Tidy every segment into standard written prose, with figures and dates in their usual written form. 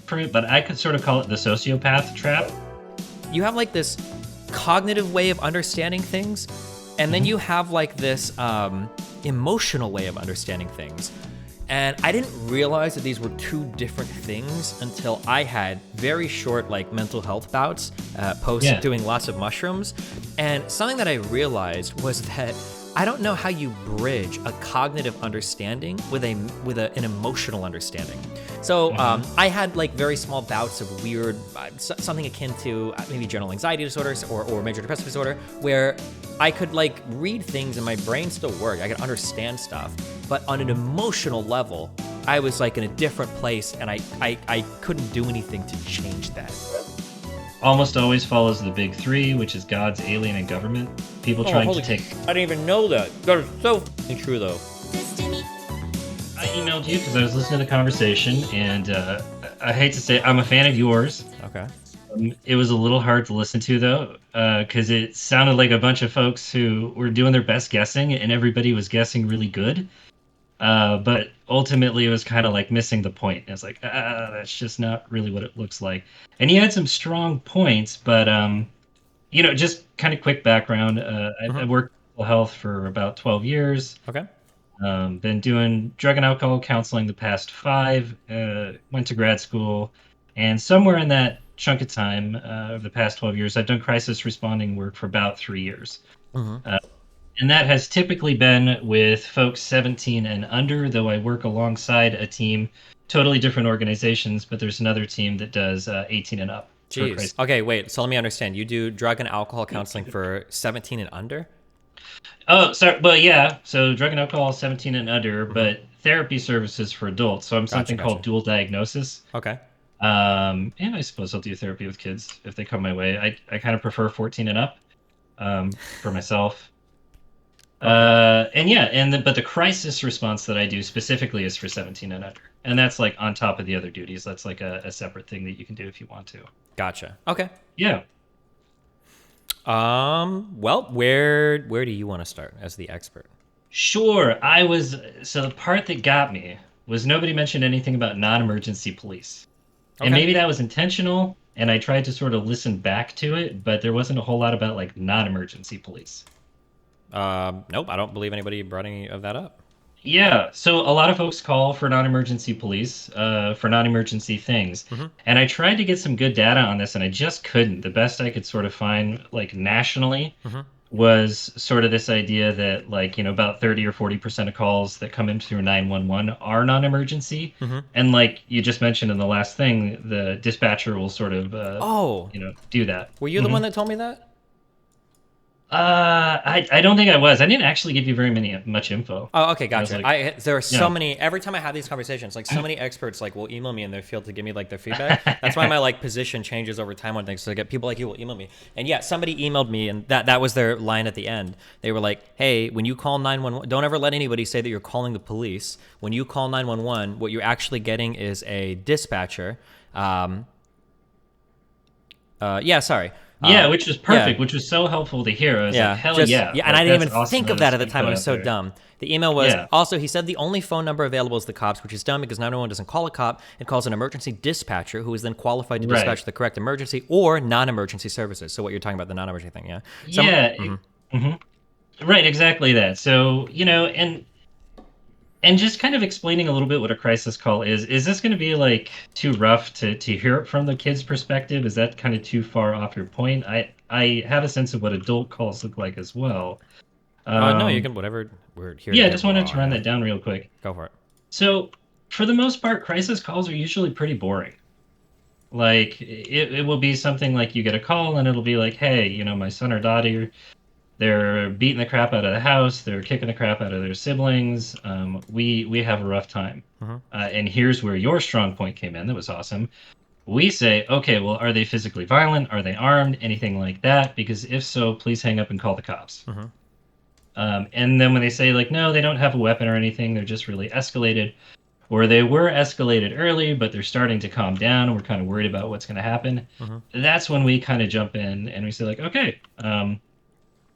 for it, but I could sort of call it the sociopath trap. You have like this cognitive way of understanding things, and then you have like this emotional way of understanding things. And I didn't realize that these were two different things until I had very short like mental health bouts post doing lots of mushrooms. And something that I realized was that I don't know how you bridge a cognitive understanding with an emotional understanding. So I had like very small bouts of weird, something akin to maybe general anxiety disorders or major depressive disorder, where I could like read things and my brain still worked. I could understand stuff, but on an emotional level, I was like in a different place, and I couldn't do anything to change that. Almost always follows the big three, which is God's, alien, and government. People trying to take... I didn't even know that. That is so true, though. I emailed you because I was listening to the conversation, and I hate to say it, I'm a fan of yours. Okay. It was a little hard to listen to, though, because it sounded like a bunch of folks who were doing their best guessing, and everybody was guessing really good. But ultimately, it was kind of like missing the point. It's like, that's just not really what it looks like. And you had some strong points, but, just kind of quick background. I worked in mental health for about 12 years. Okay. Been doing drug and alcohol counseling the past 5. Went to grad school. And somewhere in that chunk of time, over the past 12 years, I've done crisis responding work for about 3 years. And that has typically been with folks 17 and under, though I work alongside a team, totally different organizations, but there's another team that does 18 and up. Jeez. Okay, wait. So let me understand. You do drug and alcohol counseling for 17 and under? Oh, sorry. Well, yeah. So drug and alcohol 17 and under, but therapy services for adults. So I'm something called dual diagnosis. Okay. And I suppose I'll do therapy with kids if they come my way. I kind of prefer 14 and up for myself. But the crisis response that I do specifically is for 17 and under, and that's like on top of the other duties. That's like a separate thing that you can do if you want to. Gotcha. Okay. Yeah. Well, where do you want to start as the expert? Sure. So the part that got me was nobody mentioned anything about non-emergency police, and maybe that was intentional. And I tried to sort of listen back to it, but there wasn't a whole lot about like non-emergency police. Nope, I don't believe anybody brought any of that up. Yeah, so a lot of folks call for non-emergency police, for non-emergency things. And I tried to get some good data on this, and I just couldn't. The best I could sort of find, like, nationally was sort of this idea that, like, about 30 or 40% of calls that come in through 911 are non-emergency. And like you just mentioned in the last thing, the dispatcher will sort of, do that. Were you the one that told me that? I don't think I was. I didn't actually give you much info. Oh, okay, gotcha. There are so many. Every time I have these conversations, like so many experts like will email me in their field to give me like their feedback. That's why my like position changes over time on things. So I get people like you will email me. And yeah, somebody emailed me, and that was their line at the end. They were like, "Hey, when you call 911, don't ever let anybody say that you're calling the police. When you call 911, what you're actually getting is a dispatcher." Which was perfect, which was so helpful to hear. I was like, hell yeah. Yeah, and I didn't even think of that at the time. I was so dumb. The email was, also, he said the only phone number available is the cops, which is dumb because 911 doesn't call a cop. It calls an emergency dispatcher who is then qualified to dispatch the correct emergency or non-emergency services. So what you're talking about, the non-emergency thing, yeah? Right, exactly that. So, and just kind of explaining a little bit what a crisis call is this going to be like too rough to hear it from the kid's perspective? Is that kind of too far off your point? I have a sense of what adult calls look like as well. No, you can, whatever we're here. Yeah, I just wanted to run that down real quick. Go for it. So, for the most part, crisis calls are usually pretty boring. Like, it will be something like you get a call and it'll be like, hey, my son or daughter, they're beating the crap out of the house. They're kicking the crap out of their siblings. We have a rough time. And here's where your strong point came in. That was awesome. We say, okay, well, are they physically violent? Are they armed? Anything like that? Because if so, please hang up and call the cops. And then when they say, like, no, they don't have a weapon or anything, they're just really escalated. Or they were escalated early, but they're starting to calm down, and we're kind of worried about what's going to happen. That's when we kind of jump in and we say, like, okay,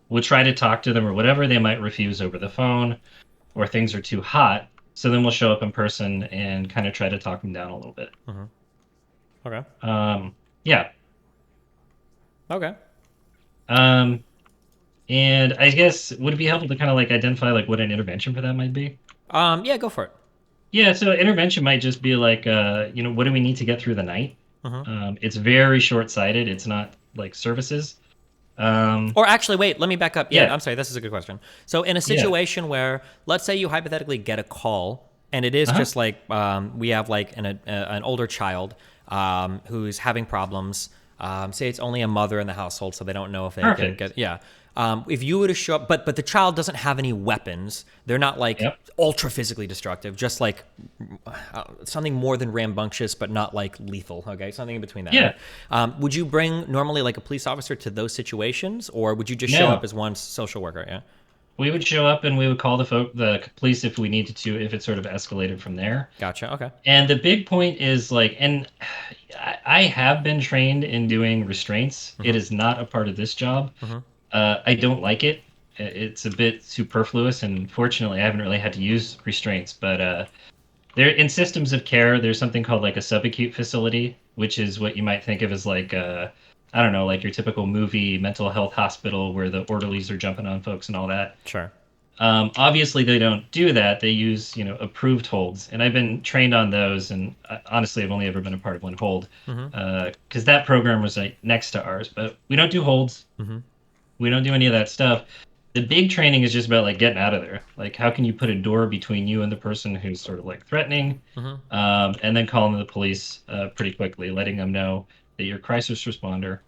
we'll try to talk to them or whatever. They might refuse over the phone, or things are too hot. So then we'll show up in person and kind of try to talk them down a little bit. Okay. Yeah. Okay. Um, and I guess would it be helpful to kind of like identify like what an intervention for that might be? Yeah, go for it. Yeah, so intervention might just be like, what do we need to get through the night? Hmm. It's very short-sighted. It's not like services. Um, Or actually, wait, let me back up. Yeah, yeah, I'm sorry. This is a good question. So, in a yeah, situation where, let's say you hypothetically get a call, and it is uh-huh, just like we have like an older child who's having problems. Say it's only a mother in the household, so they don't know if they can perfect. get. Yeah. If you were to show up, but the child doesn't have any weapons. They're not like Yep, ultra physically destructive, just like something more than rambunctious, but not like lethal. Okay, something in between that, right? yeah. Would you bring normally like a police officer to those situations, or would you just show up No, as one social worker? Yeah. we would show up and we would call the police if we needed to, if it sort of escalated from there. Gotcha. Okay. And the big point is like, and I have been trained in doing restraints. It Mm-hmm. is not a part of this job. Mm-hmm. I don't like it. It's a bit superfluous, and fortunately, I haven't really had to use restraints. But there, in systems of care, there's something called like a subacute facility, which is what you might think of as like I don't know, like your typical movie mental health hospital where the orderlies are jumping on folks and all that. Sure. Obviously, they don't do that. They use, approved holds, and I've been trained on those. And honestly, I've only ever been a part of one hold, Mm-hmm. because that program was like next to ours. But we don't do holds. Mm-hmm. We don't do any of that stuff. The big training is just about like getting out of there. Like, how can you put a door between you and the person who's sort of like threatening, Mm-hmm. and then calling the police pretty quickly, letting them know that you're a crisis responder.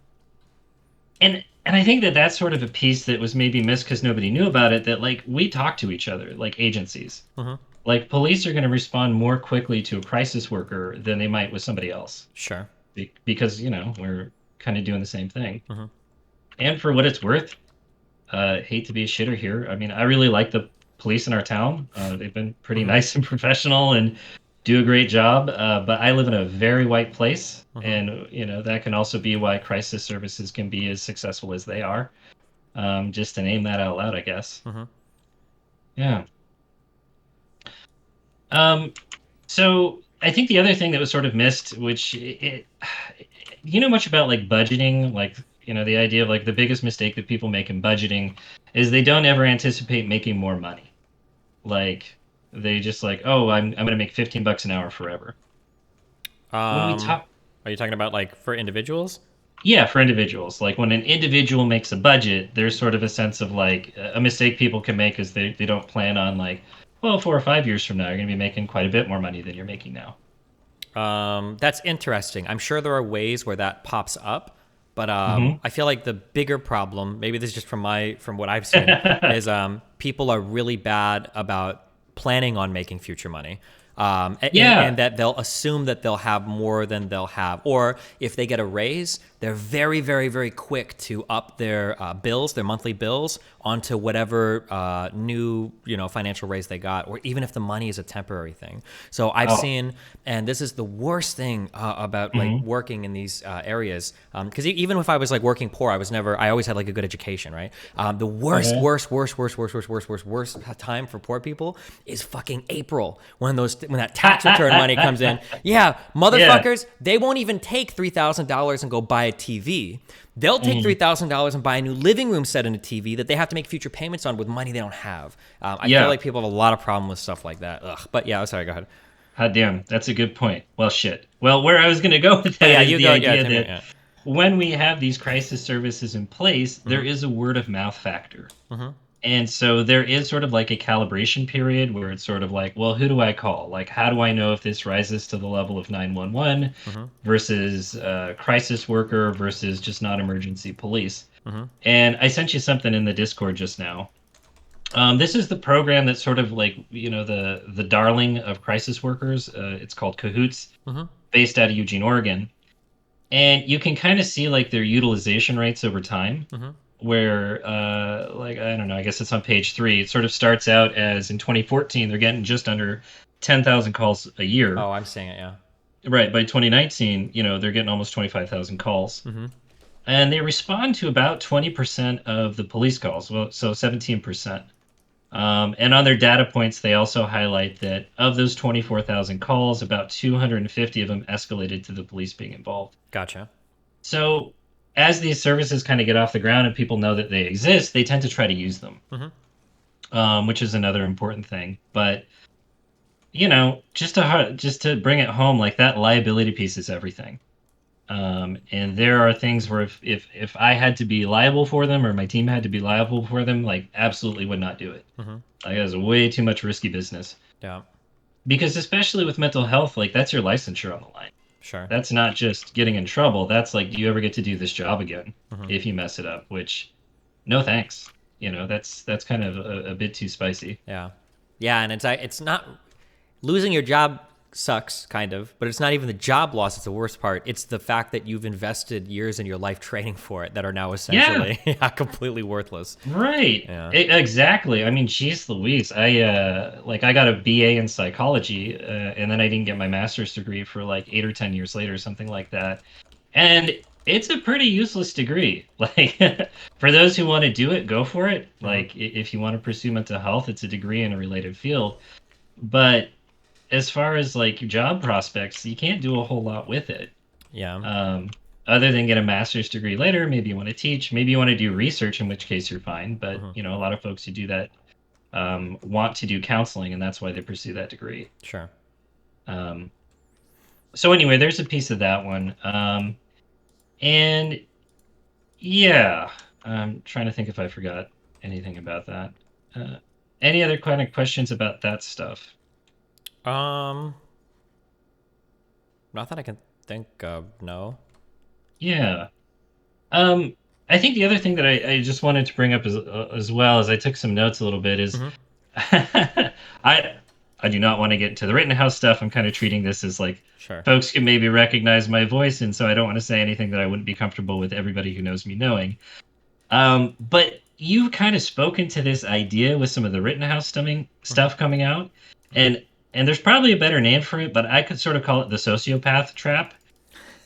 And I think that that's sort of a piece that was maybe missed because nobody knew about it. That like we talk to each other, like agencies. Mm-hmm. Like police are going to respond more quickly to a crisis worker than they might with somebody else, Sure. because we're kind of doing the same thing. Mm-hmm. And for what it's worth, hate to be a shitter here. I mean, I really like the police in our town. They've been pretty Mm-hmm. nice and professional and do a great job. But I live in a very white place, Mm-hmm. and that can also be why crisis services can be as successful as they are. Just to name that out loud, I guess. Mm-hmm. Yeah. Um, so I think the other thing that was sort of missed, which you know much about like budgeting, like the idea of like the biggest mistake that people make in budgeting is they don't ever anticipate making more money. Like they just like, oh, I'm gonna make 15 bucks an hour forever. When we Um, talk, are you talking about like for individuals? yeah, for individuals, like when an individual makes a budget, there's sort of a sense of like a mistake people can make is they don't plan on like, well, 4 or 5 years from now, you're gonna be making quite a bit more money than you're making now. That's interesting. I'm sure there are ways where that pops up, but Hmm. I feel like the bigger problem, maybe this is just from what I've seen, is people are really bad about planning on making future money. And Yeah. that they'll assume that they'll have more than they'll have. Or if they get a raise, they're very, very, very quick to up their bills, their monthly bills, onto whatever new financial raise they got, or even if the money is a temporary thing. So I've Oh. seen, and this is the worst thing about like Hmm. working in these areas, because even if I was like working poor, I always had like a good education, right? The worst, Okay. worst, worst, worst, worst, worst, worst, worst, worst time for poor people is fucking April when that tax return money comes in. Yeah, Yeah. motherfuckers, they won't even take $3,000 and go buy a TV. They'll take Mhm. $3,000 and buy a new living room set and a TV that they have to make future payments on with money they don't have. I feel Yeah. like people have a lot of problem with stuff like that. Ugh. But yeah, sorry, go ahead. God damn, that's a good point. Well, shit. Well, where I was going to go with Oh that yeah, is you the go. Yeah, idea tell me. that Yeah. when we have these crisis services in place, there Mm-hmm. is a word of mouth factor. Mm-hmm. And so there is sort of like a calibration period where it's sort of like, well, who do I call? Like, how do I know if this rises to the level of 911 Mm-hmm. versus crisis worker versus just non emergency police? Mm-hmm. And I sent you something in the Discord just now. This is the program that's sort of like the darling of crisis workers. It's called Cahoots, Mm-hmm. based out of Eugene, Oregon, and you can kind of see like their utilization rates over time. Mm-hmm. Where like I don't know, I guess it's on page 3. It sort of starts out as in 2014 they're getting just under 10,000 calls a year. Oh, I'm seeing it. Yeah. Right by 2019, they're getting almost 25,000 calls, Mm-hmm. and they respond to about 20% of the police calls. Well, so 17%. And on their data points, they also highlight that of those 24,000 calls, about 250 of them escalated to the police being involved. Gotcha. So as these services kind of get off the ground and people know that they exist, they tend to try to use them, Mm-hmm. which is another important thing. But just to bring it home, like that liability piece is everything. And there are things where if I had to be liable for them or my team had to be liable for them, like absolutely would not do it. Mm-hmm. Like that's way too much risky business. Yeah. Because especially with mental health, like that's your licensure on the line. Sure. That's not just getting in trouble. That's like, do you ever get to do this job again Mm-hmm. if you mess it up? Which, no thanks. That's kind of a bit too spicy. Yeah. Yeah, and it's not losing your job sucks kind of, but it's not even the job loss that's the worst part. It's the fact that you've invested years in your life training for it that are now Yeah, essentially completely worthless. right. Yeah. Exactly. I mean, geez Louise. I got a BA in psychology, and then I didn't get my master's degree for like 8 or 10 years later, something like that. And it's a pretty useless degree. Like, for those who want to do it, go for it. Mm-hmm. Like, if you want to pursue mental health, it's a degree in a related field. But as far as like job prospects, you can't do a whole lot with it. Yeah. Um, Other than get a master's degree later, maybe you want to teach, maybe you want to do research, in which case you're fine. But Mm-hmm. a lot of folks who do that want to do counseling, and that's why they pursue that degree. Sure. Um, so anyway, there's a piece of that one. And yeah, I'm trying to think if I forgot anything about that. Uh, any other kind of questions about that stuff? Um, Not that I can think of. No. Yeah. Um, I think the other thing that I just wanted to bring up as well as I took some notes a little bit is Mm-hmm. I I do not want to get into the Rittenhouse stuff. I'm kind of treating this as like Sure. folks can maybe recognize my voice, and so I don't want to say anything that I wouldn't be comfortable with everybody who knows me knowing. But you've kind of spoken to this idea with some of the Rittenhouse Mm-hmm. stuff coming out, and and there's probably a better name for it, but I could sort of call it the sociopath trap,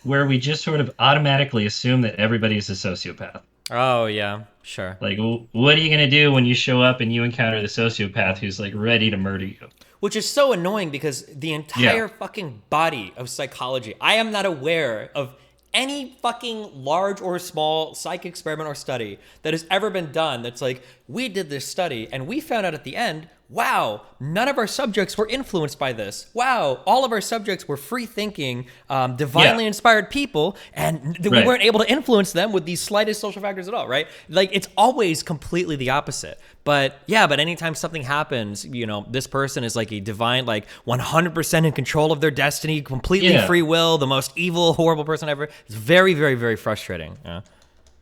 where we just sort of automatically assume that everybody is a sociopath. Oh yeah. Sure. Like, what are you gonna do when you show up and you encounter the sociopath who's like ready to murder you? Which is so annoying because the Yeah. entire fucking body of psychology, I am not aware of any fucking large or small psych experiment or study that has ever been done that's like, we did this study and we found out at the end, wow, none of our subjects were influenced by this. Wow, all of our subjects were free thinking, Yeah. divinely inspired people, and we Right. weren't able to influence them with these slightest social factors at all, right? Like, it's always completely the opposite. But yeah, but anytime something happens, this person is like a divine, like 100% in control of their destiny, completely Yeah. free will, the most evil, horrible person ever. It's very, very, very frustrating. Yeah.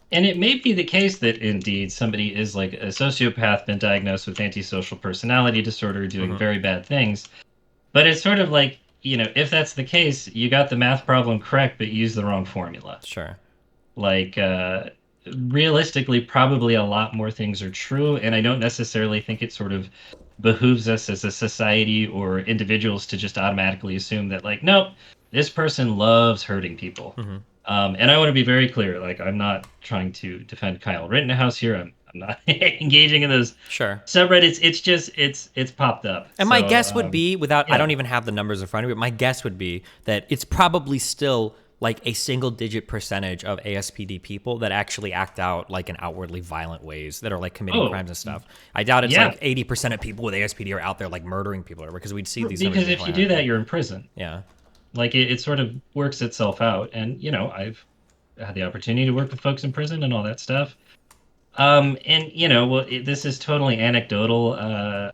And it may be the case that indeed somebody is like a sociopath, been diagnosed with antisocial personality disorder, doing Mm-hmm. very bad things. But it's sort of like, if that's the case, you got the math problem correct, but you used the wrong formula. Sure. Like, realistically, probably a lot more things are true, and I don't necessarily think it sort of behooves us as a society or individuals to just automatically assume that, like, nope, this person loves hurting people. Mm-hmm. And I want to be very clear, like, I'm not trying to defend Kyle Rittenhouse here. I'm not engaging in those Sure. subreddits. It's just it's popped up. And my So guess would be, I yeah. don't even have the numbers in front of me, but my guess would be that it's probably still like a single digit percentage of ASPD people that actually act out like in outwardly violent ways that are like committing Oh, crimes and stuff. I doubt it's yeah. like 80% of people with ASPD are out there like murdering people or whatever, because we'd see these numbers Because if before you they do that, happen. you're in prison. Yeah. Like it sort of works itself out. And I've had the opportunity to work with folks in prison and all that stuff. And well, this is totally anecdotal.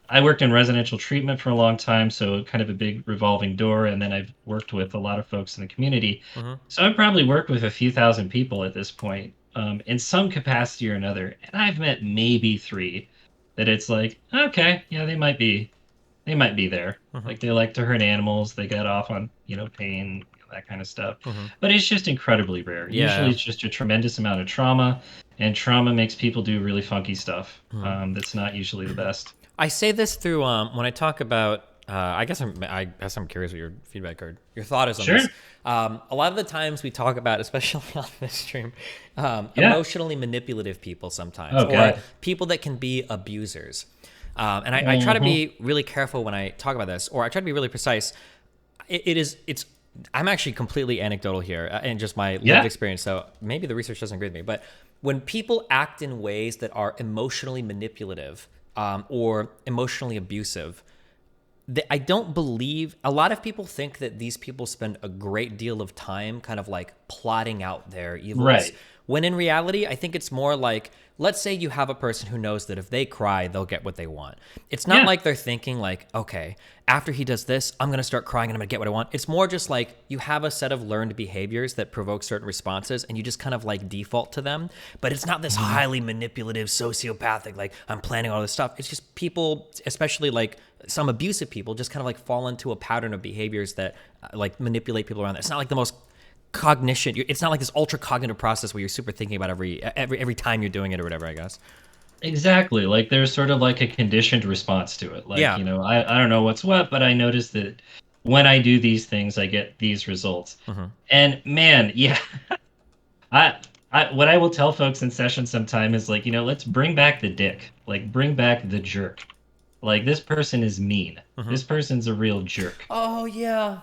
I worked in residential treatment for a long time, so kind of a big revolving door. And then I've worked with a lot of folks in the community. Mm-hmm. So I've probably worked with a few thousand people at this point, in some capacity or another. And I've met maybe three that it's like, okay, yeah, they might be there. Mm-hmm. Like they like to hurt animals. They get off on, pain, that kind of stuff. Mm-hmm. But it's just incredibly rare. Usually Yeah. it's just a tremendous amount of trauma, and trauma makes people do really funky stuff. Mm-hmm. That's not usually the best. I say this through when I talk about. I guess I'm curious what your feedback or your thought is on Sure. this. A lot of the times we talk about, especially on this stream, Yeah. emotionally manipulative people sometimes, Oh or God. people that can be abusers. And I try to be really careful when I talk about this, or I try to be really precise. It's I'm actually completely anecdotal here and just my lived Yeah. experience. So maybe the research doesn't agree with me, but when people act in ways that are emotionally manipulative or emotionally abusive, I don't believe a lot of people think that these people spend a great deal of time kind of like plotting out their evils. Right. When in reality, I think it's more like, let's say you have a person who knows that if they cry, they'll get what they want. It's not Yeah. like they're thinking like, okay, after he does this, I'm going to start crying and I'm going to get what I want. It's more just like you have a set of learned behaviors that provoke certain responses and you just kind of like default to them. But it's not this highly manipulative, sociopathic, like I'm planning all this stuff. It's just people, especially like some abusive people, just kind of like fall into a pattern of behaviors that like manipulate people around. It's not like the most cognition. It's not like this ultra cognitive process where you're super thinking about every time you're doing it or whatever, I guess. Exactly. Like there's sort of like a conditioned response to it. Like, Yeah. I don't know what's what, but I notice that when I do these things, I get these results. And man, yeah, I, what I will tell folks in session sometime is like, let's bring back the dick. Like, bring back the jerk. Like, this person is mean. This person's a real jerk. Oh yeah.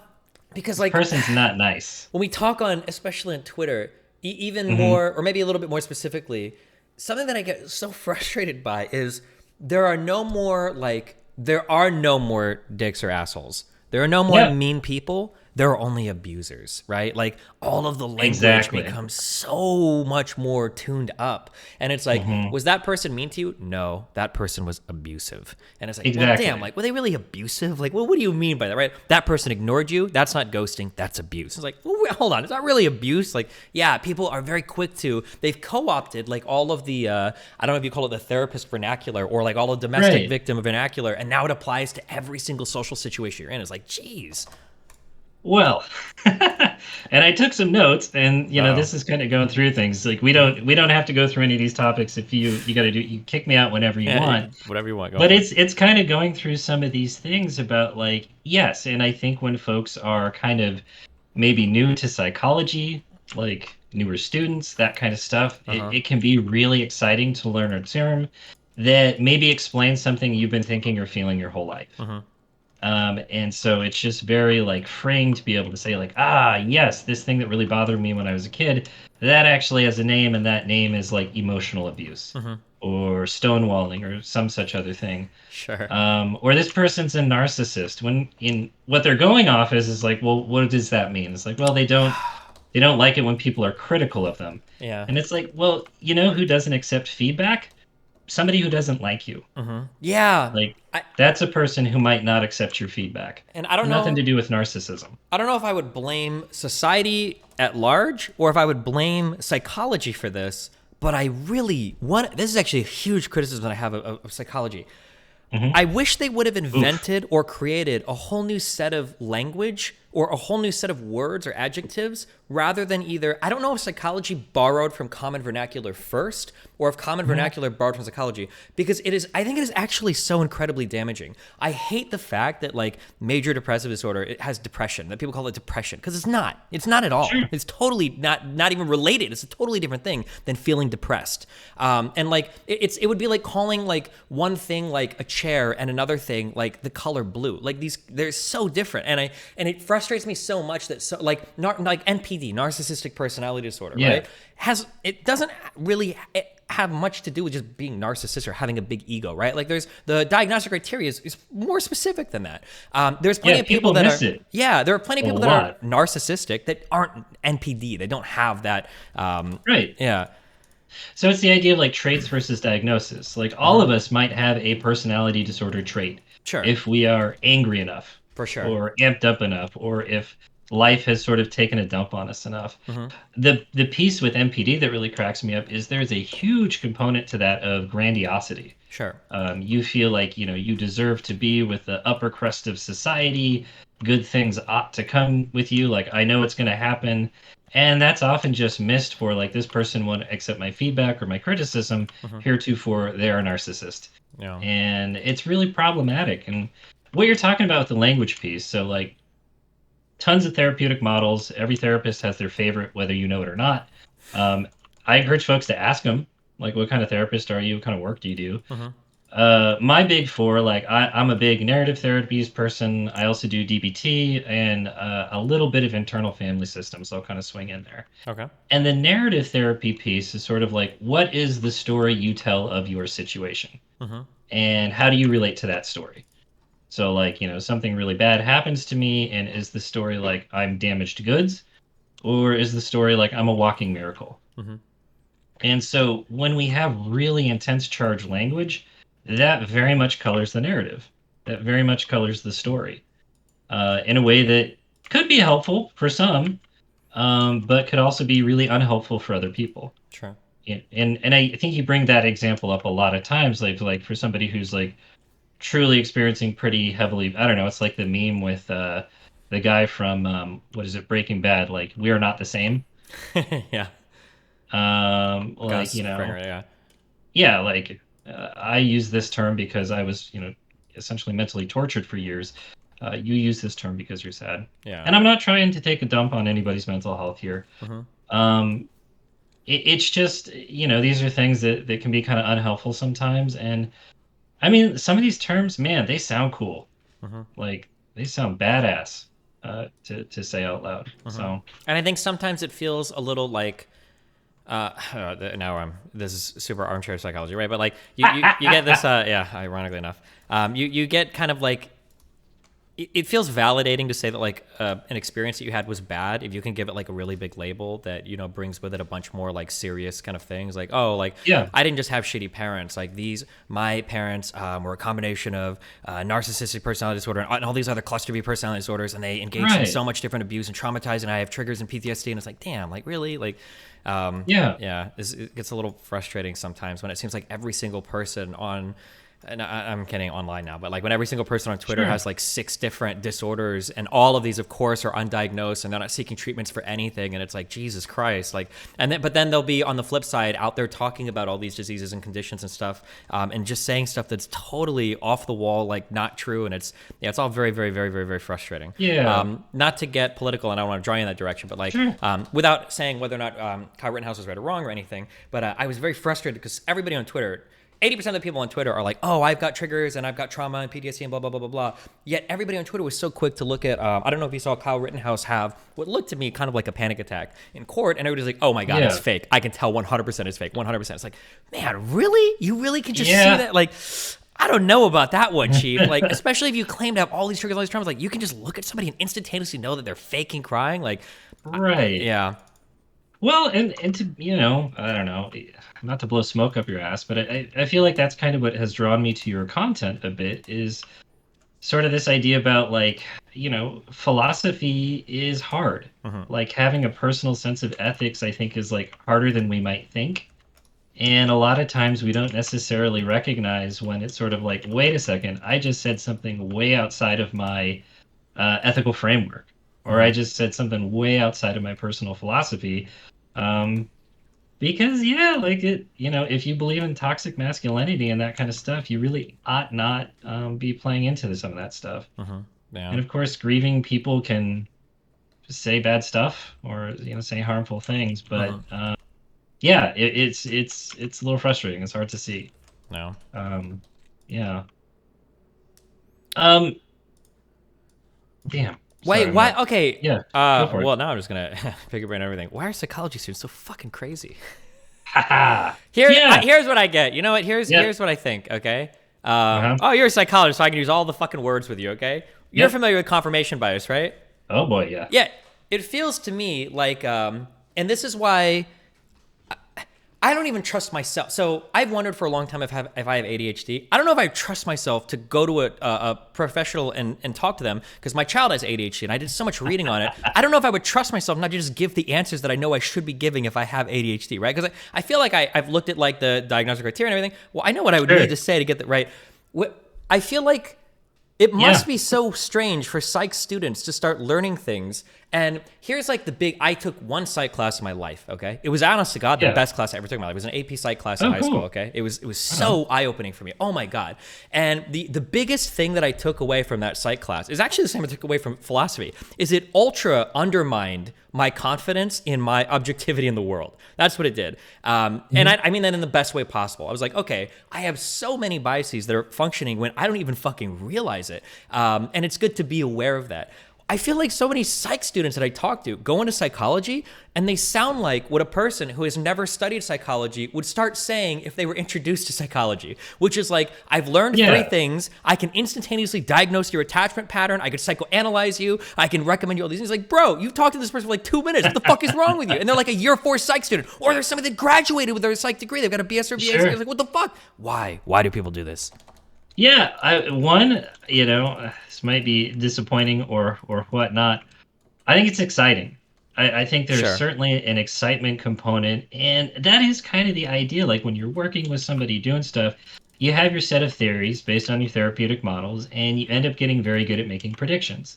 Because This like person's not nice. when we talk on, especially on Twitter, even Hmm. more, or maybe a little bit more specifically, something that I get so frustrated by is there are no more dicks or assholes. There are no more Yeah, mean people. There are only abusers, right? Like all of the language exactly. becomes so much more tuned up. And it's like, Hmm. was that person mean to you? No, that person was abusive. And it's like, well, damn, Exactly. like, were they really abusive? Like, well, what do you mean by that, right? That person ignored you. That's not ghosting. That's abuse. It's like, well, wait, hold on. Is that really abuse? Like, yeah, people are very quick they've co-opted like all of the, I don't know if you call it the therapist vernacular or like all the domestic Right. victim vernacular. And now it applies to every single social situation you're in. It's like, geez. Well, and I took some notes, and Oh. this is kind of going through things. Like we don't have to go through any of these topics. If you got to do, you kick me out whenever you Yeah, want. whatever you want, go But for it. it's kind of going through some of these things about like yes, and I think when folks are kind of maybe new to psychology, like newer students, that kind of stuff, it, Uh-huh. it can be really exciting to learn a term that maybe explains something you've been thinking or feeling your whole life. Uh-huh. And so it's just very like freeing to be able to say like, ah, yes, this thing that really bothered me when I was a kid, that actually has a name, and that name is like emotional abuse Uh-huh. or stonewalling or some such other thing. Sure. Or this person's a narcissist. When in what they're going off is like, well, what does that mean? It's like, well, they don't like it when people are critical of them. Yeah. And it's like, well, who doesn't accept feedback? Somebody who doesn't like you. Uh-huh. Yeah. Like I that's a person who might not accept your feedback. and I don't Nothing to know do with narcissism. I don't know if I would blame society at large or if I would blame psychology for this, but I really want this is actually a huge criticism that I have of psychology. Hmm. I wish they would have Oof. invented or created a whole new set of language or a whole new set of words or adjectives rather than either. I don't know if psychology borrowed from common vernacular first or if common Hmm. vernacular borrowed from psychology because I think it is actually so incredibly damaging. I hate the fact that like major depressive disorder, it has depression, that people call it depression because it's not. It's not at all. Sure. It's totally not even related. It's a totally different thing than feeling depressed. And like it would be like calling like one thing like a chair and another thing like the color blue. Like they're so different, and it frustrates me so much that like NPD, narcissistic personality disorder, Yeah. right? It doesn't really have much to do with just being narcissistic or having a big ego, right? Like there's the diagnostic criteria is more specific than that. There's plenty Yeah, of people people that miss are it yeah, there are plenty of a people that are lot. narcissistic that aren't NPD. They don't have that. Right. Yeah. So it's the idea of like traits versus diagnosis. Like all Uh-huh. of us might have a personality disorder trait Sure. if we are angry enough For sure. or amped up enough or if life has sort of taken a dump on us enough. Hmm. The piece with MPD that really cracks me up is there's a huge component to that of grandiosity. Sure. You feel like you deserve to be with the upper crust of society. Good things ought to come with you. Like I know it's going to happen, and that's often just missed for like this person won't accept my feedback or my criticism. Hmm. Heretofore, they're a narcissist, Yeah. and it's really problematic. And what you're talking about with the language piece, so like tons of therapeutic models. Every therapist has their favorite, whether you know it or not. Um, I encourage folks to ask them, like, what kind of therapist are you? What kind of work do you do? Hmm. My big four, like I'm a big narrative therapies person. I also do DBT and a little bit of internal family systems. So I'll kind of swing in there. Okay. And the narrative therapy piece is sort of like, what is the story you tell of your situation? Mm-hmm. And how do you relate to that story? So, like, something really bad happens to me, and is the story like I'm damaged goods, or is the story like I'm a walking miracle? Mm-hmm. And so, when we have really intense charged language, that very much colors the narrative. That very much colors the story in a way that could be helpful for some, but could also be really unhelpful for other people. Sure. And I think you bring that example up a lot of times, like for somebody who's like truly experiencing pretty heavily. I don't know. It's like the meme with the guy from what is it, Breaking Bad? Like we are not the same. Yeah. Like Gus Fringer. Yeah. yeah, like I use this term because I was essentially mentally tortured for years. You use this term because you're sad, Yeah. and I'm not trying to take a dump on anybody's mental health here. Mm-hmm. Um, it's just these are things that can be kind of unhelpful sometimes, and I mean some of these terms, man, they sound cool. Mm-hmm. Like they sound badass to say out loud. Mm-hmm. So And I think sometimes it feels a little like now I'm this is super armchair psychology, right? But like you get this yeah, ironically enough, you get kind of like it feels validating to say that like an experience that you had was bad if you can give it like a really big label that brings with it a bunch more like serious kind of things, like, oh, like yeah, I didn't just have shitty parents, like these my parents were a combination of narcissistic personality disorder and all these other cluster B personality disorders, and they engaged in right, so much different abuse and traumatized, and I have triggers and PTSD, and it's like, damn, like really, like yeah, yeah, it gets a little frustrating sometimes when it seems like every single person on, and I'm kidding, online now, but like when every single person on Twitter sure, has like 6 different disorders, and all of these, of course, are undiagnosed, and they're not seeking treatments for anything, and it's like, Jesus Christ, like, but then they'll be on the flip side out there talking about all these diseases and conditions and stuff, and just saying stuff that's totally off the wall, like not true, and it's all very, very, very, very, very frustrating. yeah, Not to get political, and I don't want to draw you in that direction, but like, sure, without saying whether or not Kyle Rittenhouse was right or wrong or anything, but I was very frustrated because everybody on Twitter, 80% of the people on Twitter are like, oh, I've got triggers and I've got trauma and PTSD and blah, blah, blah, blah, blah. Yet everybody on Twitter was so quick to look at, I don't know if you saw Kyle Rittenhouse have what looked to me kind of like a panic attack in court. And everybody's like, oh my God, it's yeah, fake. I can tell 100% it's fake, 100%. It's like, man, really? You really can just see yeah, that? Like, I don't know about that one, Chief. Like, especially if you claim to have all these triggers, all these traumas, like you can just look at somebody and instantaneously know that they're faking crying. Like, right. yeah. Well, and to I don't know, not to blow smoke up your ass, but I feel like that's kind of what has drawn me to your content a bit is sort of this idea about like philosophy is hard. Mm-hmm. Like having a personal sense of ethics, I think, is like harder than we might think. And a lot of times we don't necessarily recognize when it's sort of like, wait a second, I just said something way outside of my ethical framework, or Mm-hmm. I just said something way outside of my personal philosophy. Um, because yeah, like if you believe in toxic masculinity and that kind of stuff, you really ought not be playing into some of that stuff. Mm-hmm. Yeah. And of course, grieving people can say bad stuff or say harmful things, but Mm-hmm. yeah, it's a little frustrating. It's hard to see. No. Um, yeah. Um, damn. Sorry, Wait, I'm why? not. Okay. Yeah, go for it. Well, now I'm just gonna pick your brain on everything. Why are psychology students so fucking crazy? Haha. Here, Yeah. here's what I get. You know what? Yeah. Here's what I think. Okay. Uh-huh. Oh, you're a psychologist, so I can use all the fucking words with you. Okay. You're Yep. familiar with confirmation bias, right? Oh boy, yeah. Yeah. It feels to me like, and this is why I don't even trust myself. So I've wondered for a long time if I have ADHD. I don't know if I trust myself to go to a professional and talk to them because my child has ADHD and I did so much reading on it. I don't know if I would trust myself not to just give the answers that I know I should be giving if I have ADHD, right? Because I feel like I've looked at like the diagnostic criteria and everything. Well, I know what I would Sure. need to say to get that right. I feel like it Yeah. must be so strange for psych students to start learning things And here's like the big, I took one psych class in my life, okay? It was honest to God the Yeah. best class I ever took in my life. It was an AP psych class in Oh, high school, cool. okay? It was Right on. so eye-opening for me. Oh my God. And the biggest thing that I took away from that psych class is actually the same I took away from philosophy, is it ultra undermined my confidence in my objectivity in the world. That's what it did. And I mean that in the best way possible. I was like, okay, I have so many biases that are functioning when I don't even fucking realize it. And it's good to be aware of that. I feel like so many psych students that I talk to go into psychology and they sound like what a person who has never studied psychology would start saying if they were introduced to psychology, which is like, I've learned three Yeah. things. I can instantaneously diagnose your attachment pattern. I could psychoanalyze you. I can recommend you all these things. Like, bro, you've talked to this person for like 2 minutes. What the fuck is wrong with you? And they're like a year 4 psych student. Or there's somebody that graduated with their psych degree. They've got a BS or BA. Sure. Like, what the fuck? Why? Why do people do this? Yeah, this might be disappointing or whatnot. I think it's exciting. I think there's Sure. certainly an excitement component, and that is kind of the idea. Like when you're working with somebody doing stuff, you have your set of theories based on your therapeutic models, and you end up getting very good at making predictions.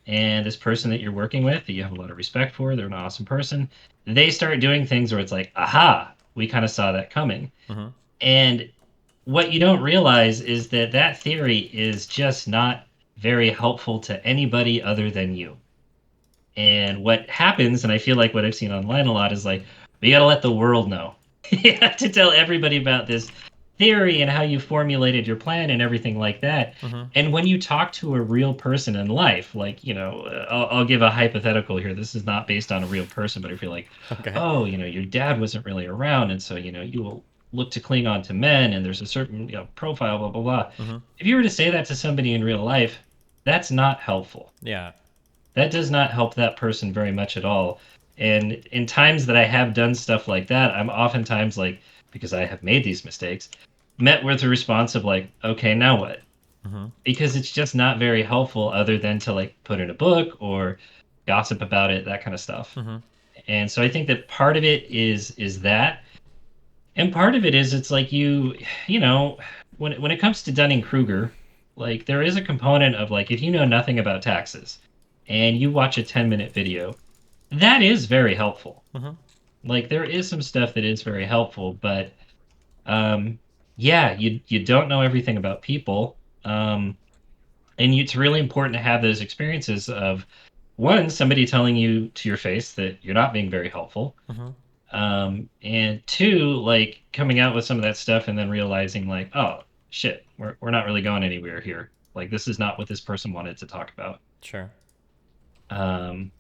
And this person that you're working with, that you have a lot of respect for, they're an awesome person, they start doing things where it's like, aha, we kind of saw that coming. Mm-hmm. And what you don't realize is that that theory is just not very helpful to anybody other than you. And what happens, and I feel like what I've seen online a lot is like, we got to let the world know. You have to tell everybody about this theory and how you formulated your plan and everything like that. Mm-hmm. And when you talk to a real person in life, like, I'll give a hypothetical here. This is not based on a real person, but I feel like, Okay. oh, your dad wasn't really around. And so, you will look to cling on to men and there's a certain profile, blah, blah, blah. Mm-hmm. If you were to say that to somebody in real life, that's not helpful. Yeah. That does not help that person very much at all. And in times that I have done stuff like that, I'm oftentimes like, because I have made these mistakes, met with a response of like, okay, now what? Mm-hmm. Because it's just not very helpful other than to like put in a book or gossip about it, that kind of stuff. Mm-hmm. And so I think that part of it is that, and part of it is it's like you know, when it comes to Dunning-Kruger, like there is a component of like if you know nothing about taxes and you watch a 10-minute video, that is very helpful. Mm-hmm. Like there is some stuff that is very helpful, but yeah, you don't know everything about people. And it's really important to have those experiences of one, somebody telling you to your face that you're not being very helpful. Mm-hmm. And two, like coming out with some of that stuff and then realizing like, oh shit, we're not really going anywhere here. Like this is not what this person wanted to talk about. Sure. Um,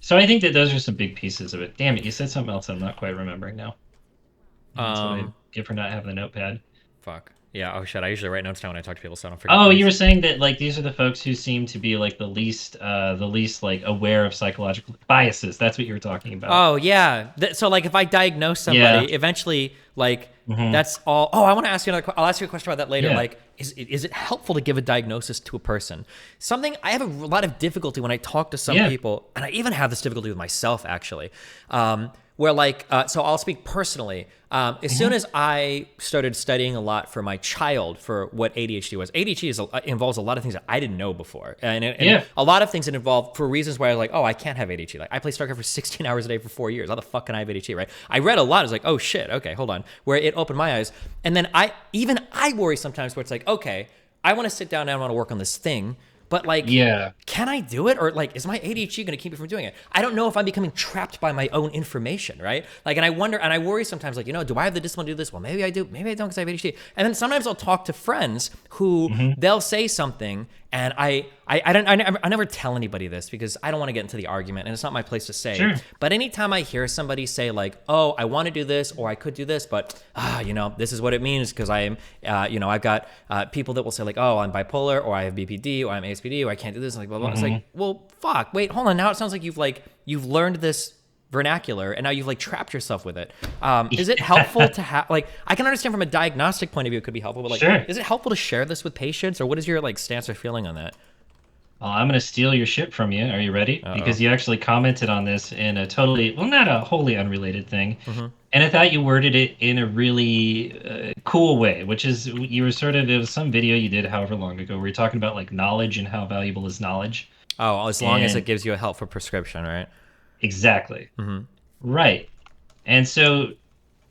so I think that those are some big pieces of it. Damn it, you said something else I'm not quite remembering now. That's what I Um, get for not having the notepad. Fuck. Yeah, oh shit. I usually write notes down when I talk to people so I don't forget Oh, you things. were saying that like these are the folks who seem to be like the least like aware of psychological biases. That's what you were talking about. Oh yeah. So like, if I diagnose Yeah. somebody, eventually, like, Hmm. that's all. Oh, I want to ask you another. I'll ask you a question about that later. Yeah. Like, is it helpful to give a diagnosis to a person? Something I have a lot of difficulty when I talk to some Yeah. people, and I even have this difficulty with myself actually. Where like, so I'll speak personally. As soon as I started studying a lot for my child for what ADHD was, ADHD involves a lot of things that I didn't know before, and Yeah. a lot of things that involve for reasons where I was like, oh, I can't have ADHD. Like I played StarCraft for 16 hours a day for 4 years. How the fuck can I have ADHD? Right? I read a lot. I was like, oh shit, okay, hold on. Where it opened my eyes, and then I worry sometimes where it's like, okay, I want to sit down and I want to work on this thing. But like, Yeah. can I do it? Or like, is my ADHD going to keep me from doing it? I don't know if I'm becoming trapped by my own information, right? Like, and I wonder, and I worry sometimes, like, do I have the discipline to do this? Well, maybe I do. Maybe I don't because I have ADHD. And then sometimes I'll talk to friends who they'll say something, and I never tell anybody this because I don't want to get into the argument, and it's not my place to say. Sure. But anytime I hear somebody say like, "Oh, I want to do this," or "I could do this," but this is what it means because I am, I've got people that will say like, "Oh, I'm bipolar," or "I have BPD," or "I'm ASPD," or "I can't do this," and like blah blah. It's like, well, fuck. Wait, hold on. Now it sounds like you've learned this vernacular and now you've like trapped yourself with it. Is it helpful to have like? I can understand from a diagnostic point of view it could be helpful, but like, Sure. is it helpful to share this with patients, or what is your like stance or feeling on that? I'm going to steal your shit from you. Are you ready? Uh-oh. Because you actually commented on this in a totally, well, not a wholly unrelated thing. Mm-hmm. And I thought you worded it in a really cool way, which is you were sort of, it was some video you did however long ago where you're talking about like knowledge and how valuable is knowledge. Oh, as long as it And gives you a helpful prescription, right? exactly. Right. And so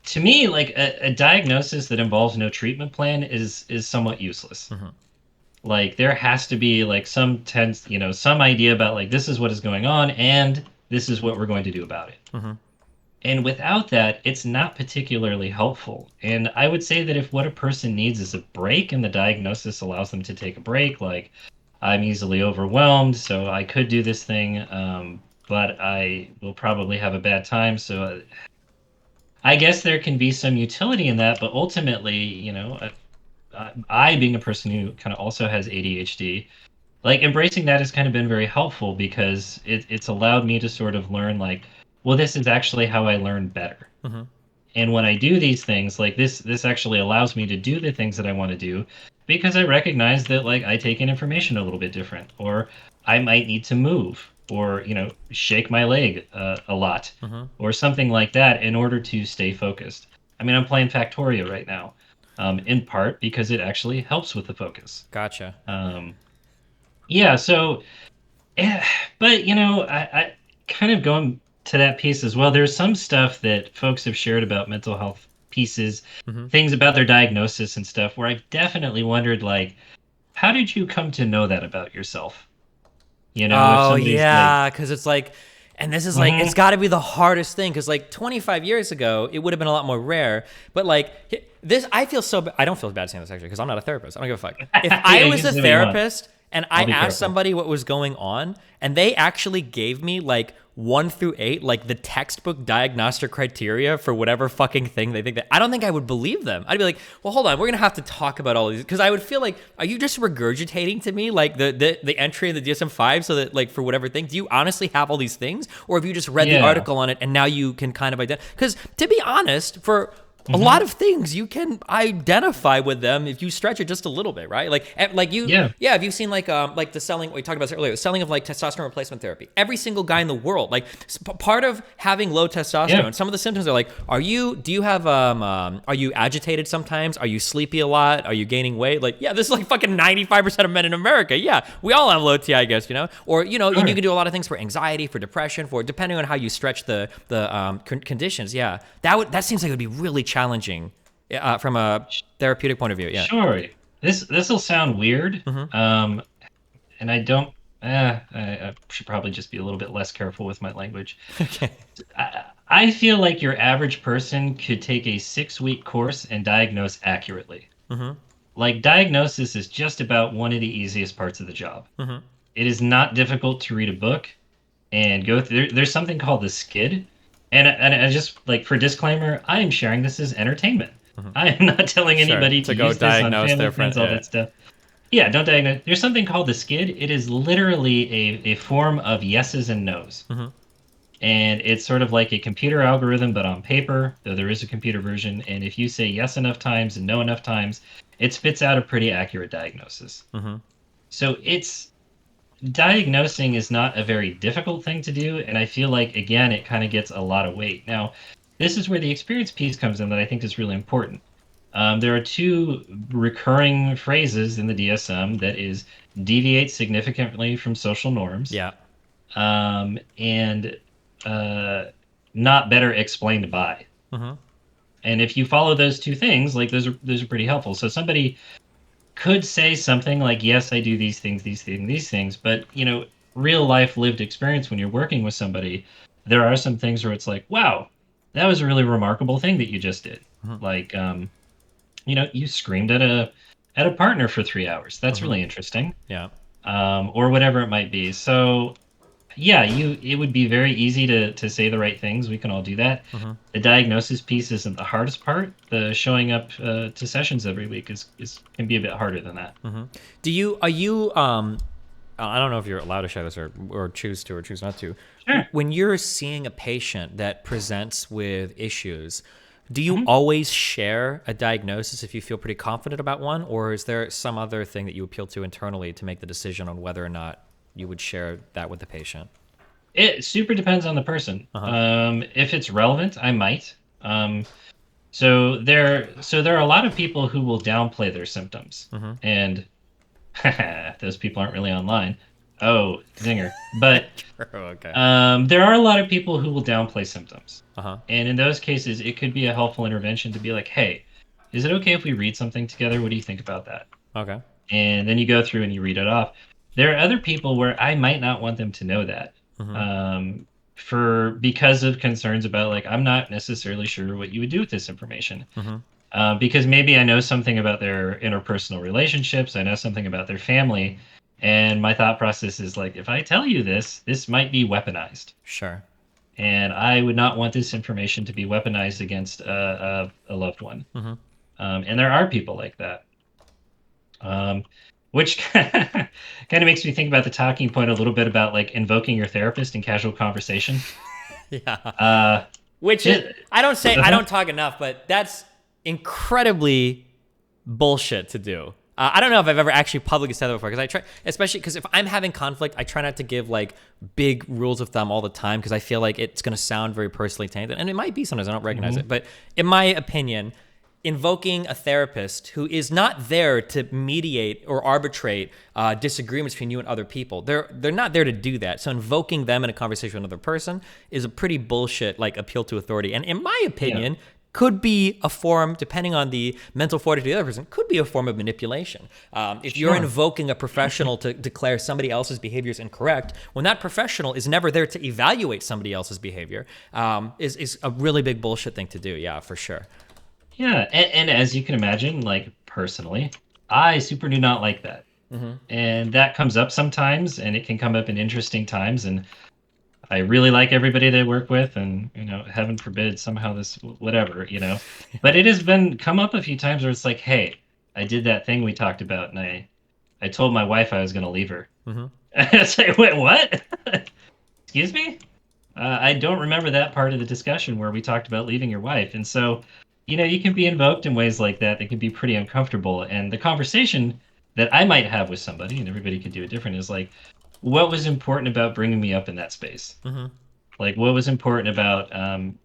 to me, like a diagnosis that involves no treatment plan is somewhat useless. Like there has to be like some tense, some idea about like this is what is going on and this is what we're going to do about it. And without that, it's not particularly helpful. And I would say that if what a person needs is a break and the diagnosis allows them to take a break, like I'm easily overwhelmed, so I could do this thing, but I will probably have a bad time. So I guess there can be some utility in that, but ultimately, I being a person who kind of also has ADHD, like embracing that has kind of been very helpful because it's allowed me to sort of learn like, well, this is actually how I learn better. And when I do these things, like this actually allows me to do the things that I want to do because I recognize that like I take in information a little bit different, or I might need to move, or shake my leg a lot, or something like that in order to stay focused. I mean, I'm playing Factorio right now, in part because it actually helps with the focus. Gotcha. Um, yeah, so yeah, but I kind of going to that piece as well. There's some stuff that folks have shared about mental health pieces, things about their diagnosis and stuff, where I've definitely wondered, like, how did you come to know that about yourself? If Oh somebody's like, yeah, because it's like, and this is like, it's hmm got to be the hardest thing because like 25 years ago, it would have been a lot more rare. But like this, I feel so. I don't feel bad saying this actually because I'm not a therapist. I don't give a fuck. If yeah, I you was can a say what you want. therapist and I I'll be asked careful. somebody what was going on, and they actually gave me like 1 through 8, like the textbook diagnostic criteria for whatever fucking thing they think that, I don't think I would believe them. I'd be like, well, hold on, we're gonna have to talk about all these because I would feel like, are you just regurgitating to me like the entry in the DSM-5 so that like for whatever thing, do you honestly have all these things, or have you just read the Yeah. article on it and now you can kind of identify? Because to be honest, for a lot hmm of things you can identify with them if you stretch it just a little bit, right? Like you, Yeah. yeah. Have you seen like the selling? We talked about this earlier. The selling of like testosterone replacement therapy. Every single guy in the world, like part of having low Yeah. testosterone. Some of the symptoms are like, do you have are you agitated sometimes? Are you sleepy a lot? Are you gaining weight? Like, yeah, this is like fucking 95% of men in America. Yeah, we all have low T, I guess, or you Sure. can do a lot of things for anxiety, for depression, for depending on how you stretch the conditions. Yeah, that seems like it would be really challenging from a therapeutic point of view. Yeah. Sure. This will sound weird. Um, and I don't. I should probably just be a little bit less careful with my language. Okay. I feel like your average person could take a 6-week course and diagnose accurately. Like, diagnosis is just about one of the easiest parts of the job. It is not difficult to read a book and go through. There's something called the skid. And I just, like, for disclaimer, I am sharing this as entertainment. I am not telling Sure. anybody to To go use this on diagnose family, their friend. friends, all Yeah. that stuff. Yeah, don't diagnose. There's something called the skid. It is literally a form of yeses and nos. And it's sort of like a computer algorithm, but on paper, though there is a computer version. And if you say yes enough times and no enough times, it spits out a pretty accurate diagnosis. So it's diagnosing is not a very difficult thing to do. And I feel like, again, it kind of gets a lot of weight. Now, this is where the experience piece comes in that I think is really important. There are two recurring phrases in the DSM that is deviate significantly from social norms, Yeah. and uh, not better explained by. And if you follow those two things, like those are pretty helpful. So somebody could say something like, "Yes, I do these things, these things, these things," but real life lived experience when you're working with somebody, there are some things where it's like, "Wow, that was a really remarkable thing that you just did." Like, you screamed at a partner for 3 hours. That's really interesting, Yeah. or whatever it might be. So yeah, it would be very easy to say the right things. We can all do that. The diagnosis piece isn't the hardest part. The showing up to sessions every week is can be a bit harder than that. Are you I don't know if you're allowed to share this or choose to or choose not to. Sure. When you're seeing a patient that presents with issues, do you Mhm. always share a diagnosis if you feel pretty confident about one, or is there some other thing that you appeal to internally to make the decision on whether or not you would share that with the patient? It super depends on the person. If it's relevant, I might. So there are a lot of people who will downplay their symptoms, and those people aren't really online. Oh, zinger. But Okay. there are a lot of people who will downplay symptoms. Uh-huh. And in those cases, it could be a helpful intervention to be like, hey, is it okay if we read something together? What do you think about that? Okay. And then you go through and you read it off. There are other people where I might not want them to know that. Mm-hmm. Um, for because of concerns about like I'm not necessarily sure what you would do with this information. Mm-hmm. Because maybe I know something about their interpersonal relationships, I know something about their family, and my thought process is like, if I tell you this, this might be weaponized, Sure. and I would not want this information to be weaponized against a loved one. Mm-hmm. And there are people like that, which kind of makes me think about the talking point a little bit about like invoking your therapist in casual conversation. Yeah. Uh, Which just, I uh-huh. don't talk enough, but that's incredibly bullshit to do. I don't know if I've ever actually publicly said that before because I try, especially because if I'm having conflict, I try not to give like big rules of thumb all the time because I feel like it's going to sound very personally tainted. And it might be sometimes I don't recognize Mhm. it. But in my opinion, invoking a therapist who is not there to mediate or arbitrate disagreements between you and other people. They're not there to do that. So invoking them in a conversation with another person is a pretty bullshit like appeal to authority. And in my Yeah, opinion, could be a form, depending on the mental fortitude of the other person, could be a form of manipulation. If you're sure. invoking a professional to declare somebody else's behavior is incorrect, when that professional is never there to evaluate somebody else's behavior, is a really big bullshit thing to do. Yeah, for sure. Yeah, and as you can imagine, like personally, I super do not like that. Mm-hmm. And that comes up sometimes, and it can come up in interesting times. And I really like everybody they work with, and heaven forbid somehow this whatever, But it has been come up a few times where it's like, hey, I did that thing we talked about, and I told my wife I was going to leave her. Mm-hmm. And it's like, wait, what? Excuse me? I don't remember that part of the discussion where we talked about leaving your wife. And so, you can be invoked in ways like that that can be pretty uncomfortable. And the conversation that I might have with somebody, and everybody could do it different, is like, what was important about bringing me up in that space? Mm-hmm. Like, what was important about,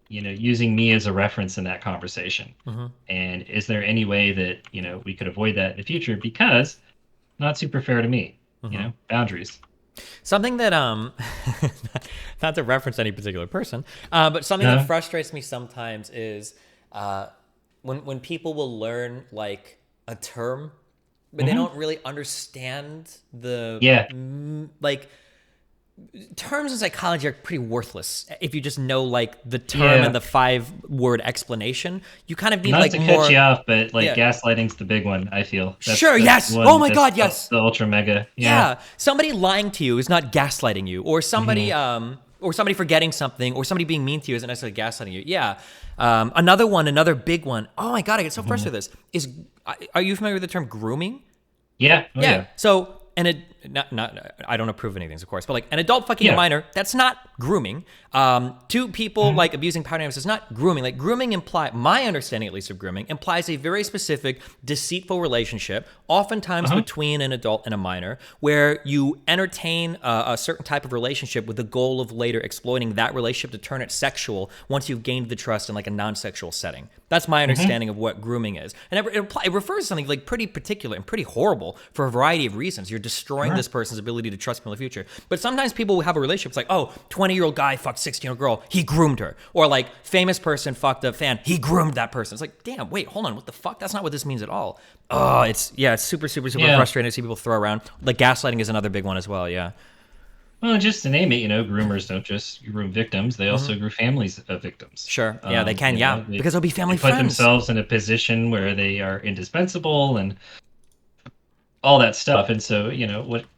using me as a reference in that conversation? Mm-hmm. And is there any way that, we could avoid that in the future? Because not super fair to me, Mm-hmm. boundaries. Something that not to reference any particular person, but something that Uh, frustrates me sometimes is uh, when people will learn like a term, but they mhm. don't really understand the Yeah. like terms in psychology are pretty worthless if you just know like the term and Yeah. the 5 word explanation. You kind of need Not like to cut more. you off, but like Yeah. gaslighting's the big one, I feel. That's Sure. that's the Yes. Oh one my that's God. Yes. the ultra mega. Yeah. Yeah, somebody lying to you is not gaslighting you, Hmm. or somebody forgetting something, or somebody being mean to you isn't necessarily gaslighting you. Yeah, another one, another big one. Oh my god, I get so Hmm. frustrated with this. Are you familiar with the term grooming? Yeah. Oh Yeah. yeah. So, and it not I don't approve anything, of course, but like an adult fucking a Yeah. minor, that's not grooming. Two people Hmm. like abusing power dynamics is not grooming. Like grooming my understanding at least of grooming implies a very specific deceitful relationship, oftentimes Uh-huh. between an adult and a minor, where you entertain a certain type of relationship with the goal of later exploiting that relationship to turn it sexual once you've gained the trust in like a non-sexual setting. That's my Hmm. understanding of what grooming is. And it refers to something like pretty particular and pretty horrible for a variety of reasons. You're destroying Sure. this person's ability to trust people in the future. But sometimes people will have a relationship. It's like, oh, 20-year-old guy fucked 16-year-old girl. He groomed her. Or like famous person fucked a fan. He groomed that person. It's like, damn, wait, hold on. What the fuck? That's not what this means at all. Oh, it's super, super, super Yeah. frustrating to see people throw around. Like gaslighting is another big one as well. Yeah. Well, just to name it, groomers don't just groom victims; they Hmm. also groom families of victims. Sure. Yeah, they can. Yeah. They Because they'll be they family put friends. themselves in a position where they are indispensable and all that stuff. And so,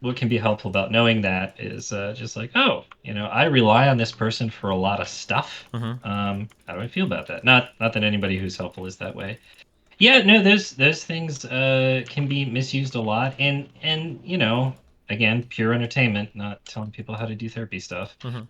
what can be helpful about knowing that is just like, oh, I rely on this person for a lot of stuff. Hmm. How do I feel about that? Not that anybody who's helpful is that way. Yeah, no, those things can be misused a lot, and again, pure entertainment, not telling people how to do therapy stuff. Hmm.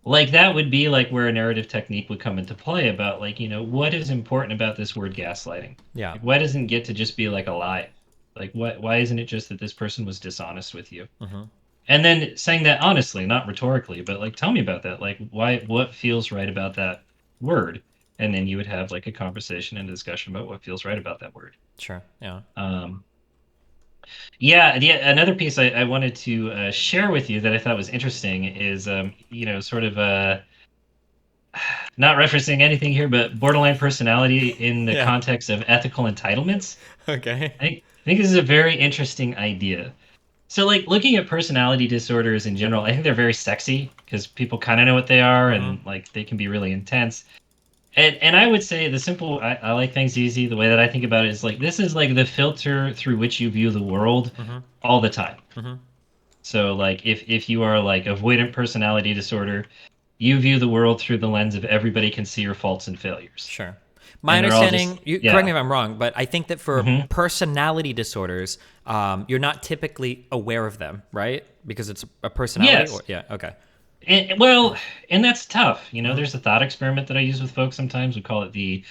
Like that would be like where a narrative technique would come into play about like, what is important about this word gaslighting? Yeah. Like why doesn't it get to just be like a lie? Like why isn't it just that this person was dishonest with you? Hmm. And then saying that honestly, not rhetorically, but like tell me about that. Like what feels right about that word? And then you would have like a conversation and discussion about what feels right about that word. Sure. Yeah. Um Yeah, another piece I wanted to share with you that I thought was interesting is, sort of not referencing anything here, but borderline personality in the Yeah. context of ethical entitlements. Okay. I think this is a very interesting idea. So, like, looking at personality disorders in general, I think they're very sexy because people kind of know what they are, Mm-hmm. and like they can be really intense. And I would say the simple, I like things easy. The way that I think about it is like this is like the filter through which you view the world Mm-hmm. all the time. Mm-hmm. So, like, if you are like avoidant personality disorder, you view the world through the lens of everybody can see your faults and failures, Sure. My and they're all just understanding, you correct me yeah. if I'm wrong, but I think that for Hmm. personality disorders, you're not typically aware of them, right? Because it's a personality, or Yes. yeah, okay. Well, and that's tough. Mm-hmm. There's a thought experiment that I use with folks sometimes. We call it the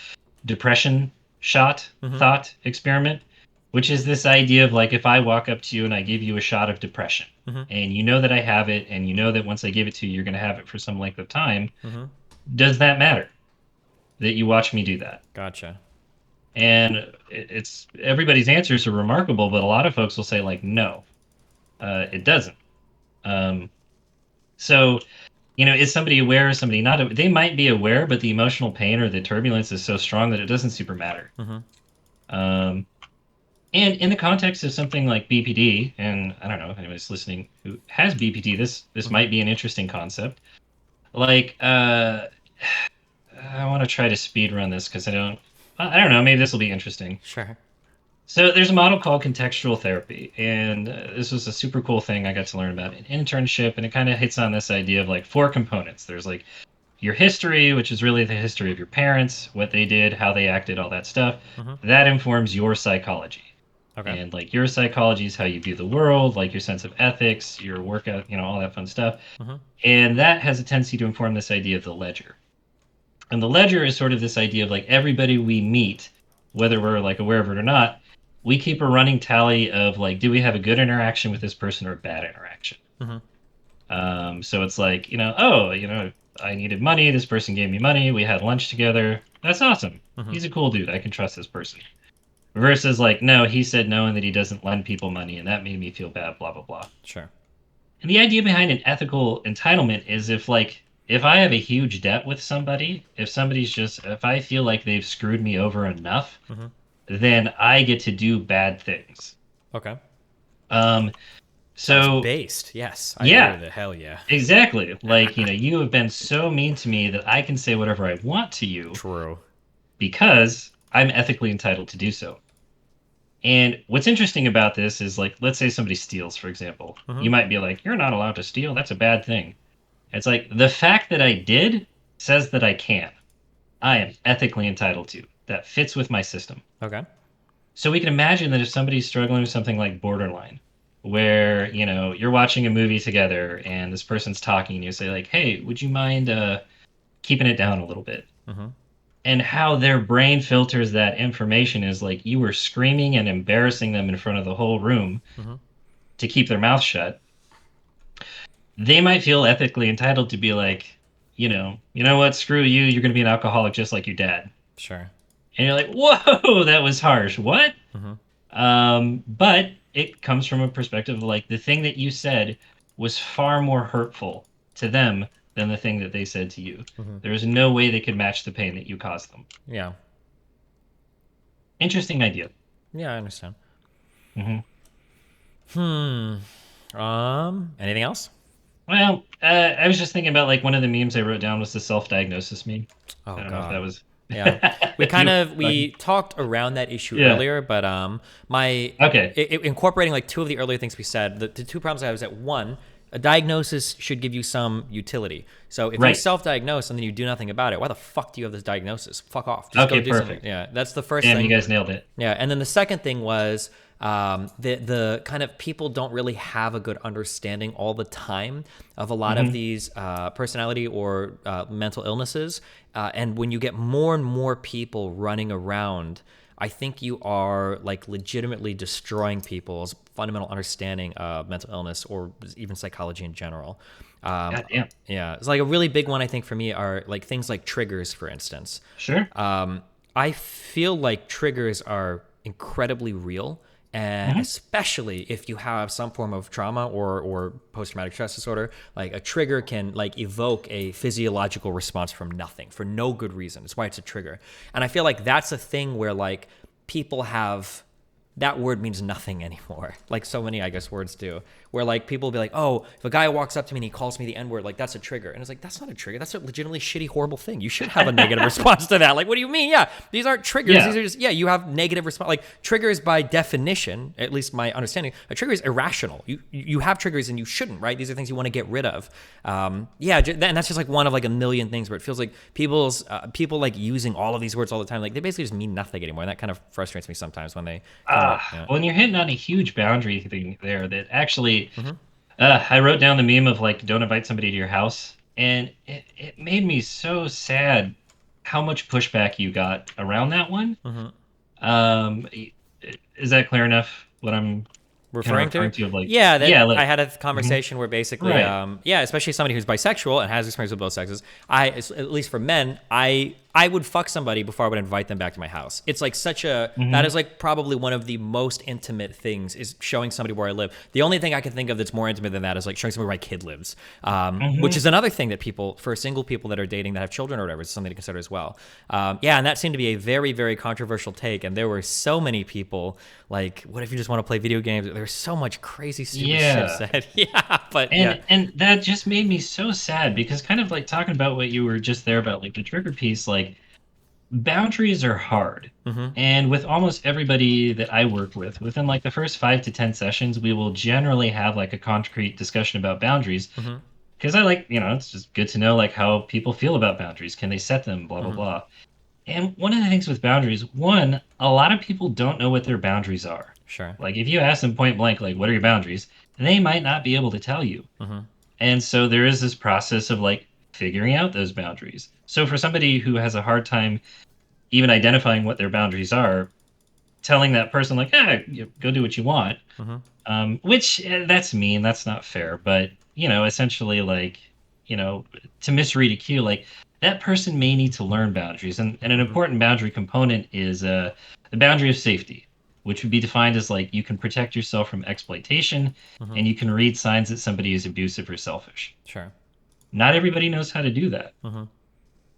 depression shot Mm-hmm. thought experiment, which is this idea of like if I walk up to you and I give you a shot of depression, Mm-hmm. and you know that I have it, and you know that once I give it to you, you're going to have it for some length of time, Mm-hmm. does that matter that you watch me do that? Gotcha. And it's everybody's answers are remarkable, but a lot of folks will say like, no, it doesn't. Um, so is somebody aware? Is somebody not? They might be aware, but the emotional pain or the turbulence is so strong that it doesn't super matter. Mm-hmm. Um, and in the context of something like BPD, and I don't know if anybody's listening who has BPD, this Mm-hmm. might be an interesting concept. Like, I want to try to speed run this because I don't know. Maybe this will be interesting. Sure. So there's a model called contextual therapy, and this was a super cool thing I got to learn about in internship, and it kind of hits on this idea of like four components. There's like your history, which is really the history of your parents, what they did, how they acted, all that stuff. Mm-hmm. That informs your psychology. Okay. And like your psychology is how you view the world, like your sense of ethics, your workout, all that fun stuff. Mm-hmm. And that has a tendency to inform this idea of the ledger. And the ledger is sort of this idea of like everybody we meet, whether we're like aware of it or not, we keep a running tally of like, do we have a good interaction with this person or a bad interaction? Mm-hmm. So it's like, I needed money. This person gave me money. We had lunch together. That's awesome. Mm-hmm. He's a cool dude. I can trust this person. Versus like, no, he said no and that he doesn't lend people money, and that made me feel bad, blah, blah, blah. Sure. And the idea behind an ethical entitlement is if I have a huge debt with somebody, if I feel like they've screwed me over enough, Mm-hmm. then I get to do bad things. Okay. Um, Sounds so based. Yes, I agree yeah, with it. Hell yeah. exactly. Like, you have been so mean to me that I can say whatever I want to you True. because I'm ethically entitled to do so. And what's interesting about this is like, let's say somebody steals, for example. Mm-hmm. You might be like, you're not allowed to steal. That's a bad thing. It's like the fact that I did says that I can. I am ethically entitled to. That fits with my system. Okay. So we can imagine that if somebody's struggling with something like borderline, where, you're watching a movie together and this person's talking and you say like, "Hey, would you mind keeping it down a little bit?" Mm-hmm. And how their brain filters that information is like you were screaming and embarrassing them in front of the whole room Mm-hmm. to keep their mouth shut. They might feel ethically entitled to be like, you know what, screw you, you're going to be an alcoholic just like your dad. Sure. And you're like, whoa, that was harsh. What? Mm-hmm. But it comes from a perspective of like the thing that you said was far more hurtful to them than the thing that they said to you. Mm-hmm. There is no way they could match the pain that you caused them. Yeah. Interesting idea. Yeah, I understand. Hmm. Hmm. Anything else? Well, I was just thinking about like one of the memes I wrote down was the self-diagnosis meme. I Oh don't know if that God. was. Yeah. We If you, we talked around that issue yeah. earlier, but my Okay. incorporating like two of the earlier things we said, the two problems I have is that one, a diagnosis should give you some utility. So if you Right. self-diagnose and then you do nothing about it, why the fuck do you have this diagnosis? Fuck off. Just go Okay. do something. Perfect. Yeah, that's the first Damn, you thing. guys nailed it. Yeah, and then the second thing was the kind of people don't really have a good understanding all the time of a lot of Hmm. these personality or mental illnesses, and when you get more and more people running around, I think you are like legitimately destroying people's fundamental understanding of mental illness or even psychology in general. Um, God damn. yeah, it's like a really big one I think for me are like things like triggers, for instance. Sure. I feel like triggers are incredibly real And especially if you have some form of trauma or post-traumatic stress disorder, like a trigger can like evoke a physiological response from nothing for no good reason. That's why it's a trigger. And I feel like that's a thing where like people have, that word means nothing anymore. Like so many, I guess, words do. Where like people will be like, oh, if a guy walks up to me and he calls me the N-word, like that's a trigger. And it's like, that's not a trigger. That's a legitimately shitty, horrible thing. You should have a negative response to that. Like, what do you mean? Yeah, these aren't triggers. Yeah. These are just, yeah, you have negative response. Like triggers by definition, at least my understanding, a trigger is irrational. You have triggers and you shouldn't, right? These are things you want to get rid of. And that's just like one of like a million things where it feels like people like using all of these words all the time. Like they basically just mean nothing anymore. And that kind of frustrates me sometimes when they Well, and you're hitting on a huge boundary thing there that actually, I wrote down the meme of like, don't invite somebody to your house. And it made me so sad how much pushback you got around that one. Um, is that clear enough? What I'm kind of referring to of like, yeah, yeah, like, I had a conversation where basically right. especially somebody who's bisexual and has experience with both sexes, at least for men, I would fuck somebody before I would invite them back to my house. It's like such a, that is like probably one of the most intimate things is showing somebody where I live. The only thing I can think of that's more intimate than that is like showing somebody where my kid lives, which is another thing that people, for single people that are dating that have children or whatever, is something to consider as well. And that seemed to be a very, very controversial take. And there were so many people like, what if you just want to play video games? There's so much crazy stupid shit said. And that just made me so sad because kind of like talking about what you were just there about like the trigger piece, like boundaries are hard. And with almost everybody that I work with, within like the first 5 to 10 sessions, we will generally have like a concrete discussion about boundaries. Because I like, it's just good to know like how people feel about boundaries. Can they set them? Blah, blah, blah. And one of the things with boundaries, one, a lot of people don't know what their boundaries are. Sure. Like if you ask them point blank, like, what are your boundaries? They might not be able to tell you. And so there is this process of like figuring out those boundaries. So for somebody who has a hard time even identifying what their boundaries are, telling that person like, go do what you want, which that's mean, that's not fair. But essentially, like, to misread a cue, like that person may need to learn boundaries, and an important boundary component is the boundary of safety, which would be defined as like you can protect yourself from exploitation, and you can read signs that somebody is abusive or selfish. Sure. Not everybody knows how to do that.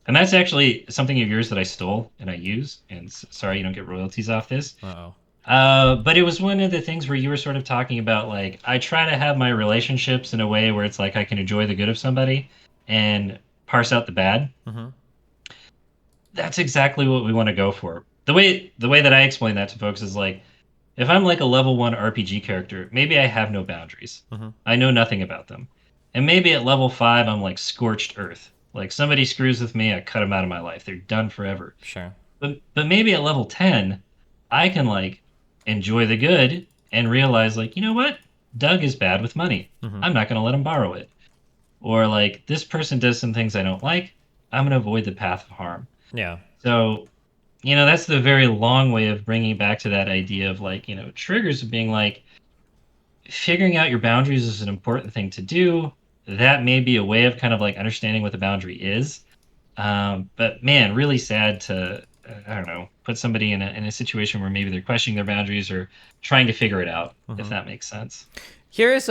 And that's actually something of yours that I stole and I use. And sorry you don't get royalties off this. But it was one of the things where you were sort of talking about, like, I try to have my relationships in a way where it's like I can enjoy the good of somebody and parse out the bad. That's exactly what we want to go for. The way that I explain that to folks is like, if I'm like a level 1 RPG character, maybe I have no boundaries. I know nothing about them. And maybe at level 5, I'm like scorched earth. Like somebody screws with me, I cut them out of my life. They're done forever. Sure. But maybe at level 10, I can like enjoy the good and realize like, you know what? Doug is bad with money. I'm not going to let him borrow it. Or like this person does some things I don't like. I'm going to avoid the path of harm. Yeah. So, that's the very long way of bringing back to that idea of like, triggers of being like, figuring out your boundaries is an important thing to do. That may be a way of kind of like understanding what the boundary is. But man, really sad to, I don't know, put somebody in a situation where maybe they're questioning their boundaries or trying to figure it out, if that makes sense. Here's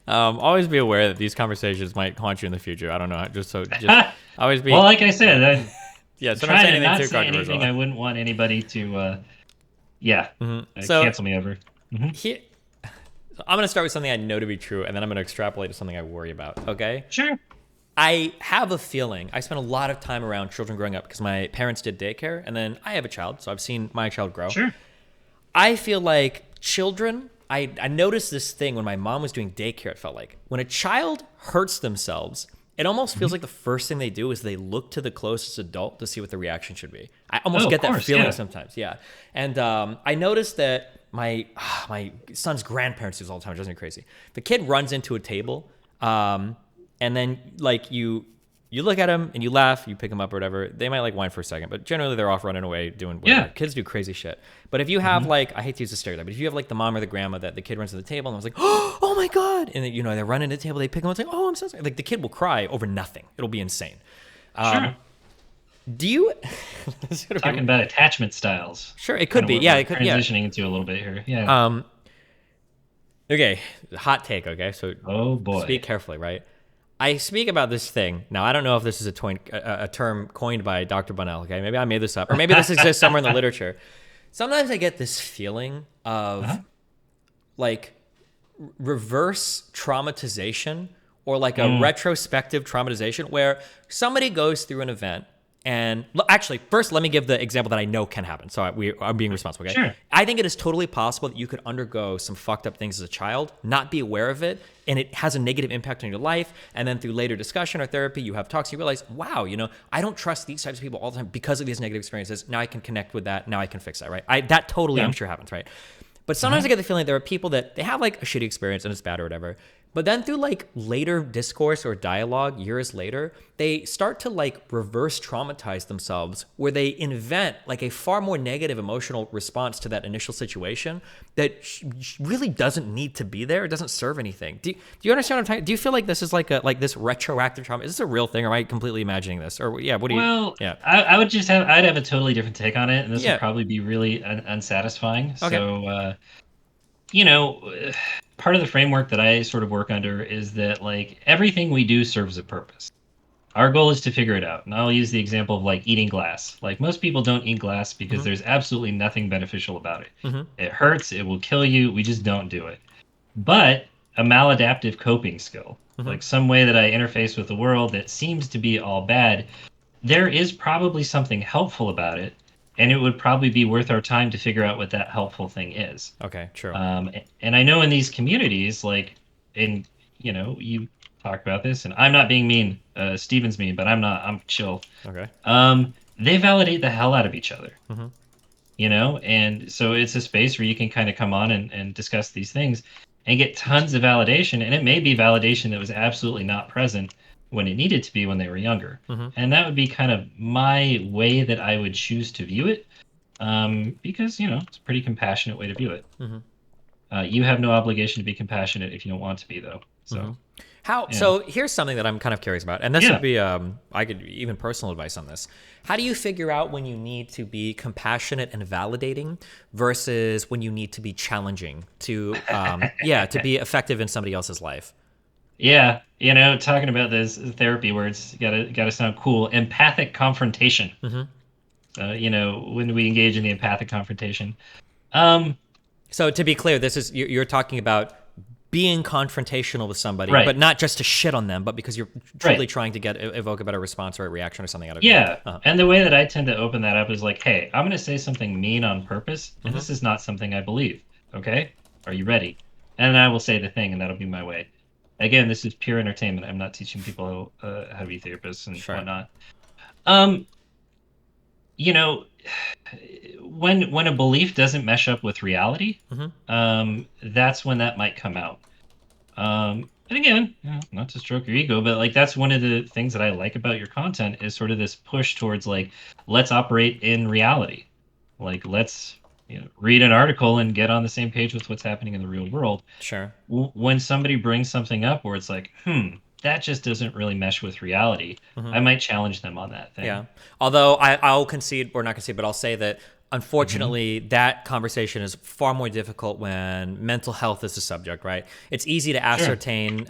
always be aware that these conversations might haunt you in the future. I don't know, just always be. Well, like I said, so try to not say anything I wouldn't want anybody to, cancel me over. I'm going to start with something I know to be true, and then I'm going to extrapolate to something I worry about, okay? Sure. I have a feeling, I spent a lot of time around children growing up because my parents did daycare, and then I have a child, so I've seen my child grow. Sure. I feel like children, I noticed this thing when my mom was doing daycare, it felt like. When a child hurts themselves, it almost feels like the first thing they do is they look to the closest adult to see what the reaction should be. I almost get that feeling sometimes, yeah. And I noticed that my son's grandparents do this all the time. It drives me crazy. The kid runs into a table, and then like you look at him and you laugh, you pick him up or whatever. They might like whine for a second, but generally they're off running away doing whatever. Yeah. Kids do crazy shit. But if you have like, I hate to use the stereotype, but if you have like the mom or the grandma that the kid runs to the table and I was like, oh my God. And then, they're running to the table, they pick him up and say, oh, I'm so sorry. Like the kid will cry over nothing. It'll be insane. Sure. Do you? Talking about attachment styles. Sure, it Kind could of be. what Yeah, we're it could. Yeah. transitioning into a little bit here. Yeah. Um. Okay. Hot take. Okay. So Oh speak boy. carefully, right? I speak about this thing. Now, I don't know if this is a term coined by Dr. Bunnell, okay? Maybe I made this up, or maybe this exists somewhere in the literature. Sometimes I get this feeling of Uh-huh. like reverse traumatization or like a Mm, retrospective traumatization where somebody goes through an event and actually first let me give the example that I know can happen, so I'm being responsible, okay? sure. I think it is totally possible that you could undergo some fucked up things as a child, not be aware of it, and it has a negative impact on your life, and then through later discussion or therapy you have talks, you realize, wow, I don't trust these types of people all the time because of these negative experiences. Now I can connect with that, now I can fix that, right? That totally, I'm Yeah. sure, happens, right? But sometimes Uh-huh. I get the feeling there are people that they have like a shitty experience and it's bad or whatever. But then through like later discourse or dialogue years later, they start to like reverse traumatize themselves where they invent like a far more negative emotional response to that initial situation that really doesn't need to be there. It doesn't serve anything. Do you understand what I'm talking? Do you feel like this is like this retroactive trauma? Is this a real thing or am I completely imagining this? Or yeah, what do you, Well, yeah. I'd have a totally different take on it, and this will Yeah. probably be really unsatisfying. Okay. So, you know, part of the framework that I sort of work under is that like everything we do serves a purpose. Our goal is to figure it out. And I'll use the example of like eating glass. Like most people don't eat glass because Mm-hmm. there's absolutely nothing beneficial about it. Mm-hmm. It hurts, it will kill you. We just don't do it. But a maladaptive coping skill, Mm-hmm. like some way that I interface with the world that seems to be all bad, there is probably something helpful about it. And it would probably be worth our time to figure out what that helpful thing is. Okay, true. And I know in these communities, like in, you talk about this, and I'm not being mean. Steven's mean, but I'm not. I'm chill. Okay. They validate the hell out of each other, Mm-hmm. and so it's a space where you can kind of come on and discuss these things and get tons of validation. And it may be validation that was absolutely not present when it needed to be when they were younger. Mm-hmm. And that would be kind of my way that I would choose to view it, because, it's a pretty compassionate way to view it. Mm-hmm. You have no obligation to be compassionate if you don't want to be, though. Mm-hmm. So, How? yeah. So here's something that I'm kind of curious about, and this would Yeah. be, I could even personal advice on this. How do you figure out when you need to be compassionate and validating versus when you need to be challenging to, yeah, to be effective in somebody else's life? Yeah. Talking about those therapy words, gotta sound cool. Empathic confrontation. Mm-hmm. When we engage in the empathic confrontation. Um, So to be clear, this is you're talking about being confrontational with somebody, but right. not just to shit on them, but because you're truly Right. trying to evoke a better response or a reaction or something out of you. Yeah. Uh-huh. And the way that I tend to open that up is like, hey, I'm gonna say something mean on purpose, and Mm-hmm. this is not something I believe. Okay? Are you ready? And then I will say the thing, and that'll be my way. Again, this is pure entertainment. I'm not teaching people how to be therapists and Sure. whatnot. Um, you know, when a belief doesn't mesh up with reality, Mm-hmm. that's when that might come out. And again, not to stroke your ego, but like that's one of the things that I like about your content is sort of this push towards like let's operate in reality. Like let's read an article and get on the same page with what's happening in the real world. Sure. When somebody brings something up where it's like, that just doesn't really mesh with reality, Mm-hmm. I might challenge them on that thing. Yeah. Although I'll concede, or not concede, but I'll say that Hmm. unfortunately that conversation is far more difficult when mental health is the subject, right? It's easy to Sure. ascertain,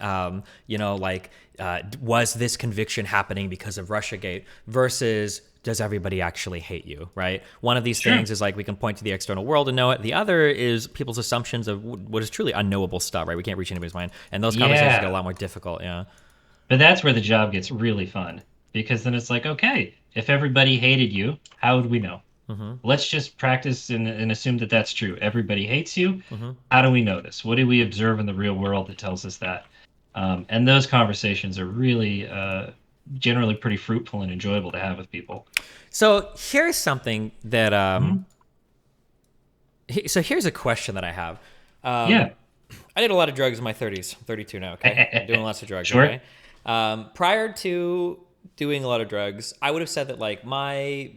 was this conviction happening because of Russiagate versus does everybody actually hate you, right? One of these Sure. things is like we can point to the external world and know it. The other is people's assumptions of what is truly unknowable stuff, right? We can't reach anybody's mind. And those conversations get a Yeah. lot more difficult, yeah. But that's where the job gets really fun because then it's like, okay, if everybody hated you, how would we know? Mm-hmm. Let's just practice and assume that that's true. Everybody hates you. Mm-hmm. How do we know this? What do we observe in the real world that tells us that? And those conversations are really generally pretty fruitful and enjoyable to have with people. So here's something that Mhm. so here's a question that I have. Yeah. I did a lot of drugs in my 30s. I'm 32 now, okay? Doing lots of drugs, Sure. okay? Prior to doing a lot of drugs, I would have said that like my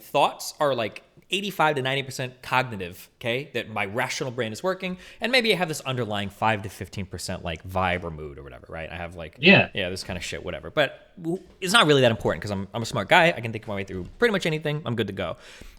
thoughts are like 85 to 90% cognitive, okay? That my rational brain is working. And maybe I have this underlying 5 to 15% like vibe or mood or whatever, right? I have like, Yeah. yeah, this kind of shit, whatever. But it's not really that important because I'm a smart guy. I can think my way through pretty much anything. I'm good to go.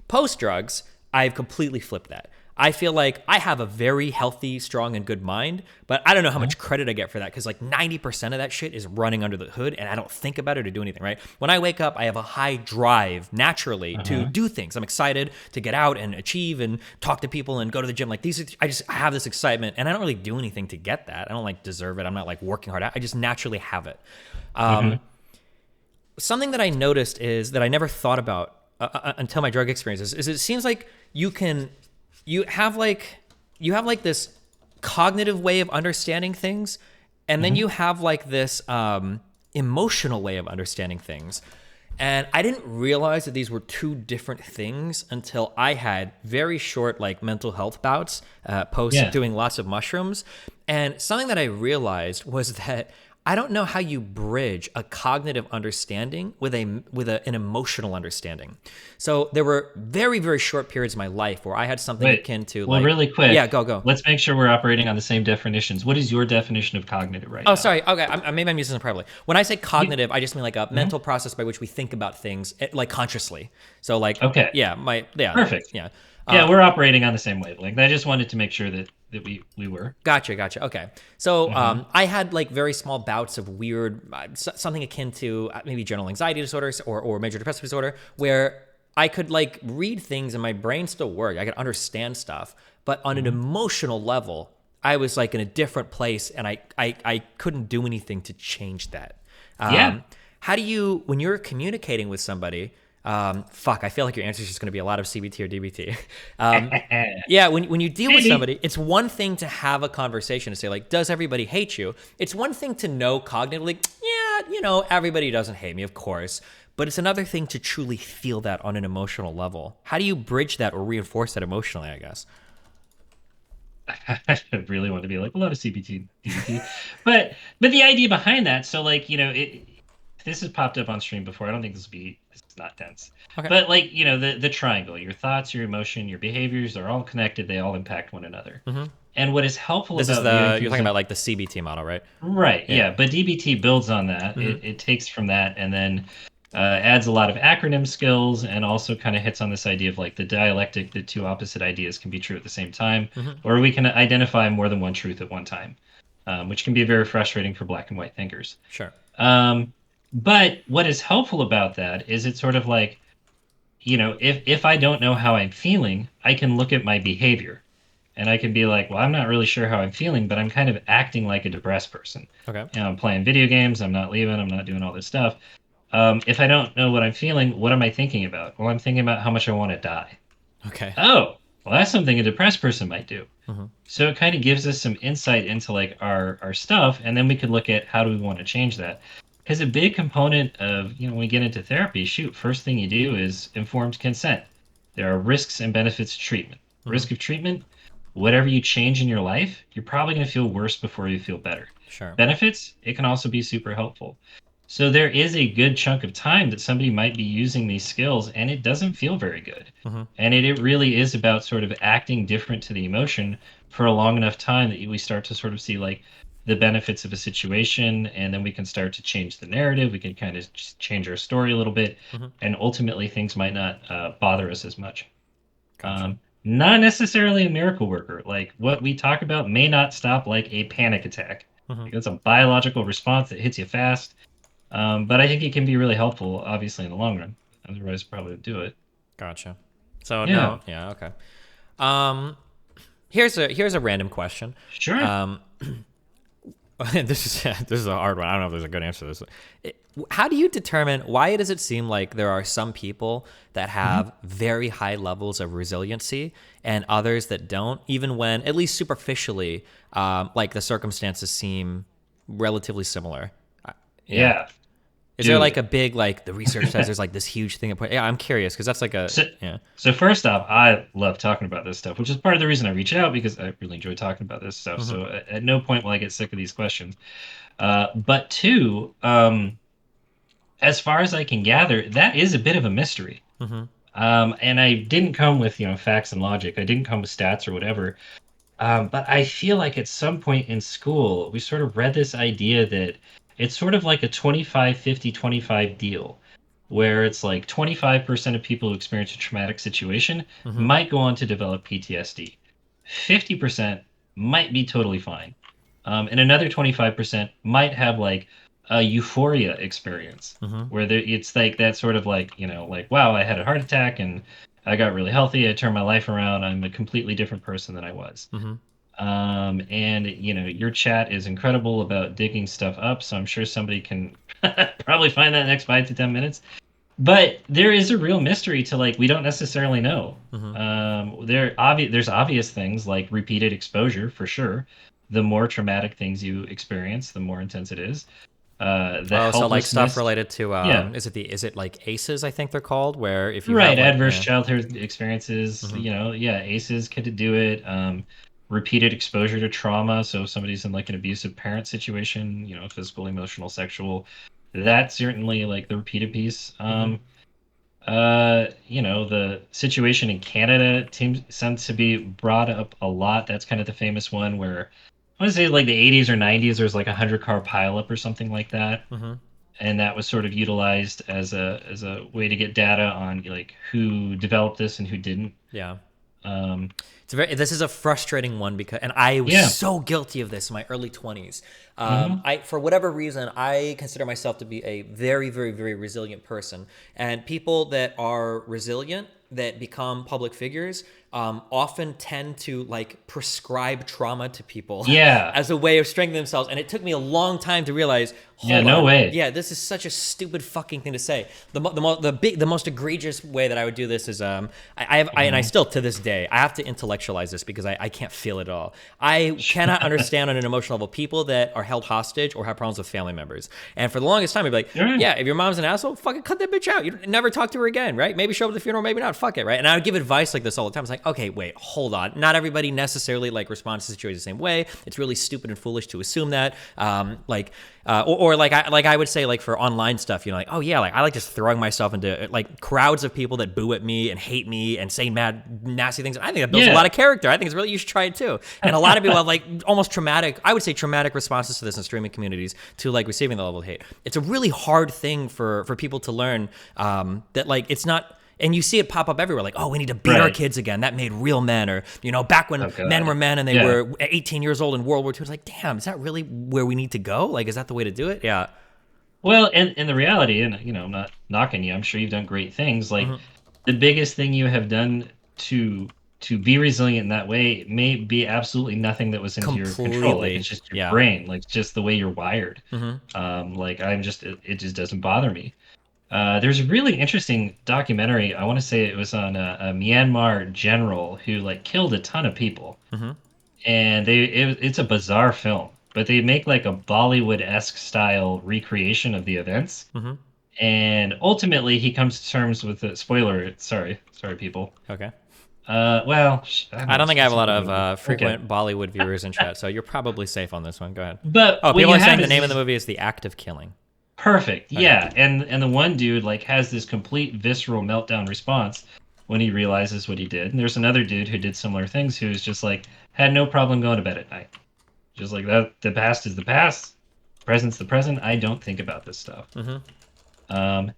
Post drugs, I've completely flipped that. I feel like I have a very healthy, strong, and good mind, but I don't know how much credit I get for that because like 90% of that shit is running under the hood and I don't think about it or do anything, right? When I wake up, I have a high drive naturally to do things. I'm excited to get out and achieve and talk to people and go to the gym. Like I have this excitement and I don't really do anything to get that. I don't like deserve it. I'm not like working hard. I just naturally have it. Something that I noticed is that I never thought about until my drug experiences is it seems like you have like this cognitive way of understanding things, and then you have like this emotional way of understanding things. And I didn't realize that these were two different things until I had very short like mental health bouts post doing lots of mushrooms. And something that I realized was that I don't know how you bridge a cognitive understanding with an emotional understanding. So there were very, very short periods of my life where I had something Wait. akin to Well, like, really quick. yeah, go. Let's make sure we're operating on the same definitions. What is your definition of cognitive right Oh, now? sorry. Okay, maybe I'm using this improperly. When I say cognitive, I just mean like a mental process by which we think about things like consciously. So like, Okay. yeah, Perfect. yeah. Yeah, we're operating on the same wavelength. I just wanted to make sure that we were. Gotcha. Okay. So I had like very small bouts of weird, something akin to maybe general anxiety disorders or major depressive disorder, where I could like read things and my brain still worked. I could understand stuff, but on an emotional level, I was like in a different place and I couldn't do anything to change that. Yeah. How do you, when you're communicating with somebody, I feel like your answer is just going to be a lot of CBT or DBT. Yeah, when you deal with Maybe. somebody, it's one thing to have a conversation to say like, does everybody hate you? It's one thing to know cognitively, yeah, everybody doesn't hate me, of course. But it's another thing to truly feel that on an emotional level. How do you bridge that or reinforce that emotionally, I guess? I really want to be like a lot of CBT, DBT, but the idea behind that. So like this has popped up on stream before. I don't think this is not dense, Okay. but like the triangle. Your thoughts, your emotion, your behaviors are all connected. They all impact one another. And what is helpful This is about viewing you're things talking about like the CBT model, right? right, Yeah. yeah, but DBT builds on that. It takes from that and then adds a lot of acronym skills and also kind of hits on this idea of like the dialectic that two opposite ideas can be true at the same time, or we can identify more than one truth at one time, which can be very frustrating for black and white thinkers. Sure. But what is helpful about that is it's sort of like, if I don't know how I'm feeling, I can look at my behavior and I can be like, well, I'm not really sure how I'm feeling, but I'm kind of acting like a depressed person. Okay. I'm playing video games, I'm not leaving, I'm not doing all this stuff. If I don't know what I'm feeling, what am I thinking about? Well, I'm thinking about how much I want to die. Okay. Oh, well, that's something a depressed person might do. Mm-hmm. So it kind of gives us some insight into like our stuff, and then we could look at how do we want to change that. Because a big component of when we get into therapy, shoot, first thing you do is informed consent. There are risks and benefits to treatment. Mm-hmm. Risk of treatment, whatever you change in your life, you're probably going to feel worse before you feel better. Sure. Benefits, it can also be super helpful. So there is a good chunk of time that somebody might be using these skills and it doesn't feel very good. Mm-hmm. And it really is about sort of acting different to the emotion for a long enough time that we start to sort of see like the benefits of a situation and then we can start to change the narrative. We can kind of just change our story a little bit Mm-hmm. and ultimately things might not bother us as much. Gotcha. Not necessarily a miracle worker. Like what we talk about may not stop like a panic attack. Mm-hmm. Like, that's a biological response that hits you fast, but I think it can be really helpful, obviously, in the long run. Otherwise, probably would do it. Gotcha. So Yeah, no, yeah, okay. Um, here's a random question. sure. Um, this is a hard one. I don't know if there's a good answer to this. How do you determine why does it seem like there are some people that have very high levels of resiliency and others that don't, even when at least superficially, like the circumstances seem relatively similar? Yeah. Yeah, Is there like dude. a big like the research says there's like this huge thing? Yeah, I'm curious because that's like a So, yeah. so first off, I love talking about this stuff, which is part of the reason I reach out because I really enjoy talking about this stuff. Mm-hmm. So at no point will I get sick of these questions. But two, as far as I can gather, that is a bit of a mystery. Mm-hmm. And I didn't come with, facts and logic. I didn't come with stats or whatever. But I feel like at some point in school, we sort of read this idea that it's sort of like a 25-50-25 deal, where it's like 25% of people who experience a traumatic situation Mm-hmm. might go on to develop PTSD. 50% might be totally fine. And another 25% might have like a euphoria experience Mm-hmm. where it's like that sort of like, like, wow, I had a heart attack and I got really healthy. I turned my life around. I'm a completely different person than I was. Mm-hmm. And your chat is incredible about digging stuff up, so I'm sure somebody can probably find that next 5 to 10 minutes. But there is a real mystery to like we don't necessarily know. Mm-hmm. There's obvious things like repeated exposure for sure. The more traumatic things you experience, the more intense it is. The Oh, so like stuff helplessness, related to yeah, is it like ACEs, I think they're called, where if you have right. like Adverse yeah. childhood experiences, Mm-hmm. yeah, ACEs could do it. Repeated exposure to trauma. So if somebody's in like an abusive parent situation, physical, emotional, sexual, that's certainly like the repeated piece. Mm-hmm. The situation in Canada seems to be brought up a lot. That's kind of the famous one where I want to say like the 80s or 90s, there's like a 100 car pileup or something like that, Mm-hmm. and that was sort of utilized as a way to get data on like who developed this and who didn't. Yeah. Um, This is a frustrating one because, and I was yeah. so guilty of this in my early 20s. Hmm. For whatever reason, I consider myself to be a very, very, very resilient person. And people that are resilient, that become public figures, often tend to like prescribe trauma to people Yeah. as a way of strengthening themselves. And it took me a long time to realize, Yeah. hold No on, way. yeah, this is such a stupid fucking thing to say. The most egregious way that I would do this is and I Mhm. still to this day I have to intellectualize this because I can't feel it at all. I cannot understand on an emotional level people that are held hostage or have problems with family members. And for the longest time, I'd be like, You're right. yeah, if your mom's an asshole, fucking cut that bitch out. You never talk to her again, right? Maybe show up at the funeral, maybe not. Fuck it, right? And I would give advice like this all the time. It's like, okay, wait, hold on. Not everybody necessarily like responds to situations the same way. It's really stupid and foolish to assume that. Or like I would say like for online stuff, like, oh yeah, like I like just throwing myself into like crowds of people that boo at me and hate me and say mad nasty things. I think that builds a Yeah. lot of character. I think it's really, you should try it too. And a lot of people have like almost traumatic, I would say traumatic responses to this in streaming communities to like receiving the level of hate. It's a really hard thing for people to learn, that like it's not. And you see it pop up everywhere, like, oh, we need to beat our Right. kids again. That made real men. Or, back when Oh men God. were men and they Yeah. were 18 years old in World War II. It's like, damn, is that really where we need to go? Like, is that the way to do it? Yeah. Well, and the reality, and I'm not knocking you. I'm sure you've done great things. Like Hmm. the biggest thing you have done to be resilient in that way may be absolutely nothing that was into your control. Like it's Completely. just your Yeah. brain. Like it's just the way you're wired. Hmm. Like it just doesn't bother me. There's a really interesting documentary. I want to say it was on a Myanmar general who like killed a ton of people, Hmm. and it's a bizarre film, but they make like a Bollywood-esque style recreation of the events, Hmm. and ultimately he comes to terms with the spoiler. Sorry, people. Okay. Well, I don't I know. don't think I have a Some lot people of don't. Okay, frequent Bollywood viewers in chat, so you're probably safe on this one. Go ahead. but Oh, what people you are have saying the is name of the these movie is The Act of Killing. perfect, Okay. yeah, and the one dude like has this complete visceral meltdown response when he realizes what he did, and there's another dude who did similar things who's just like had no problem going to bed at night. Just like that, the past is the past, present's the present. I don't think about this stuff. Hmm. Um,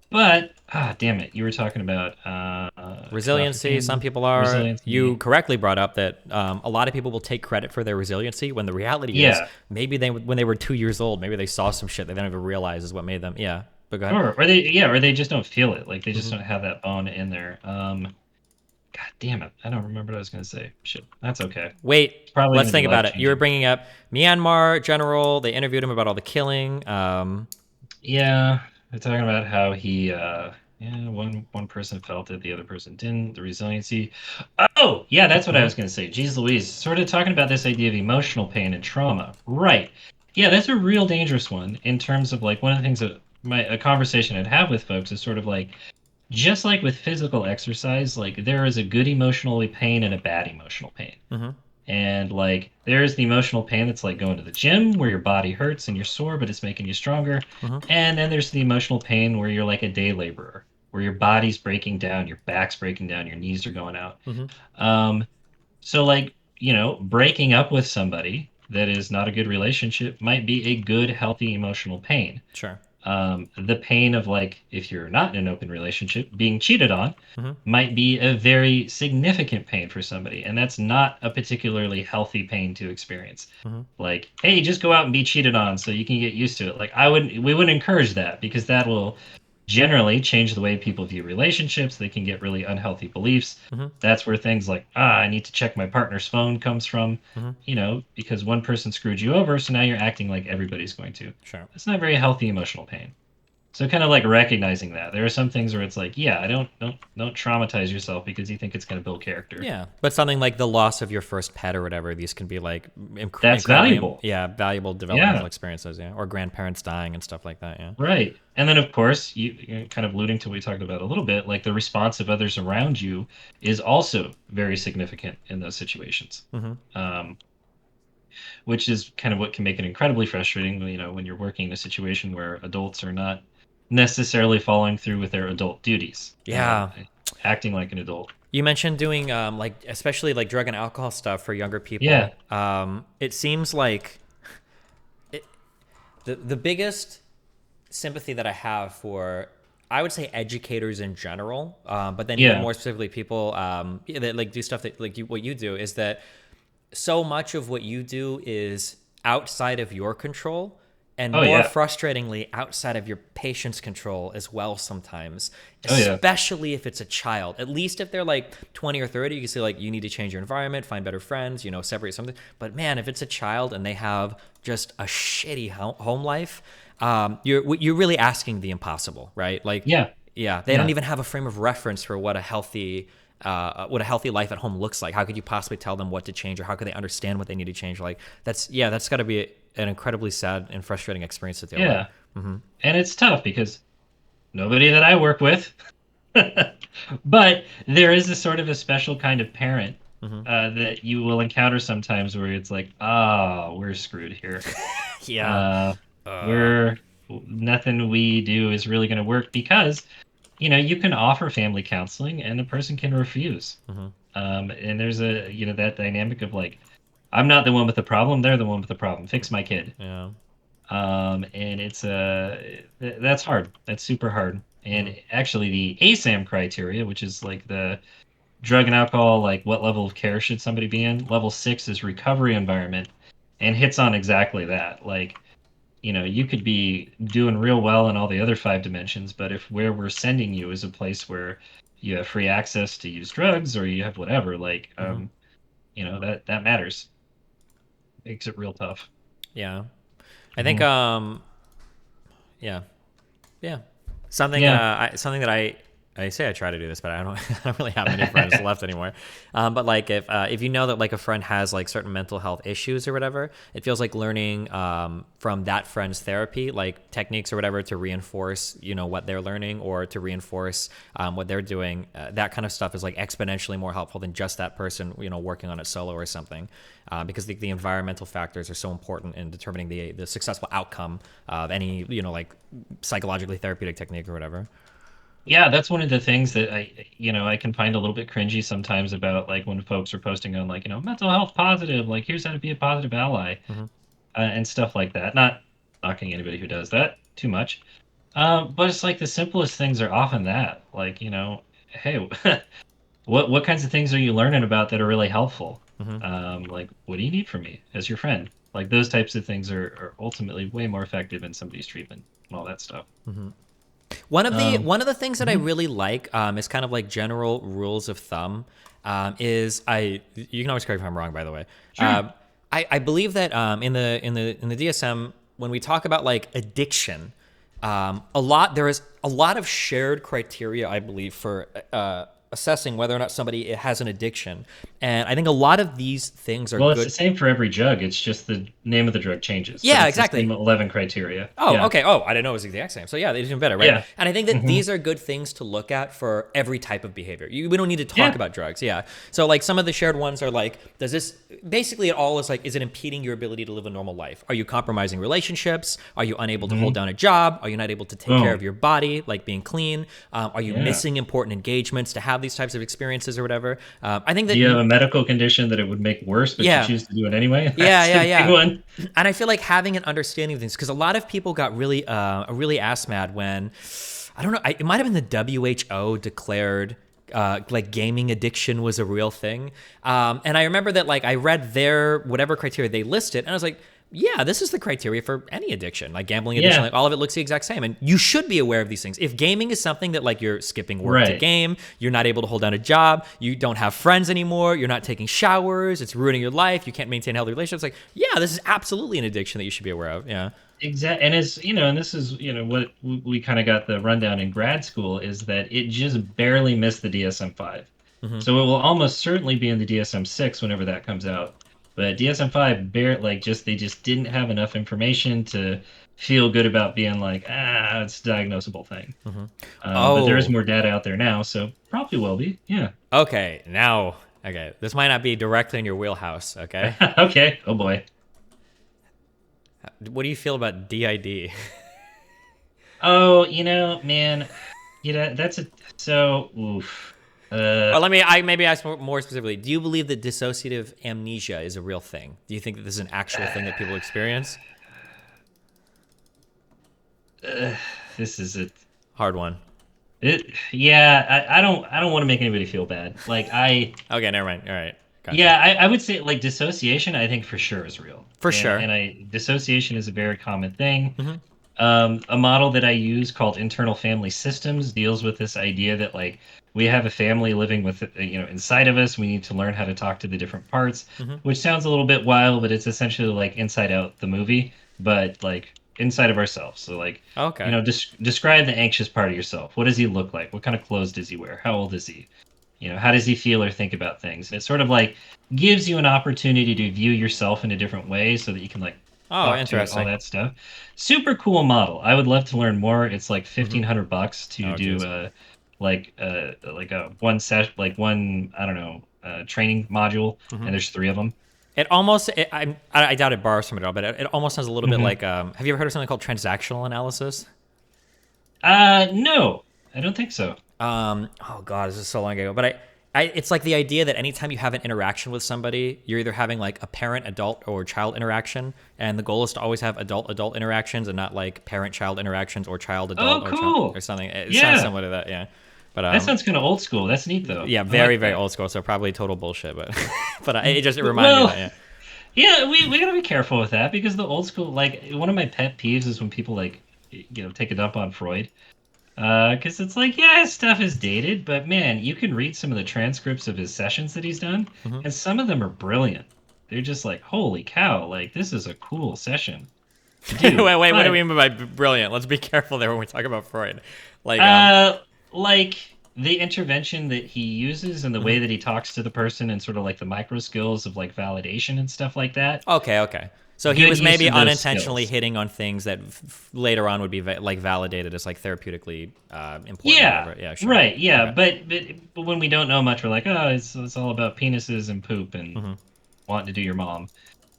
but damn it, you were talking about cut off Resiliency. Some again. people are. You Resiliency. correctly brought up that a lot of people will take credit for their resiliency when the reality is Yeah, maybe when they were 2 years old, maybe they saw some shit they don't even realize is what made them. Yeah. But go ahead. or they just don't feel it. Like they just Hmm. don't have that bone in there. God damn it, I don't remember what I was gonna say. Shit, that's okay. Wait, It's probably let's gonna be think about life it. You were changing. bringing up Myanmar general. They interviewed him about all the killing. Yeah, they're talking about how he yeah, one person felt it, the other person didn't, the resiliency. Oh, yeah, that's what I Mhm. was gonna say. Jeez Louise, sort of talking about this idea of emotional pain and trauma. Right. Yeah, that's a real dangerous one in terms of like one of the things that a conversation I'd have with folks is sort of like just like with physical exercise, like there is a good emotional pain and a bad emotional pain. Mhm. And like there's the emotional pain that's like going to the gym where your body hurts and you're sore, but it's making you stronger. Mhm. And then there's the emotional pain where you're like a day laborer. where your body's breaking down, your back's breaking down, your knees are going out. Mm-hmm. Um, so like, breaking up with somebody that is not a good relationship might be a good, healthy emotional pain. Sure. The pain of like, if you're not in an open relationship, being cheated on Mm-hmm. might be a very significant pain for somebody, and that's not a particularly healthy pain to experience. Mm-hmm. Like, hey, just go out and be cheated on so you can get used to it. Like, we wouldn't encourage that because that will generally change the way people view relationships. They can get really unhealthy beliefs. Mm-hmm. That's where things like, I need to check my partner's phone comes from, Mm-hmm. because one person screwed you over, so now you're acting like everybody's going to. Sure. That's not very healthy emotional pain. So kind of like recognizing that there are some things where it's like, yeah, I don't traumatize yourself because you think it's going to build character. Yeah, but something like the loss of your first pet or whatever, these can be like That's incredibly, valuable. yeah, valuable developmental Yeah, experiences, yeah, or grandparents dying and stuff like that, yeah. right. And then of course, you're kind of alluding to what we talked about a little bit, like the response of others around you is also very significant in those situations. Mm-hmm. Um, which is kind of what can make it incredibly frustrating, when you're working in a situation where adults are not necessarily following through with their adult duties, Yeah, acting like an adult. you mentioned doing like especially like drug and alcohol stuff for younger Yeah. people. It seems like it, the biggest sympathy that I have for, I would say, educators in general, but then even Yeah. more specifically people that like do stuff that like what you do, is that so much of what you do is outside of your control, and Oh more yeah. frustratingly outside of your patient's control as well sometimes, Oh yeah. especially if it's a child. At least if they're like 20 or 30, you can say like, you need to change your environment, find better friends, separate something. But man, if it's a child and they have just a shitty home life, you're really asking the impossible, right? Like, Yeah. yeah, they don't Yeah. even have a frame of reference for what a healthy life at home looks like. How could you possibly tell them what to change, or how could they understand what they need to change? Like, that's got to be an incredibly sad and frustrating experience to deal with. Yeah. And it's tough because nobody that I work with, but there is a sort of a special kind of parent Mm-hmm. that you will encounter sometimes where it's like, we're screwed here. Yeah. Uh, Uh, we're Nothing we do is really going to work because, you can offer family counseling and the person can refuse. mm-hmm. And there's that dynamic of like, I'm not the one with the problem, they're the one with the problem. Fix my kid. Yeah. And that's hard. That's super hard. Mm-hmm. And actually, the ASAM criteria, which is like the drug and alcohol, like what level of care should somebody be in? Level 6 is recovery environment, and hits on exactly that. Like, you could be doing real well in all the other 5 dimensions, but if where we're sending you is a place where you have free access to use drugs or you have whatever, like, Mm-hmm. that matters. Makes it real tough. Yeah. I think Hmm. yeah. Yeah. Something Yeah. something that I say I try to do this, but I don't I don't really have many friends left anymore. But like if you know that like a friend has like certain mental health issues or whatever, it feels like learning from that friend's therapy, like techniques or whatever, to reinforce what they're learning, or to reinforce what they're doing. That kind of stuff is like exponentially more helpful than just that person working on it solo or something, because the environmental factors are so important in determining the successful outcome of any like psychologically therapeutic technique or whatever. Yeah, that's one of the things that I can find a little bit cringy sometimes about like when folks are posting on like, mental health positive, like here's how to be a positive ally, Mm-hmm. and stuff like that. Not knocking anybody who does that too much. But it's like the simplest things are often that, like, hey, what kinds of things are you learning about that are really helpful? Mm-hmm. Like, what do you need from me as your friend? Like those types of things are ultimately way more effective in somebody's treatment and all that stuff. Mm-hmm. One of the things that I Mhm. really like, is kind of like general rules of thumb. Is I You can always correct me if I'm wrong, by the way. Sure. I believe that in the DSM, when we talk about like addiction, there is a lot of shared criteria, I believe, for assessing whether or not somebody has an addiction. And I think a lot of these things are Well, it's the good. same for every drug. It's just the name of the drug changes, but Yeah, it's the exactly. same 11 criteria. Oh, Yeah. okay. Oh, I didn't know it was the exact same. So yeah, it's even better, right? Yeah. And I think that Hmm. these are good things to look at for every type of behavior. We don't need to talk Yeah. about drugs, yeah. So like some of the shared ones are like, does this basically it all is like, is it impeding your ability to live a normal life? Are you compromising relationships? Are you unable to hold Hmm. down a job? Are you not able to take care of Boom. your body, like being clean? Are you Yeah. missing important engagements to have these types of experiences or whatever? I think Do that, you have a medical condition that it would make worse, but you yeah, choose to do it anyway? yeah, That's yeah, the big yeah. one. And I feel like having an understanding of things, because a lot of people got really ass mad when, I don't know, it might have been the WHO declared like gaming addiction was a real thing. And I remember that like I read their whatever criteria they listed, and I was like, yeah, this is the criteria for any addiction, like gambling addiction, Yeah. like all of it looks the exact same. And you should be aware of these things. If gaming is something that like you're skipping work to Right. game, you're not able to hold down a job, you don't have friends anymore, you're not taking showers, it's ruining your life, you can't maintain healthy relationships, like, yeah, this is absolutely an addiction that you should be aware of. Yeah. Exactly. And it's, and this is, what we kind of got the rundown in grad school is that it just barely missed the DSM-5. Hmm. So it will almost certainly be in the DSM-6 whenever that comes out. But DSM-5 they just didn't have enough information to feel good about being like, it's a diagnosable thing. Hmm. But there is Oh, more data out there now, so probably will be. Yeah. okay. Now, okay, this might not be directly in your wheelhouse. Okay, Okay. Oh boy. what do you feel about DID? Oh, man, that's a so oof. Or let me, I maybe ask more specifically. Do you believe that dissociative amnesia is a real thing? Do you think that this is an actual thing that people experience? Uh, this is Hard one. yeah, I don't want to make anybody feel bad. Like Okay, never mind. All right, gotcha. yeah, I would say like dissociation I think for sure is real. For And sure. and I dissociation is a very common thing. Hmm. A model that I use called internal family systems deals with this idea that like we have a family living with inside of us. We need to learn how to talk to the different parts, Hmm. which sounds a little bit wild, but it's essentially like Inside Out the movie, but like inside of ourselves. So like Okay. describe the anxious part of yourself. What does he look like? What kind of clothes does he wear? How old is he? How does he feel or think about things? And it sort of like gives you an opportunity to view yourself in a different way so that you can like Oh, talk to it, all interesting. that stuff. Super cool model. I would love to learn more. It's like Hmm. $1,500 to Oh, do geez. like a one set like one I don't know training module, Hmm. and there's three of them. It almost, I doubt it borrows from it all, but it almost sounds a little bit Hmm. like, have you ever heard of something called transactional analysis? No, I don't think so. Oh God, this is so long ago, but it's like the idea that anytime you have an interaction with somebody, you're either having like a parent, adult, or child interaction, and the goal is to always have adult interactions and not like parent child interactions or child adult Oh, or child or cool. something. It sounds Yeah, similar to that, yeah. But that sounds kind of old school. That's neat though. yeah, I very like very that. old school, so probably total bullshit, but but it reminded me of Well, that, yeah. yeah, we gotta be careful with that because the old school, like one of my pet peeves is when people like, take a dump on Freud. Because it's like, yeah, his stuff is dated, but man, you can read some of the transcripts of his sessions that he's done, Hmm. and some of them are brilliant. They're just like, holy cow, like this is a cool session, Wait, dude. what do But we mean by brilliant? Let's be careful there when we talk about Freud. Like, uh, like the intervention that he uses and the way mhm. that he talks to the person and sort of like the micro skills of like validation and stuff like that. Okay, okay. So he Good was use maybe of those unintentionally skills. hitting on things that later on would be like validated as like therapeutically important or Yeah, whatever. Yeah, sure. right. Yeah, Okay. but when we don't know much, we're like, oh, it's all about penises and poop and Hmm. wanting to do your mom,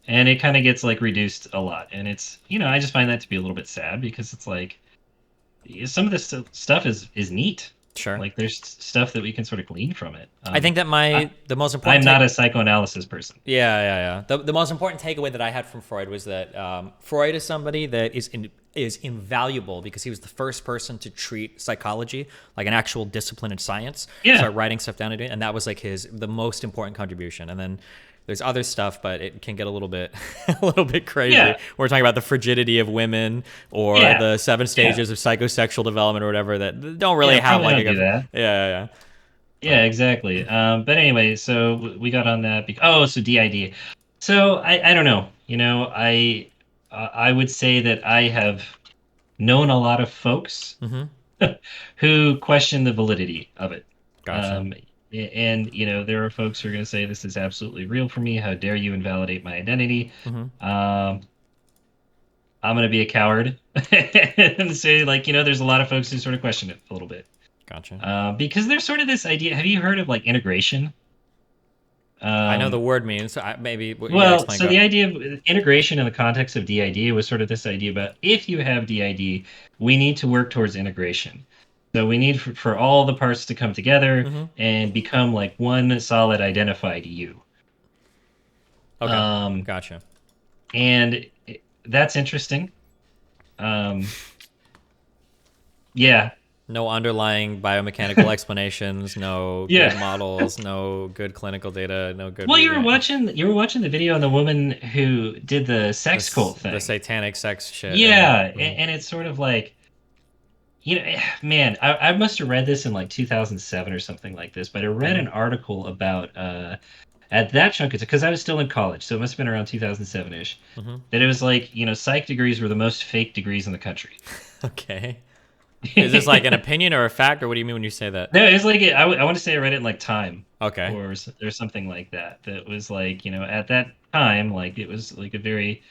and it kind of gets like reduced a lot. And it's I just find that to be a little bit sad because it's like some of this stuff is neat. Sure. Like there's stuff that we can sort of glean from it. I think that I, the most I'm important not take. a psychoanalysis person. Yeah. The most important takeaway that I had from Freud was that Freud is somebody that is invaluable because he was the first person to treat psychology like an actual discipline in science, Yeah, start writing stuff down and doing, and that was like the most important contribution. And then there's other stuff, but it can get a little bit a little bit crazy. yeah, We're talking about the frigidity of women or yeah, the seven yeah, stages of psychosexual development or whatever that don't really yeah. have Probably like don't a do that. yeah. Yeah, exactly. But anyway, so we got on that. Oh, so DID. So I don't know. I would say that I have known a lot of folks Hmm. who question the validity of it. Gotcha. Um, and there are folks who are going to say this is absolutely real for me. How dare you invalidate my identity? Mm-hmm. Um, I'm going to be a coward and say, like, there's a lot of folks who sort of question it a little bit. Gotcha. Because there's sort of this idea. Have you heard of like integration? I know the Um, word means, so maybe, yeah, well, explain, so go. the idea of integration in the context of DID was sort of this idea about if you have DID, we need to work towards integration. So we need for all the parts to come together Mm-hmm. and become like one solid identified you. Okay. Um, Gotcha. and that's interesting. Um, yeah, No underlying biomechanical explanations, no good yeah. models, no good clinical data, no good Well, reading. you were watching the video on the woman who did the sex cult The thing. satanic sex shit, yeah. Yeah, Mhm. and it's sort of like, man, I must have read this in like 2007 or something like this, but I read Mhm. an article about at that chunk, it's because I was still in college, so it must have been around 2007-ish, Mhm. that it was like, psych degrees were the most fake degrees in the country. Okay. Is this like an opinion or a fact, or what do you mean when you say that? No, it's like I want to say I read it in like Time Okay. or something like that. That was like, at that time, like it was like a very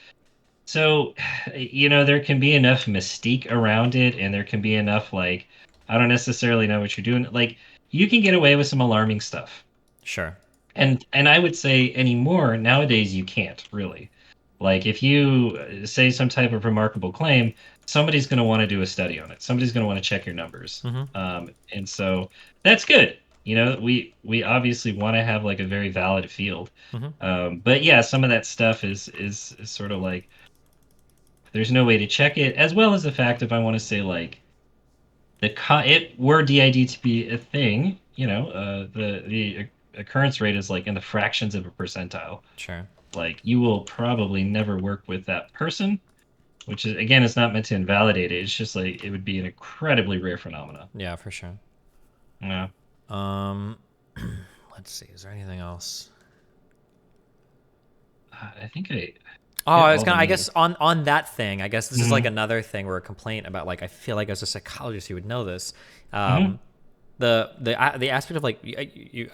so, there can be enough mystique around it, and there can be enough like I don't necessarily know what you're doing. Like you can get away with some alarming stuff, Sure. and I would say anymore nowadays you can't really. Like if you say some type of remarkable claim, somebody's going to want to do a study on it. Somebody's going to want to check your numbers, Mhm. and so that's good. We obviously want to have like a very valid field, Mhm. but yeah, some of that stuff is sort of like there's no way to check it, as well as the fact if I want to say like it were DID to be a thing, the occurrence rate is like in the fractions of a percentile. Sure. Like you will probably never work with that person, which is again, it's not meant to invalidate it. It's just like it would be an incredibly rare phenomena. Yeah, for sure. Yeah. Um, let's see. Is there anything else? I think I Oh, hit I was all the gonna. I main. guess on that thing. I guess this is like Hmm. another thing where a complaint about like I feel like as a psychologist you would know this. Hmm. Um, the aspect of like you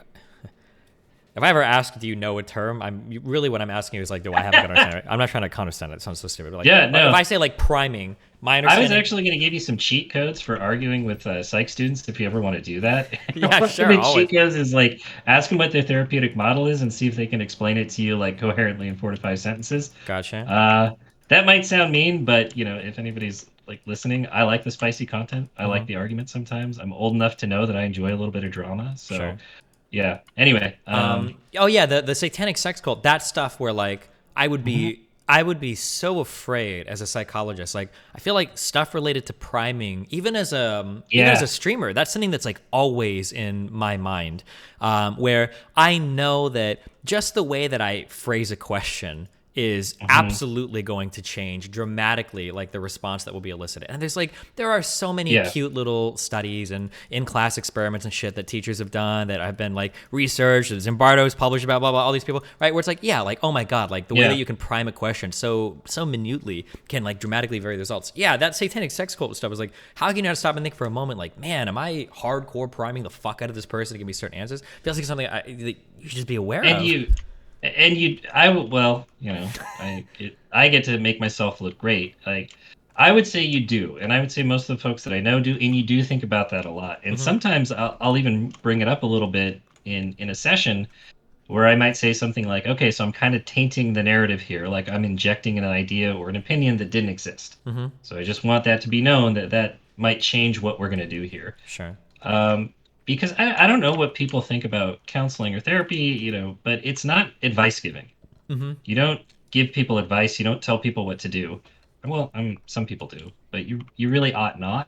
if I ever ask, do you know a term? Really what I'm asking you is like, do I have a good understanding? I'm not trying to condescend. It sounds so stupid. But like, Yeah, if no. I say like priming, my I was understanding. actually going to give you some cheat codes for arguing with psych students if you ever want to do that. Yeah, One of sure, the always. cheat codes is like ask them what their therapeutic model is and see if they can explain it to you like coherently in 4 to 5 sentences. Gotcha. Uh, that might sound mean, but if anybody's like listening, I like the spicy content. I Mm-hmm. like the argument sometimes. I'm old enough to know that I enjoy a little bit of drama. So Sure. yeah. Anyway, Oh yeah, the satanic sex cult. That stuff where like mhm. I would be so afraid as a psychologist. Like I feel like stuff related to priming, even as a Yeah. streamer, that's something that's like always in my mind. Where I know that just the way that I phrase a question is Hmm. absolutely going to change dramatically like the response that will be elicited. And there are so many Yeah. cute little studies and in class experiments and shit that teachers have done that have been like researched, Zimbardo's published about blah blah all these people, right? Where it's like, yeah, like oh my god, like the way that Yeah. you can prime a question so minutely can like dramatically vary the results. Yeah, that satanic sex cult stuff was like, how can you not stop and think for a moment, like, man, am I hardcore priming the fuck out of this person to give me certain answers? Feels like something that you should just be aware And of. you I would, well, I get to make myself look great. Like I would say you do, and I would say most of the folks that I know do, and you do think about that a lot. And Mm-hmm. sometimes I'll even bring it up a little bit in a session where I might say something like, "Okay, so I'm kind of tainting the narrative here, like I'm injecting an idea or an opinion that didn't exist. Mm-hmm. So I just want that to be known that that might change what we're going to do here." Sure. Um, because I don't know what people think about counseling or therapy, but it's not advice giving. Mm-hmm. You don't give people advice. You don't tell people what to do. Well, some people do, but you really ought not.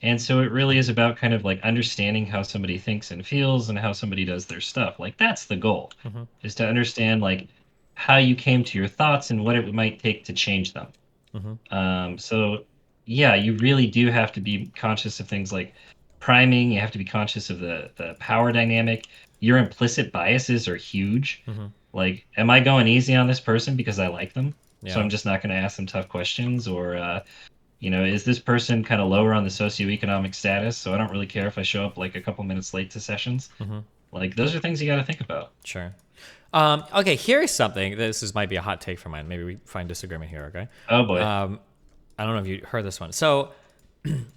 And so it really is about kind of like understanding how somebody thinks and feels and how somebody does their stuff. Like that's the goal, Mm-hmm. is to understand like how you came to your thoughts and what it might take to change them. Mm-hmm. So yeah, you really do have to be conscious of things like priming. You have to be conscious of the power dynamic. Your implicit biases are huge. Mm-hmm. Like, am I going easy on this person because I like them? So Yeah. I'm just not going to ask them tough questions, or Is this person kind of lower on the socioeconomic status? So I don't really care if I show up like a couple minutes late to sessions. Mm-hmm. Like those are things you got to think about. Sure. Okay, here's something. Might be a hot take for mine. Maybe we find disagreement here, okay? Oh boy. Um, I don't know if you heard this one. So,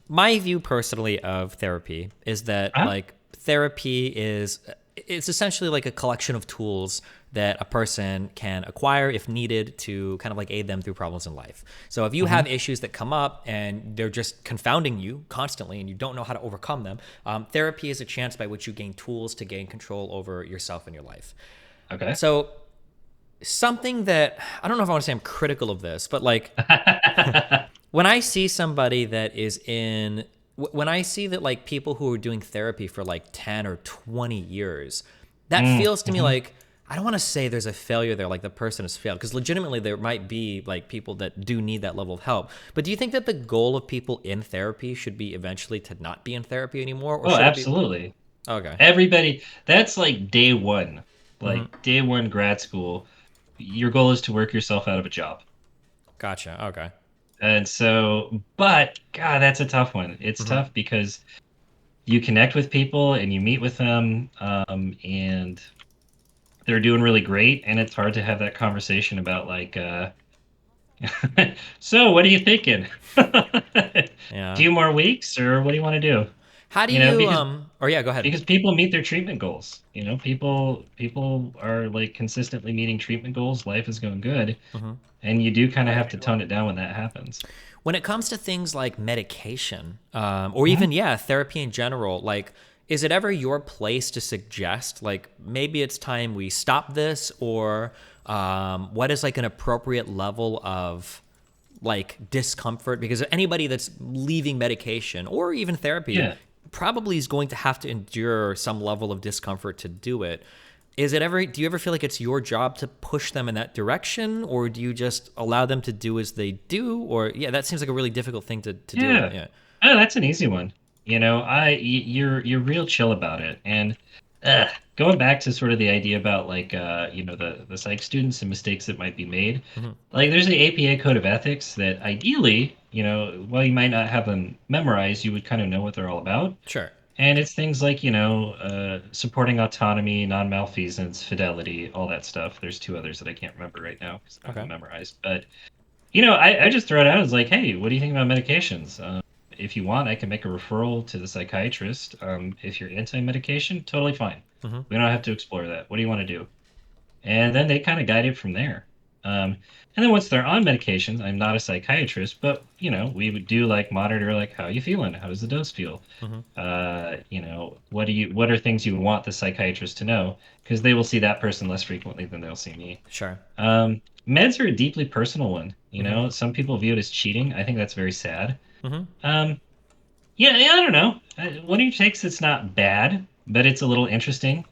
my view personally of therapy is that Uh-huh. like therapy is it's essentially like a collection of tools that a person can acquire if needed to kind of like aid them through problems in life. So if you Hmm. have issues that come up and they're just confounding you constantly and you don't know how to overcome them, therapy is a chance by which you gain tools to gain control over yourself and your life. Okay. So something that I don't know if I want to say I'm critical of this, but like when I see somebody that is when I see that like people who are doing therapy for like 10 or 20 years, that feels to me Mm-hmm. like I don't want to say there's a failure there, like the person has failed, because legitimately there might be like people that do need that level of help. But do you think that the goal of people in therapy should be eventually to not be in therapy anymore, or Oh, should it be? absolutely. Okay. Everybody, that's like day one, Hmm. like day one grad school. Your goal is to work yourself out of a job. Gotcha. Okay. And so, but God, that's a tough one. It's Hmm. tough because you connect with people and you meet with them, and they're doing really great. And it's hard to have that conversation about like, so what are you thinking? Yeah. Few more weeks, or what do you want to do? How do You know, you because or yeah, go ahead. because people meet their treatment goals. People are like consistently meeting treatment goals. Life is going good, Hmm. and you do kind of have to tone it down when that happens. When it comes to things like medication, or Mhm. even yeah, therapy in general, like is it ever your place to suggest like maybe it's time we stop this, or what is like an appropriate level of like discomfort? Because anybody that's leaving medication or even therapy Yeah. probably is going to have to endure some level of discomfort to do it. Is it ever, do you ever feel like it's your job to push them in that direction, or do you just allow them to do as they do? Or yeah, that seems like a really difficult thing to deal with. Yeah. Yeah. Oh, that's an easy one. You're real chill about it. And going back to sort of the idea about like the psych students and mistakes that might be made. Hmm. Like there's the APA code of ethics that ideally, while you might not have them memorized, you would kind of know what they're all about. Sure. And it's things like, supporting autonomy, non-malfeasance, fidelity, all that stuff. There's two others that I can't remember right now because I don't have them Okay. memorized. But I just throw it out as like, hey, what do you think about medications? If you want, I can make a referral to the psychiatrist. If you're anti-medication, totally fine. Hmm. We don't have to explore that. What do you want to do? And then they kind of guide it from there. And then once they're on medications, I'm not a psychiatrist, but we would do like monitor like how you feeling? How does the dose feel? Hmm. What are things you would want the psychiatrist to know? Because they will see that person less frequently than they'll see me. Sure. Meds are a deeply personal one. Hmm. Some people view it as cheating. I think that's very sad. Hmm. Um, yeah, I don't know. One of your takes that's not bad, but it's a little interesting.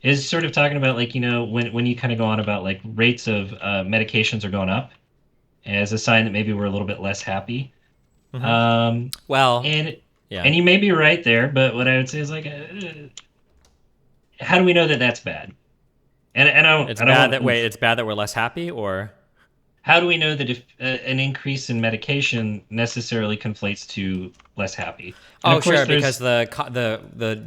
Is sort of talking about like when you kind of go on about like rates of medications are going up as a sign that maybe we're a little bit less happy. Hmm. Um, Well, and yeah. and you may be right there, but what I would say is like, how do we know that that's bad? And It's I don't bad want that oomph. wait, it's bad that we're less happy, or How do we know that if an increase in medication necessarily conflates to less happy? And of oh, course, sure, because there's the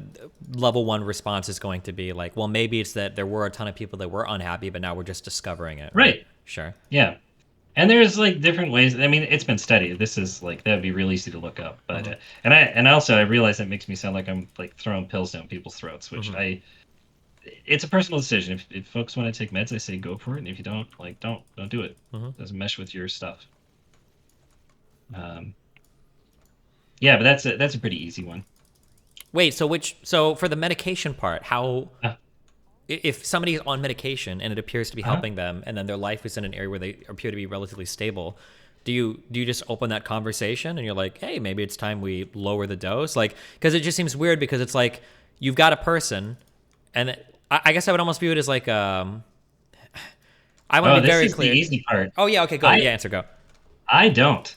level one response is going to be like, well, maybe it's that there were a ton of people that were unhappy, but now we're just discovering it, right? right, Sure. yeah, and there's like different ways. I mean, it's been studied. This is like that would be real easy to look up, but Hmm. and also I realize that makes me sound like I'm like throwing pills down people's throats, which Hmm. it's a personal decision. If folks want to take meds, I say go for it, and if you don't, like don't do it. Hmm. It doesn't mesh with your stuff. Um, yeah, but that's a pretty easy one. Wait, so for the medication part, how Uh, if somebody is on medication and it appears to be huh. helping them, and then their life is in an area where they appear to be relatively stable, do you just open that conversation and you're like, hey, maybe it's time we lower the dose? Like, because it just seems weird because it's like you've got a person, and I guess I would almost view it as like I want to Oh, be this very is the clear. easy part. Oh yeah, okay, go. I Yeah, answer go. I don't.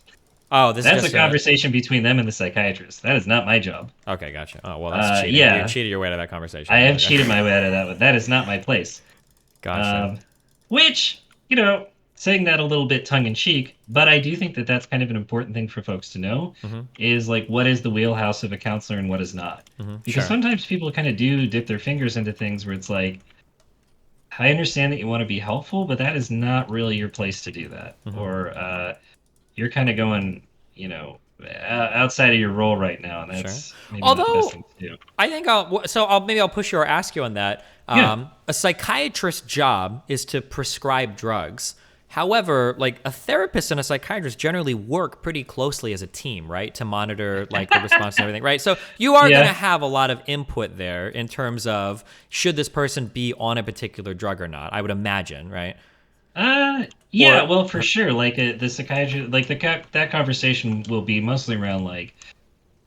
Oh, this is That's a just a conversation between them and the psychiatrist. That is not my job. okay, gotcha. Oh well, that's cheating. You Yeah, cheated your way to that conversation. I Then have okay, cheated my way out of that one. That is not my place. gotcha. Um, which, you know, saying that a little bit tongue in cheek, but I do think that that's kind of an important thing for folks to know Mm-hmm. is like what is the wheelhouse of a counselor and what is not. Mm-hmm. Because Sure. sometimes people kind of do dip their fingers into things where it's like, I understand that you want to be helpful, but that is not really your place to do that. Mm-hmm. Or you're kind of going, outside of your role right now, and Sure. that's maybe not the best Although thing to do. I think I'll push you or ask you on that. Yeah. A psychiatrist's job is to prescribe drugs. However, like a therapist and a psychiatrist generally work pretty closely as a team, right? To monitor like the response and everything, right? So you are going to Yeah. have a lot of input there in terms of should this person be on a particular drug or not, I would imagine, right? Yeah, Or well, for sure. Like the psychiatrist, like that conversation will be mostly around like,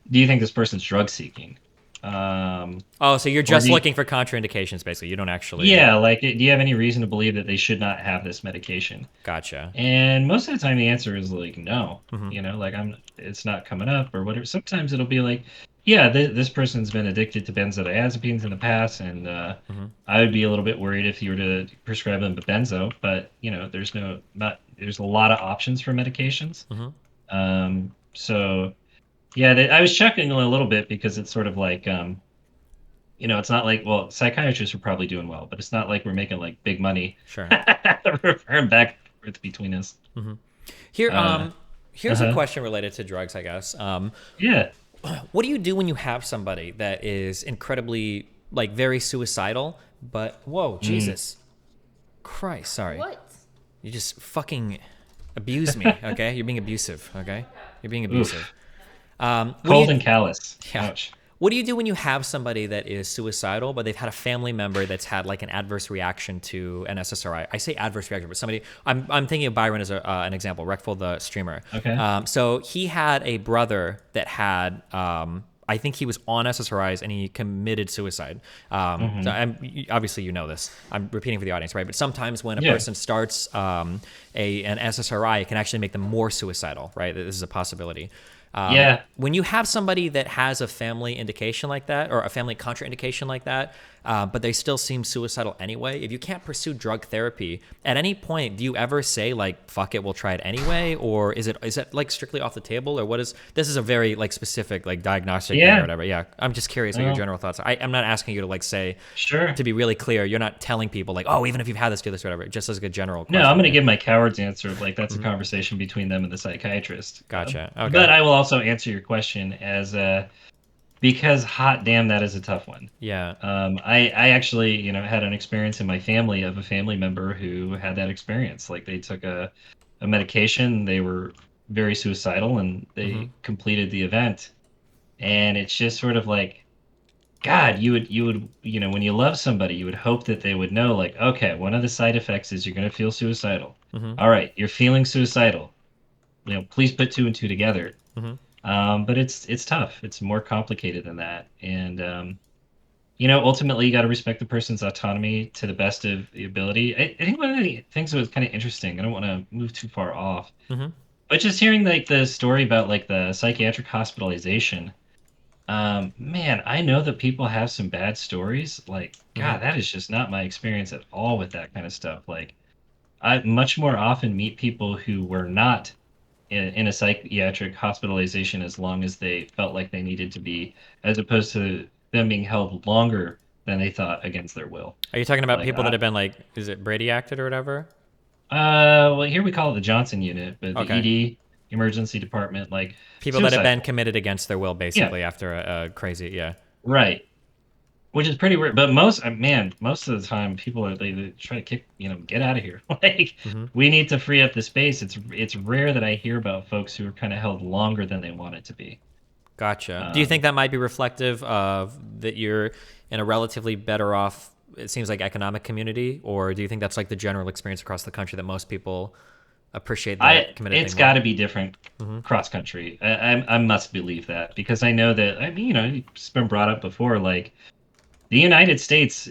do you think this person's drug seeking? Um, oh, so you're or just looking for contraindications basically. You don't actually yeah, like, do you have any reason to believe that they should not have this medication? gotcha. And most of the time, the answer is like no. Mm-hmm. Like it's not coming up or whatever. Sometimes it'll be like, yeah, this person's been addicted to benzodiazepines in the past, and Mm-hmm. I would be a little bit worried if you were to prescribe them a benzo. But there's a lot of options for medications. Mm-hmm. So yeah, I was chuckling a little bit because it's sort of like it's not like, well, psychiatrists are probably doing well, but it's not like we're making like big money Sure. referring back and forth between us. Mm-hmm. Here, Uh, here's a uh-huh. question related to drugs, I guess. Yeah. What do you do when you have somebody that is incredibly, like, very suicidal, but whoa, Mm. Jesus Christ, sorry, What? you just fucking abuse me, okay? You're being abusive, okay? You're being Oof. abusive. What do Cold you? and callous. Yeah. Ouch. What do you do when you have somebody that is suicidal, but they've had a family member that's had like an adverse reaction to an SSRI? I say adverse reaction, but somebody, I'm thinking of Byron as an example, Reckful the streamer. Okay. So he had a brother that had, I think he was on SSRIs and he committed suicide. So obviously you know this. I'm repeating for the audience, right? But sometimes when a Yeah. person starts an SSRI, it can actually make them more suicidal, right? This is a possibility. Yeah. When you have somebody that has a family indication like that, or a family contraindication like that, but they still seem suicidal anyway, if you can't pursue drug therapy, at any point, do you ever say like, fuck it, we'll try it anyway? Or is it like strictly off the table? Or this is a very like specific like diagnostic thing or Yeah. whatever. Yeah. I'm just curious what your Well, general thoughts are. I'm not asking you to like say, sure. to be really clear, you're not telling people like, oh, even if you've had this, do this, whatever. Just as a general No, I'm question. going to Yeah. give my coward's answer of like that's a conversation between them and the psychiatrist. Gotcha. Okay. But I will also answer your question as because hot damn, that is a tough one. Yeah. I actually, had an experience in my family of a family member who had that experience. Like they took a medication, they were very suicidal, and Mm-hmm. they completed the event. And it's just sort of like, God, you would, when you love somebody, you would hope that they would know, like, okay, one of the side effects is you're going to feel suicidal. Mm-hmm. All right, you're feeling suicidal. Please put two and two together. Mm-hmm. But it's tough. It's more complicated than that. And ultimately, you got to respect the person's autonomy to the best of the ability. I think one of the things that was kind of interesting. I don't want to move too far off, Mm-hmm. but just hearing like the story about like the psychiatric hospitalization. Man, I know that people have some bad stories. Like, Mm-hmm. God, that is just not my experience at all with that kind of stuff. Like, I much more often meet people who were not in a psychiatric hospitalization as long as they felt like they needed to be, as opposed to them being held longer than they thought against their will. Are you talking about Like, people that have been like, is it Brady acted or whatever? well, here we call it the Johnson unit, but the Okay. ED, emergency department, like People that have been suicide. committed against their will, Yeah, basically, after a crazy, yeah. right. Which is pretty weird. But most of the time, people they try to kick, get out of here. Like, Hmm. we need to free up the space. It's rare that I hear about folks who are kind of held longer than they want it to be. Gotcha. Do you think Um, that might be reflective of that you're in a relatively better off, it seems like, economic community? Or do you think that's like the general experience across the country that most people appreciate the committed it's thing got more? to be different Hmm. cross country. I must believe that because I know that it's been brought up before. Like the United States,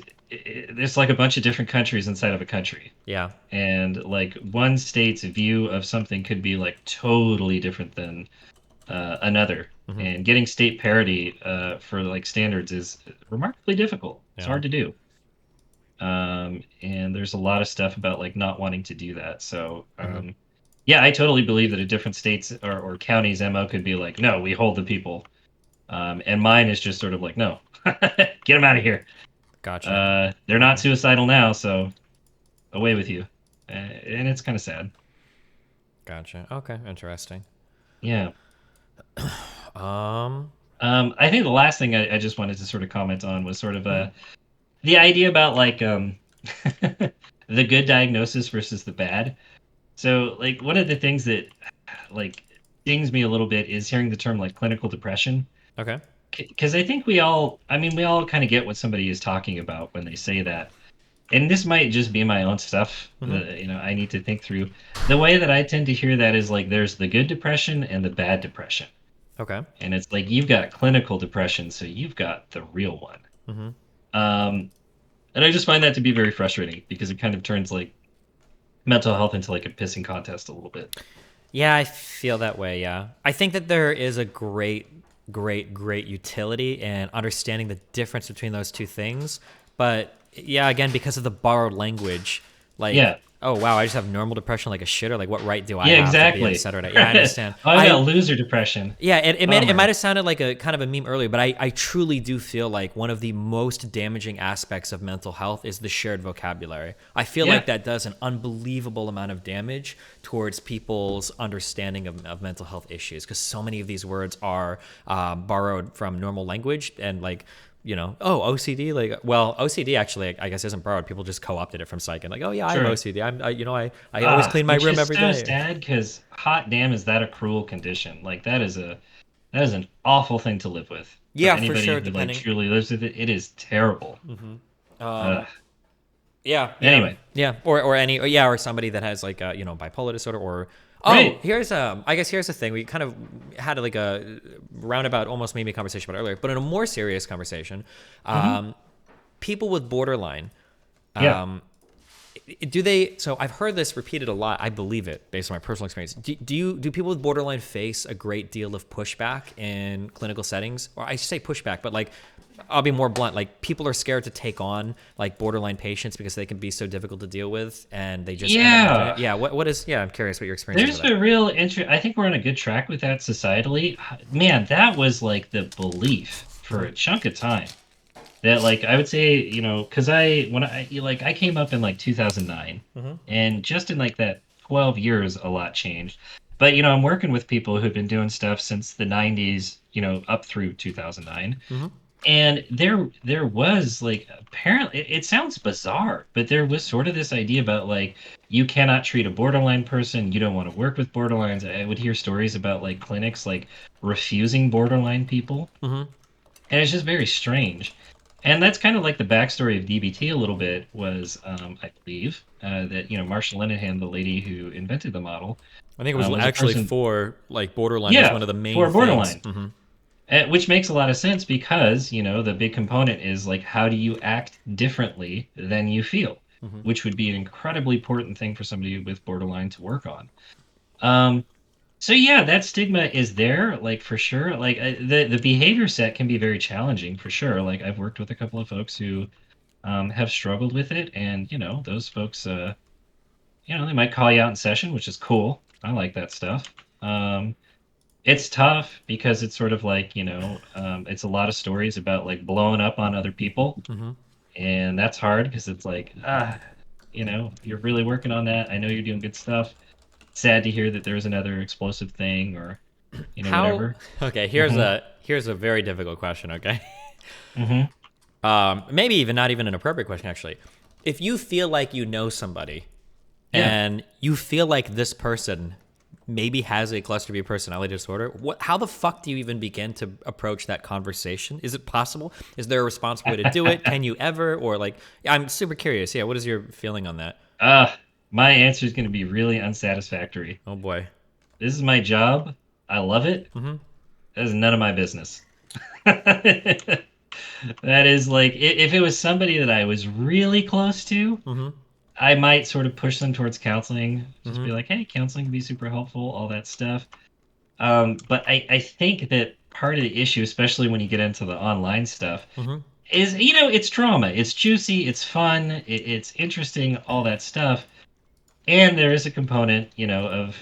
there's like a bunch of different countries inside of a country, Yeah. and like one state's view of something could be like totally different than another. Hmm. And getting state parity for like standards is remarkably difficult. It's Yeah. hard to do. And there's a lot of stuff about like not wanting to do that. So Mm-hmm. yeah, I totally believe that a different states or counties MO could be like, no, we hold the people. And mine is just sort of like, no, get them out of here. Gotcha. They're not Okay. suicidal now, so away with you. And it's kind of sad. Gotcha. Okay. Interesting. Yeah. Um. I think the last thing I just wanted to sort of comment on was sort of the idea about like the good diagnosis versus the bad. So like one of the things that like stings me a little bit is hearing the term like clinical depression. Okay. Because I think we all, I mean, we all kind of get what somebody is talking about when they say that. And this might just be my own stuff Mm-hmm. that, I need to think through. The way that I tend to hear that is like there's the good depression and the bad depression. Okay. And it's like you've got clinical depression, so you've got the real one. Mm-hmm. Um, and I just find that to be very frustrating because it kind of turns like mental health into like a pissing contest a little bit. Yeah, I feel that way. Yeah. I think that there is a great utility in understanding the difference between those two things. But yeah, again, because of the borrowed language, like, Yeah, oh, wow, I just have normal depression like a shitter. Like, what right do I yeah, have to be exactly. upset or not? Yeah, I Oh, understand. I got loser depression. Yeah, it might Bummer. have sounded like a kind of a meme earlier, but I truly do feel like one of the most damaging aspects of mental health is the shared vocabulary. I feel Yeah, like that does an unbelievable amount of damage towards people's understanding of mental health issues because so many of these words are borrowed from normal language and like oh, OCD, like, well, OCD actually, I guess, isn't borrowed. People just co-opted it from psych and like, oh yeah, I have sure. OCD. I always clean my Which room is every so day. sad because hot damn is that a cruel condition? Like that is an awful thing to live with for Yeah, for anybody sure. who like Depending. truly lives with it. It is terrible. Um, Uh, Yeah, yeah, anyway, yeah, or any, or yeah, or somebody that has like bipolar disorder, or oh, right. here's I guess here's the thing. We kind of had like a roundabout, almost maybe a conversation about it earlier, but in a more serious conversation, Hmm. um, people with borderline, Yeah. um, do they? So I've heard this repeated a lot. I believe it based on my personal experience. Do people with borderline face a great deal of pushback in clinical settings? Or I say pushback, but like I'll be more blunt. Like people are scared to take on like borderline patients because they can be so difficult to deal with, and they just end up not doing it. Yeah. Yeah. What is? Yeah, I'm curious what your experience is There's with that. a real interest. I think we're on a good track with that societally. Man, that was like the belief for Mm-hmm. a chunk of time. That like I would say, because I came up in like 2009, Mm-hmm. and just in like that 12 years, a lot changed. But I'm working with people who've been doing stuff since the 90s, up through 2009. Mm-hmm. And there was like apparently it sounds bizarre, but there was sort of this idea about like you cannot treat a borderline person, you don't want to work with borderlines. I would hear stories about like clinics like refusing borderline people, Mm-hmm. and it's just very strange. And that's kind of like the backstory of DBT a little bit was, I believe, that Marsha Linehan, the lady who invented the model, I think it was was a actually person, for like borderline was yeah, one of the main for things. borderline. Mm-hmm. Which makes a lot of sense because, the big component is like, how do you act differently than you feel? Mm-hmm. Which would be an incredibly important thing for somebody with borderline to work on. Um, so yeah, that stigma is there, like for sure. Like the behavior set can be very challenging for sure. Like I've worked with a couple of folks who have struggled with it, and those folks, they might call you out in session, which is cool. I like that stuff. Um, it's tough because it's sort of like, it's a lot of stories about like blowing up on other people. Mm-hmm. And that's hard because it's like, you're really working on that. I know you're doing good stuff. Sad to hear that there's another explosive thing or, How? whatever. Okay, Hmm. here's a very difficult question. Okay. Hmm. Maybe even not even an appropriate question actually. If you feel like you know somebody Yeah. and you feel like this person maybe has a cluster B personality disorder, how the fuck do you even begin to approach that conversation? Is it possible? Is there a responsible way to do it? Can you ever? Or like, I'm super curious. Yeah, what is your feeling on that? uh, my answer is going to be really unsatisfactory. Oh boy. This is my job. I love it. Mm-hmm. That is none of my business. That is like if it was somebody that I was really close to, Mm-hmm. I might sort of push them towards counseling. Just Mm-hmm. be like, hey, counseling can be super helpful, all that stuff. But I think that part of the issue, especially when you get into the online stuff, Mm-hmm. is, it's drama. It's juicy, it's fun, it's interesting, all that stuff. And there is a component, of,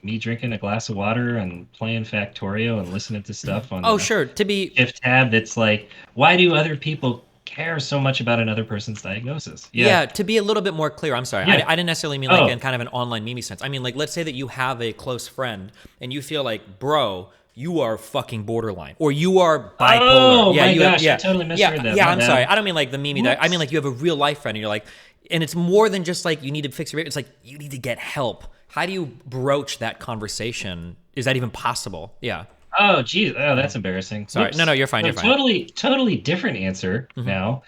me drinking a glass of water and playing Factorio and listening to stuff on Oh, the sure. To be shift tab that's like, why do other people care so much about another person's diagnosis? Yeah. Yeah, to be a little bit more clear, I'm sorry. Yeah. I didn't necessarily mean like in Oh, kind of an online meme sense. I mean, like, let's say that you have a close friend and you feel like, bro, you are fucking borderline or you are bipolar. oh Yeah, my you have, gosh, I yeah, totally yeah, misheard that. yeah. My I'm sorry. bad. I don't mean like the meme. I mean Whoops. like you have a real life friend and you're like, and it's more than just like you need to fix your. It's like you need to get help. How do you broach that conversation? Is that even possible? Yeah. Oh, geez. Oh, that's embarrassing. Sorry. No, no, Whoops. you're fine. So You're fine. totally different answer Hmm. now.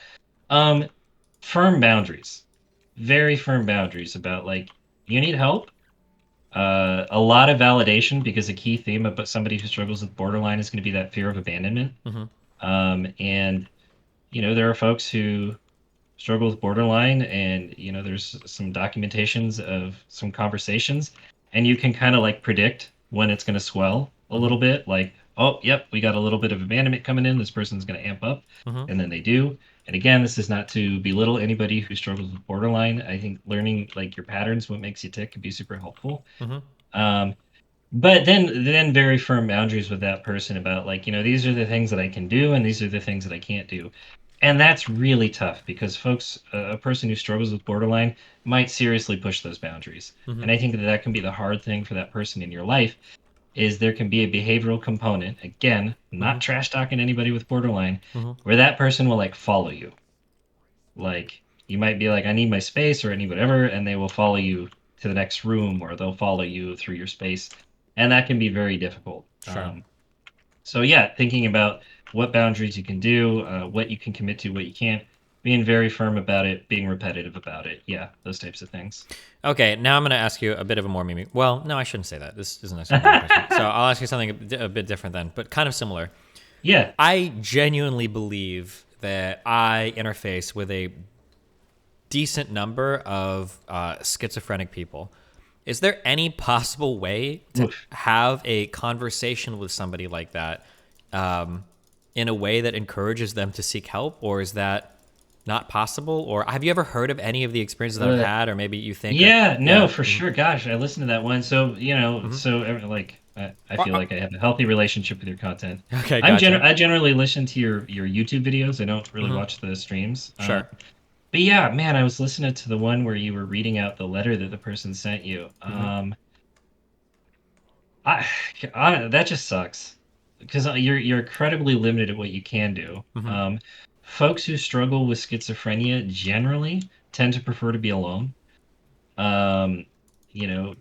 Um, Firm boundaries. Very firm boundaries about like, you need help. A lot of validation because a key theme about somebody who struggles with borderline is going to be that fear of abandonment. Hmm. And there are folks who struggle with borderline, and there's some documentations of some conversations, and you can kind of like predict when it's going to swell a Hmm. little bit. Like, oh, yep, we got a little bit of abandonment coming in. This person's going to amp up, Hmm. and then they do. And again, this is not to belittle anybody who struggles with borderline. I think learning like your patterns, what makes you tick, can be super helpful. Hmm. Um, but then very firm boundaries with that person about like, these are the things that I can do and these are the things that I can't do. And that's really tough because folks, a person who struggles with borderline might seriously push those boundaries. Hmm. And I think that that can be the hard thing for that person in your life is there can be a behavioral component, again, Hmm. not trash talking anybody with borderline, Hmm. where that person will like follow you. Like you might be like, I need my space or I need whatever, and they will follow you to the next room or they'll follow you through your space. And that can be very difficult. Sure. So, yeah, thinking about what boundaries you can do, what you can commit to, what you can't, being very firm about it, being repetitive about it. Yeah, those types of things. Okay, now I'm going to ask you a bit of a more mimi. Well, no, I shouldn't say that. This isn't actually a mimi question. So I'll ask you something a bit different then, but kind of similar. Yeah. I genuinely believe that I interface with a decent number of schizophrenic people. Is there any possible way to Oof. have a conversation with somebody like that um, in a way that encourages them to seek help, or is that not possible? Or have you ever heard of any of the experiences that I've Uh, had, or maybe you think, yeah, no, yeah, for mhm, sure. Gosh, I listened to that one. So, mhm. like, I Uh, feel uh, like I have a healthy relationship with your content. okay, gotcha. I generally listen to your YouTube videos. I don't really Hmm. watch the streams. Sure. But yeah, man, I was listening to the one where you were reading out the letter that the person sent you. Hmm. I, that just sucks because you're incredibly limited at what you can do. Hmm. Folks who struggle with schizophrenia generally tend to prefer to be alone. Um,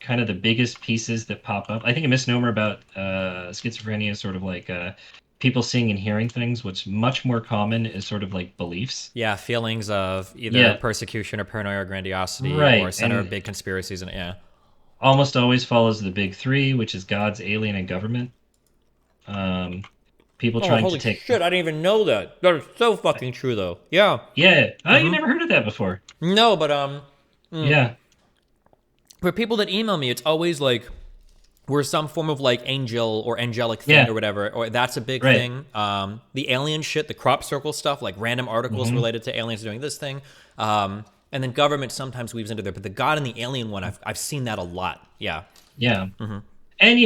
kind of the biggest pieces that pop up. I think a misnomer about schizophrenia is sort of like people seeing and hearing things. What's much more common is sort of like beliefs. Yeah, feelings of either Yeah, persecution or paranoia or grandiosity or right. center of And big conspiracies, and yeah. almost always follows the big three, which is God's alien and government. Um, People Oh, trying to holy take. shit! I didn't even know that. That is so fucking true, though. Yeah. Yeah. Oh, you Mm-hmm. never heard of that before. No, but Yeah. for people that email me, it's always like we're some form of like angel or angelic thing Yeah. or whatever, or that's a big Right. thing. The alien shit, the crop circle stuff, like random articles Hmm. related to aliens doing this thing. And then government sometimes weaves into there, but the God and the alien one, I've seen that a lot. Yeah. Yeah. And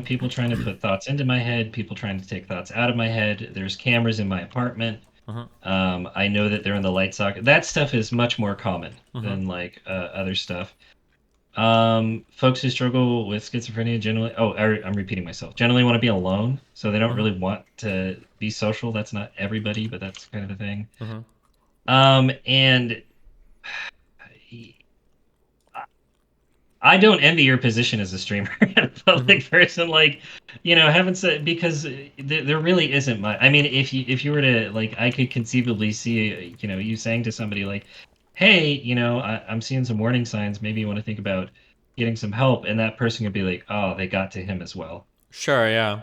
people trying to put thoughts into my head, people trying to take thoughts out of my head. There's cameras in my apartment. Mm-hmm. I know that they're in the light socket. That stuff is much more common Mm-hmm. than like other stuff. Folks who struggle with schizophrenia generally, I'm repeating myself, generally want to be alone, so they don't Mm-hmm. really want to be social. That's not everybody, but that's kind of a thing. Mm-hmm. And I don't envy your position as a streamer and a Mm-hmm. public person. Like, having said because there really isn't much. I mean, if you were to like, I could conceivably see you saying to somebody like, "Hey, I'm seeing some warning signs. Maybe you want to think about getting some help," and that person could be like, "Oh, they got to him as well." Sure. Yeah.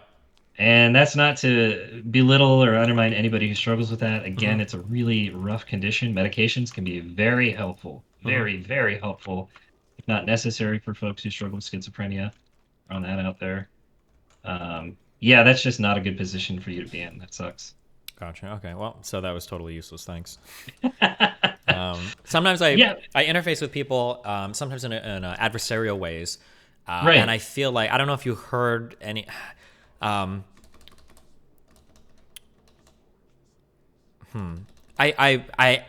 And that's not to belittle or undermine anybody who struggles with that. Mm-hmm. Again, it's a really rough condition. Medications can be very helpful, Mm-hmm. very, very helpful, if not necessary for folks who struggle with schizophrenia. Throwing that out there. Yeah, that's just not a good position for you to be in. That sucks. Gotcha. Okay. Well, so that was totally useless. Thanks. Sometimes I Yeah, I interface with people, sometimes in adversarial ways, and right. I feel like I don't know if you heard any. Um, I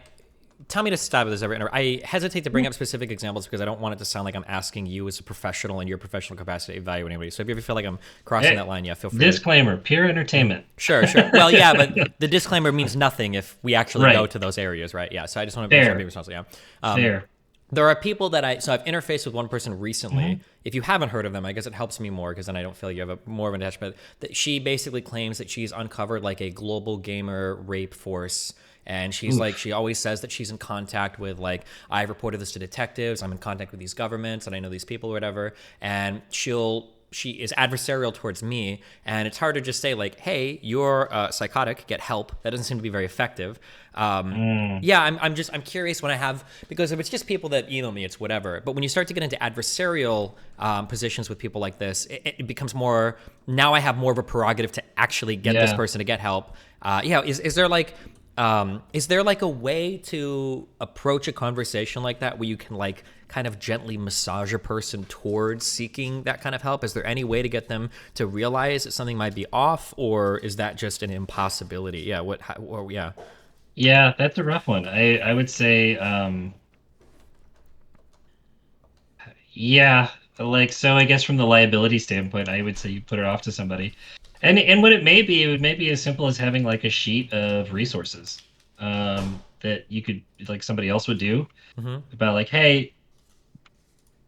tell me to stop with this every interview. I hesitate to bring up specific examples because I don't want it to sound like I'm asking you as a professional in your professional capacity to evaluate anybody. So if you ever feel like I'm crossing Hey, that line, yeah, feel free to. disclaimer, pure entertainment. Sure, sure. Well, yeah, but the disclaimer means nothing if we actually go Right. to those areas, right? Yeah. So I just want to make sure I'm being Fair. responsible. Yeah. Fair. There are people that so I've interfaced with one person Hmm. recently. If you haven't heard of them, I guess it helps me more because then I don't feel you have more of an attachment. That she basically claims that she's uncovered like a global gamer rape force. And she's like, Oof. she always says that she's in contact with, like, I've reported this to detectives, I'm in contact with these governments, and I know these people or whatever. And she is adversarial towards me, and it's hard to just say, like, hey, you're psychotic, get help. That doesn't seem to be very effective. Mm. Yeah, I'm curious when I have, because if it's just people that email me, it's whatever. But when you start to get into adversarial positions with people like this, it becomes more, now I have more of a prerogative to actually get this Yeah. person to get help. Yeah, is there like a way to approach a conversation like that where you can like kind of gently massage a person towards seeking that kind of help? Is there any way to get them to realize that something might be off, or is that just an impossibility? Yeah, yeah. Yeah, that's a rough one. I would say, yeah, like so. I guess from the liability standpoint, I would say you put it off to somebody, and what it would maybe as simple as having like a sheet of resources, that you could like somebody else would do Hmm. about like, hey,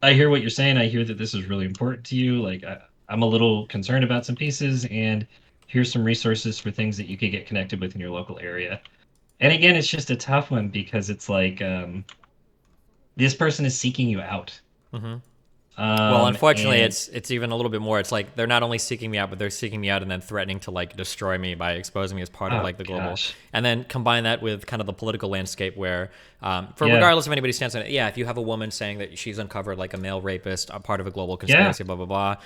I hear what you're saying. I hear that this is really important to you. Like, I'm a little concerned about some pieces, and here's some resources for things that you could get connected with in your local area. And again, it's just a tough one because it's like, this person is seeking you out. Hmm. Well, unfortunately, And it's even a little bit more. It's like they're not only seeking me out, but they're seeking me out and then threatening to like destroy me by exposing me as part of oh like the global. gosh, And then combine that with kind of the political landscape where, for yeah, regardless of anybody's stance on it, yeah, if you have a woman saying that she's uncovered like a male rapist, a part of a global yeah, conspiracy, blah blah blah.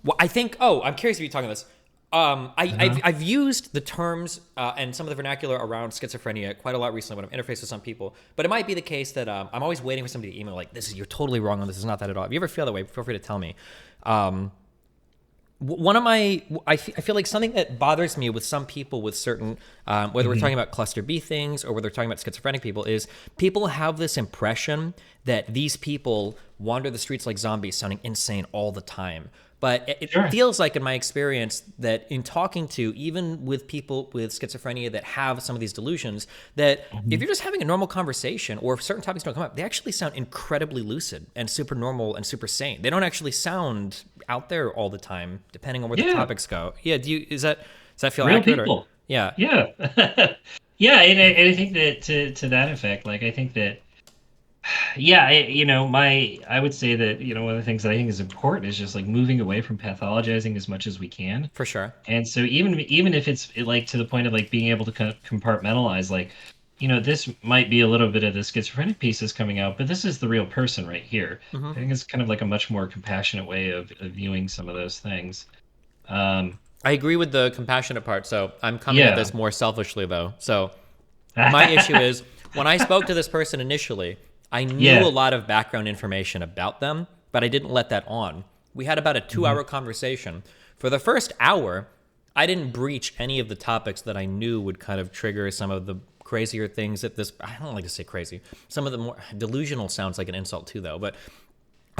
Well, I think. Oh, I'm curious if you're talking this. uh-huh. I've used the terms and some of the vernacular around schizophrenia quite a lot recently when I'm interfaced with some people. But it might be the case that I'm always waiting for somebody to email like, "This is you're totally wrong on this. Is not that at all." If you ever feel that way, feel free to tell me. One of my I feel like something that bothers me with some people with certain whether we're Hmm. talking about cluster B things or whether we're talking about schizophrenic people is people have this impression that these people wander the streets like zombies sounding insane all the time. But it Sure, feels like in my experience that in talking to even with people with schizophrenia that have some of these delusions, that if hmm, you're just having a normal conversation or if certain topics don't come up, they actually sound incredibly lucid and super normal and super sane. They don't actually sound out there all the time, depending on where the yeah, topics go. Yeah, does that feel real accurate or people, yeah. yeah, yeah, and I think that to that effect, like I think that yeah, I would say that, one of the things that I think is important is just like moving away from pathologizing as much as we can. For sure. And so even if it's like to the point of like being able to compartmentalize, like, this might be a little bit of the schizophrenic pieces coming out, but this is the real person right here. Hmm. I think it's kind of like a much more compassionate way of viewing some of those things. Um, I agree with the compassionate part. So I'm coming at yeah. this more selfishly though. So my issue is when I spoke to this person initially, I knew a Yeah. lot of background information about them, but I didn't let that on. We had about a 2 hour Hmm. conversation. For the first hour, I didn't breach any of the topics that I knew would kind of trigger some of the crazier things that this, I don't like to say crazy. Some of the more delusional sounds like an insult too, though, but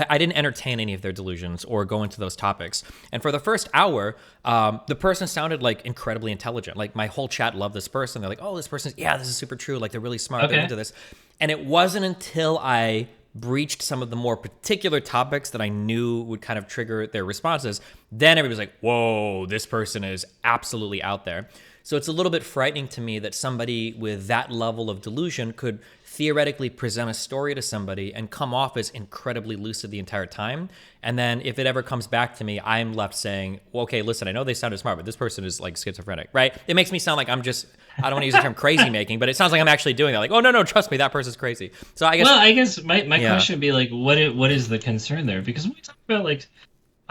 I didn't entertain any of their delusions or go into those topics. And for the first hour, the person sounded like incredibly intelligent. Like my whole chat loved this person. They're like, "Oh, this person's yeah, this is super true. Like they're really smart. They're Okay. into this." And it wasn't until I breached some of the more particular topics that I knew would kind of trigger their responses, then everybody was like, "Whoa, this person is absolutely out there." So it's a little bit frightening to me that somebody with that level of delusion could theoretically present a story to somebody and come off as incredibly lucid the entire time. And then if it ever comes back to me, I'm left saying, well, okay, listen, I know they sounded smart, but this person is like schizophrenic, right? It makes me sound like I'm just, I don't want to use the term crazy making, but it sounds like I'm actually doing that. Like, oh, no, no, trust me, that person's crazy. So I guess, Well, I guess my yeah. question would be like, what is the concern there? Because when we talk about like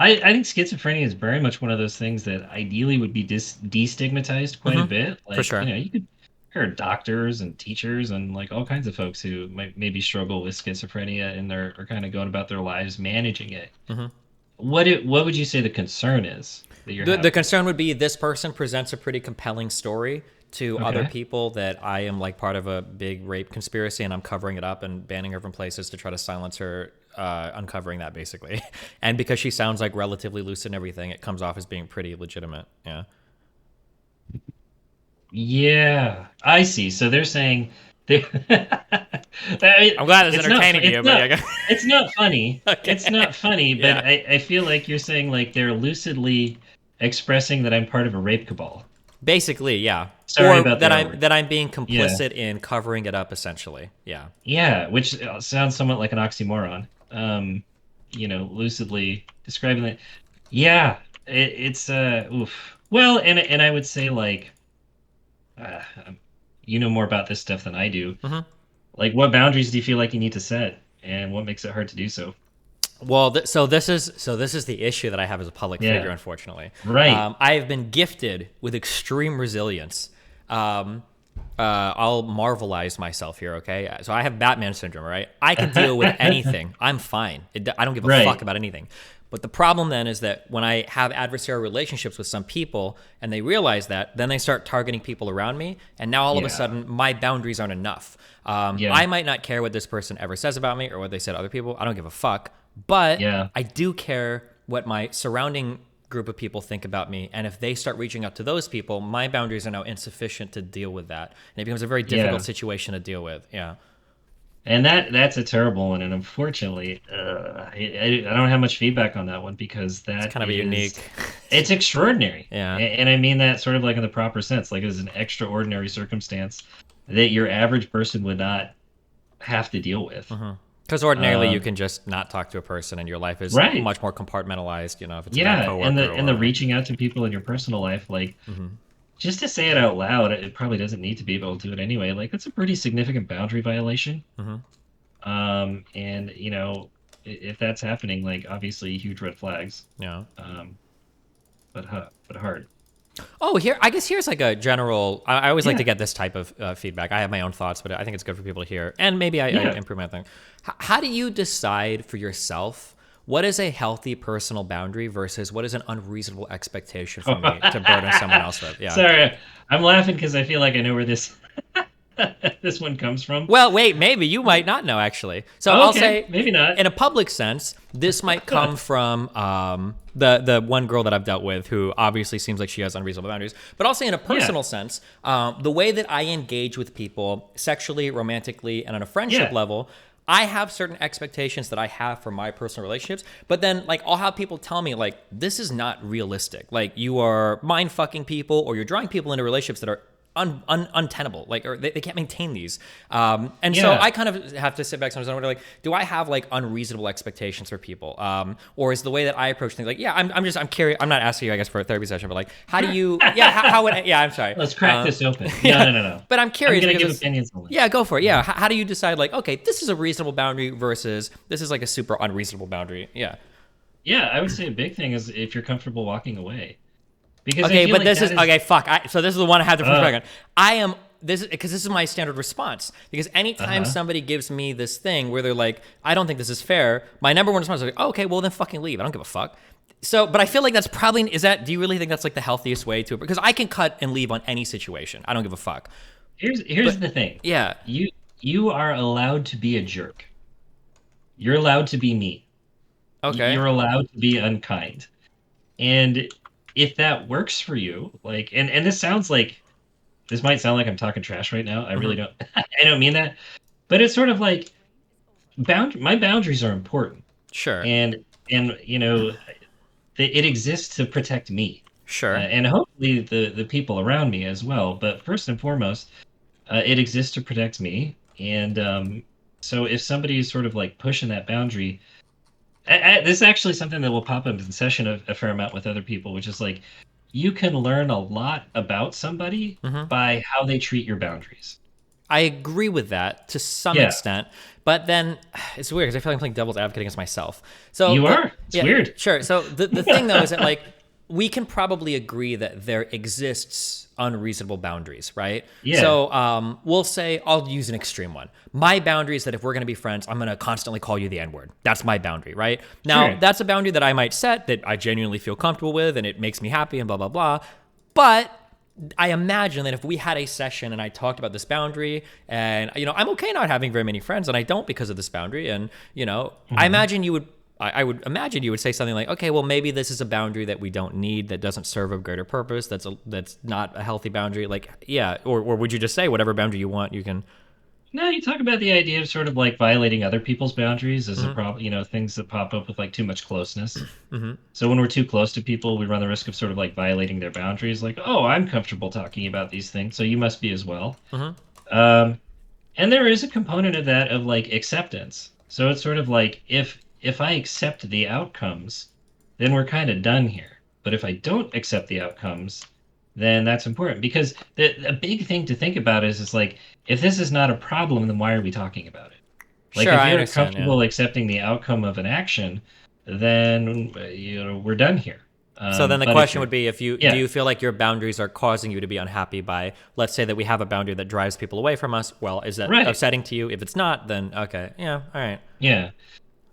I think schizophrenia is very much one of those things that ideally would be destigmatized quite a bit. For Like, sure. you could hear doctors and teachers and like all kinds of folks who might maybe struggle with schizophrenia and they're are kind of going about their lives managing it. What would you say the concern is that you're The having? concern would be this person presents a pretty compelling story to other Okay. people that I am like part of a big rape conspiracy and I'm covering it up and banning her from places to try to silence her, uncovering that basically. And because she sounds like relatively lucid and everything, it comes off as being pretty legitimate. Yeah. Yeah, I see. So they're saying they I mean, I'm glad it's entertaining to you, but yeah. it's not funny. It's Okay. not funny, but Yeah. I feel like you're saying like they're lucidly expressing that I'm part of a rape cabal. Basically, yeah. Sorry Or about the R word. that I'm being Yeah. complicit in covering it up essentially. Yeah. Yeah, which sounds somewhat like an oxymoron. Lucidly describing that. Yeah, it's oof. Well, and I would say like uh, you know more about this stuff than I do. Mhm. Like, what boundaries do you feel like you need to set, and what makes it hard to do so? Well, so this is the issue that I have as a public figure. Yeah, Unfortunately, right. I have been gifted with extreme resilience. Um, I'll marvelize myself here, okay? So I have Batman syndrome, right? I can deal with anything. I'm fine. I don't give a fuck Right. about anything. But the problem then is that when I have adversarial relationships with some people and they realize that, then they start targeting people around me. And now all of a Yeah. sudden, my boundaries aren't enough. Yeah. I might not care what this person ever says about me or what they said to other people. I don't give a fuck. But Yeah. I do care what my surrounding group of people think about me. And if they start reaching out to those people, my boundaries are now insufficient to deal with that. And it becomes a very difficult Yeah. situation to deal with. Yeah. And that's a terrible one, and unfortunately, I don't have much feedback on that one because It's that kind of a is unique. it's extraordinary, Yeah. and I mean that sort of like in the proper sense, like it's an extraordinary circumstance that your average person would not have to deal with. Because ordinarily you Um, can just not talk to a person and your life is right. much more compartmentalized, you know, if it's a bad Yeah, and coworker the or and the whatever. reaching out to people in your personal life, like just to say it out loud, it probably doesn't need to be able to do it anyway. Like that's a pretty significant boundary violation. And if that's happening, like obviously huge red flags. Yeah. Um, but hard. Oh, here, I guess here's like a general. I always like to Yeah, get this type of feedback. I have my own thoughts, but I think it's good for people to hear. And maybe I yeah. improve my thing. How do you decide for yourself what is a healthy personal boundary versus what is an unreasonable expectation for me to burden someone else with? Yeah. Sorry, I'm laughing because I feel like I know where this this one comes from. Well, wait, maybe you might not know actually. So Oh, I'll okay, say, maybe not. in a public sense, this might come from the one girl that I've dealt with who obviously seems like she has unreasonable boundaries. But I'll say, in a Yeah, personal sense, the way that I engage with people sexually, romantically, and on a friendship yeah, level. I have certain expectations that I have for my personal relationships, but then like I'll have people tell me like this is not realistic. Like you are mind fucking people or you're drawing people into relationships that are untenable, like, or they can't maintain these. And so yeah. I kind of have to sit back sometimes and wonder, like, do I have like unreasonable expectations for people? Or is the way that I approach things like, yeah, I'm curious. I'm not asking you, I guess, for a therapy session, but like, how do Sure. you, yeah, how would, yeah, I'm sorry. Let's crack this open. No, Yeah, no, no, no. but I'm I'm curious gonna because give it's, opinions on yeah, this. go for it. Yeah. How do you decide like, okay, this is a reasonable boundary versus this is like a super unreasonable boundary? Yeah. Yeah, I would say a big thing is if you're comfortable walking away, because I Okay, feel but like this that is is. okay. Fuck. So this is the one I have to push Uh, back on. I am this because this is my standard response. Because anytime uh-huh. somebody gives me this thing where they're like, "I don't think this is fair," my number one response is like, oh, "Okay, well then fucking leave. I don't give a fuck." So, but I feel like that's probably is that. Do you really think that's like the healthiest way to? Because I can cut and leave on any situation. I don't give a fuck. Here's But the thing. yeah, You are allowed to be a jerk. You're allowed to be mean. okay. You're allowed to be unkind. And if that works for you, like and this sounds like this might sound like I'm talking trash right now. I really Hmm. don't I don't mean that. But it's sort of like my boundaries are important. Sure, And it exists to protect me. sure. And hopefully the people around me as well. But first and foremost, it exists to protect me. And so if somebody is sort of like pushing that boundary, this is actually something that will pop up in session a fair amount with other people, which is like you can learn a lot about somebody Hmm. by how they treat your boundaries. I agree with that to some Yeah, extent, but then it's weird because I feel like I'm playing devil's advocate against myself. So you are. It's yeah, weird. sure. So the thing though is that like we can probably agree that there exists unreasonable boundaries, right? Yeah, So we'll say I'll use an extreme one. My boundary is that if we're going to be friends, I'm going to constantly call you the N word. That's my boundary, right? Now sure. that's a boundary that I might set that I genuinely feel comfortable with, and it makes me happy, and blah blah blah. But I imagine that if we had a session and I talked about this boundary and, I'm okay not having very many friends and I don't because of this boundary. And, I Hmm. imagine you would, I would imagine you would say something like, okay, well, maybe this is a boundary that we don't need, that doesn't serve a greater purpose. That's not a healthy boundary. Like, yeah. Or would you just say whatever boundary you want, you can, No, you talk about the idea of sort of like violating other people's boundaries as a mm-hmm, problem, things that pop up with like too much closeness. mm-hmm, So when we're too close to people, we run the risk of sort of like violating their boundaries. Like, oh, I'm comfortable talking about these things, so you must be as well. mm-hmm. Um, and there is a component of that of like acceptance. So it's sort of like if I accept the outcomes, then we're kind of done here. But if I don't accept the outcomes, then that's important because a big thing to think about is like if this is not a problem, then why are we talking about it? Like Sure, if I you're understand. Yeah. comfortable accepting the outcome of an action, then we're done here. So then the But if question you're would be if do yeah, you feel like your boundaries are causing you to be unhappy by, let's say that we have a boundary that drives people away from us. Well, is that right. upsetting to you? If it's not, then okay. Yeah, all right. Yeah.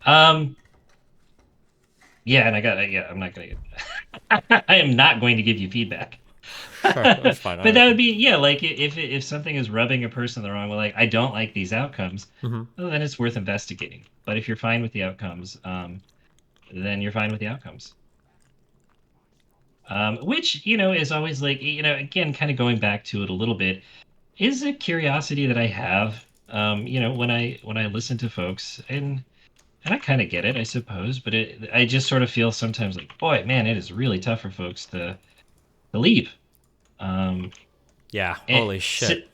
Um yeah, and I'm not gonna I am not going to give you feedback. Sure, that's fine. But that would be yeah, like if something is rubbing a person the wrong way, like I don't like these outcomes, Mm-hmm. well, then it's worth investigating. But if you're fine with the outcomes, then you're fine with the outcomes. Which, is always like, again, kind of going back to it a little bit, is a curiosity that I have. When I listen to folks, and I kind of get it, I suppose, but I just sort of feel sometimes like, boy, man, it is really tough for folks to leave. Um, Yeah. and, Holy shit.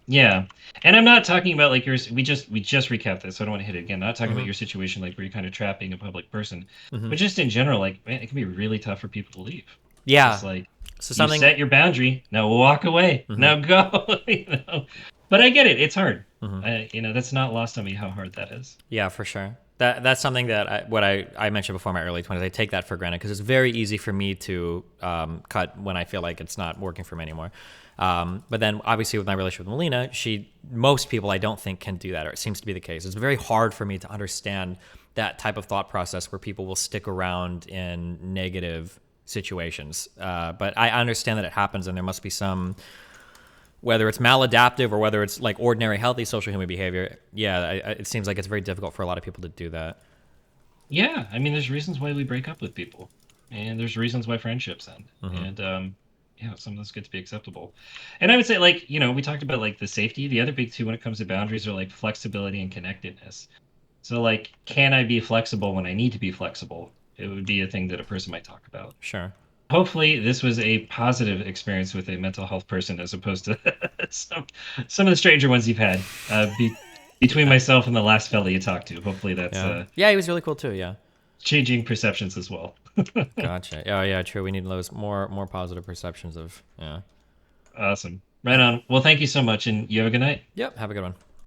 yeah, and I'm not talking about like yours. We just recapped this, so I don't want to hit it again. Not talking about Mm-hmm. your situation, like where you're kind of trapping a public person, Mm-hmm. but just in general, like man, it can be really tough for people to leave. It's just Yeah. like So you something. set your boundary, now walk away, Mm-hmm. now go. But I get it; it's hard. Mm-hmm. That's not lost on me how hard that is. Yeah, for sure. That's something that I mentioned before in my early 20s. I take that for granted because it's very easy for me to cut when I feel like it's not working for me anymore. But then obviously with my relationship with Melina, most people I don't think can do that, or it seems to be the case. It's very hard for me to understand that type of thought process where people will stick around in negative situations. But I understand that it happens, and there must be some, whether it's maladaptive or whether it's like ordinary healthy social human behavior. Yeah, it seems like it's very difficult for a lot of people to do that. Yeah, I mean, there's reasons why we break up with people, and there's reasons why friendships end, Mm-hmm. and some of those get to be acceptable. And I would say, like, we talked about like the safety. The other big two when it comes to boundaries are like flexibility and connectedness. So, like, can I be flexible when I need to be flexible? It would be a thing that a person might talk about. Sure. Hopefully, this was a positive experience with a mental health person as opposed to some of the stranger ones you've had. Between Yeah. myself and the last fella you talked to, hopefully that's Yeah. Yeah, he was really cool too. Yeah. changing perceptions as well. Gotcha. Oh yeah, true. We need those more positive perceptions of yeah. Awesome. Right on. Well, thank you so much, and you have a good night. Yep. Have a good one.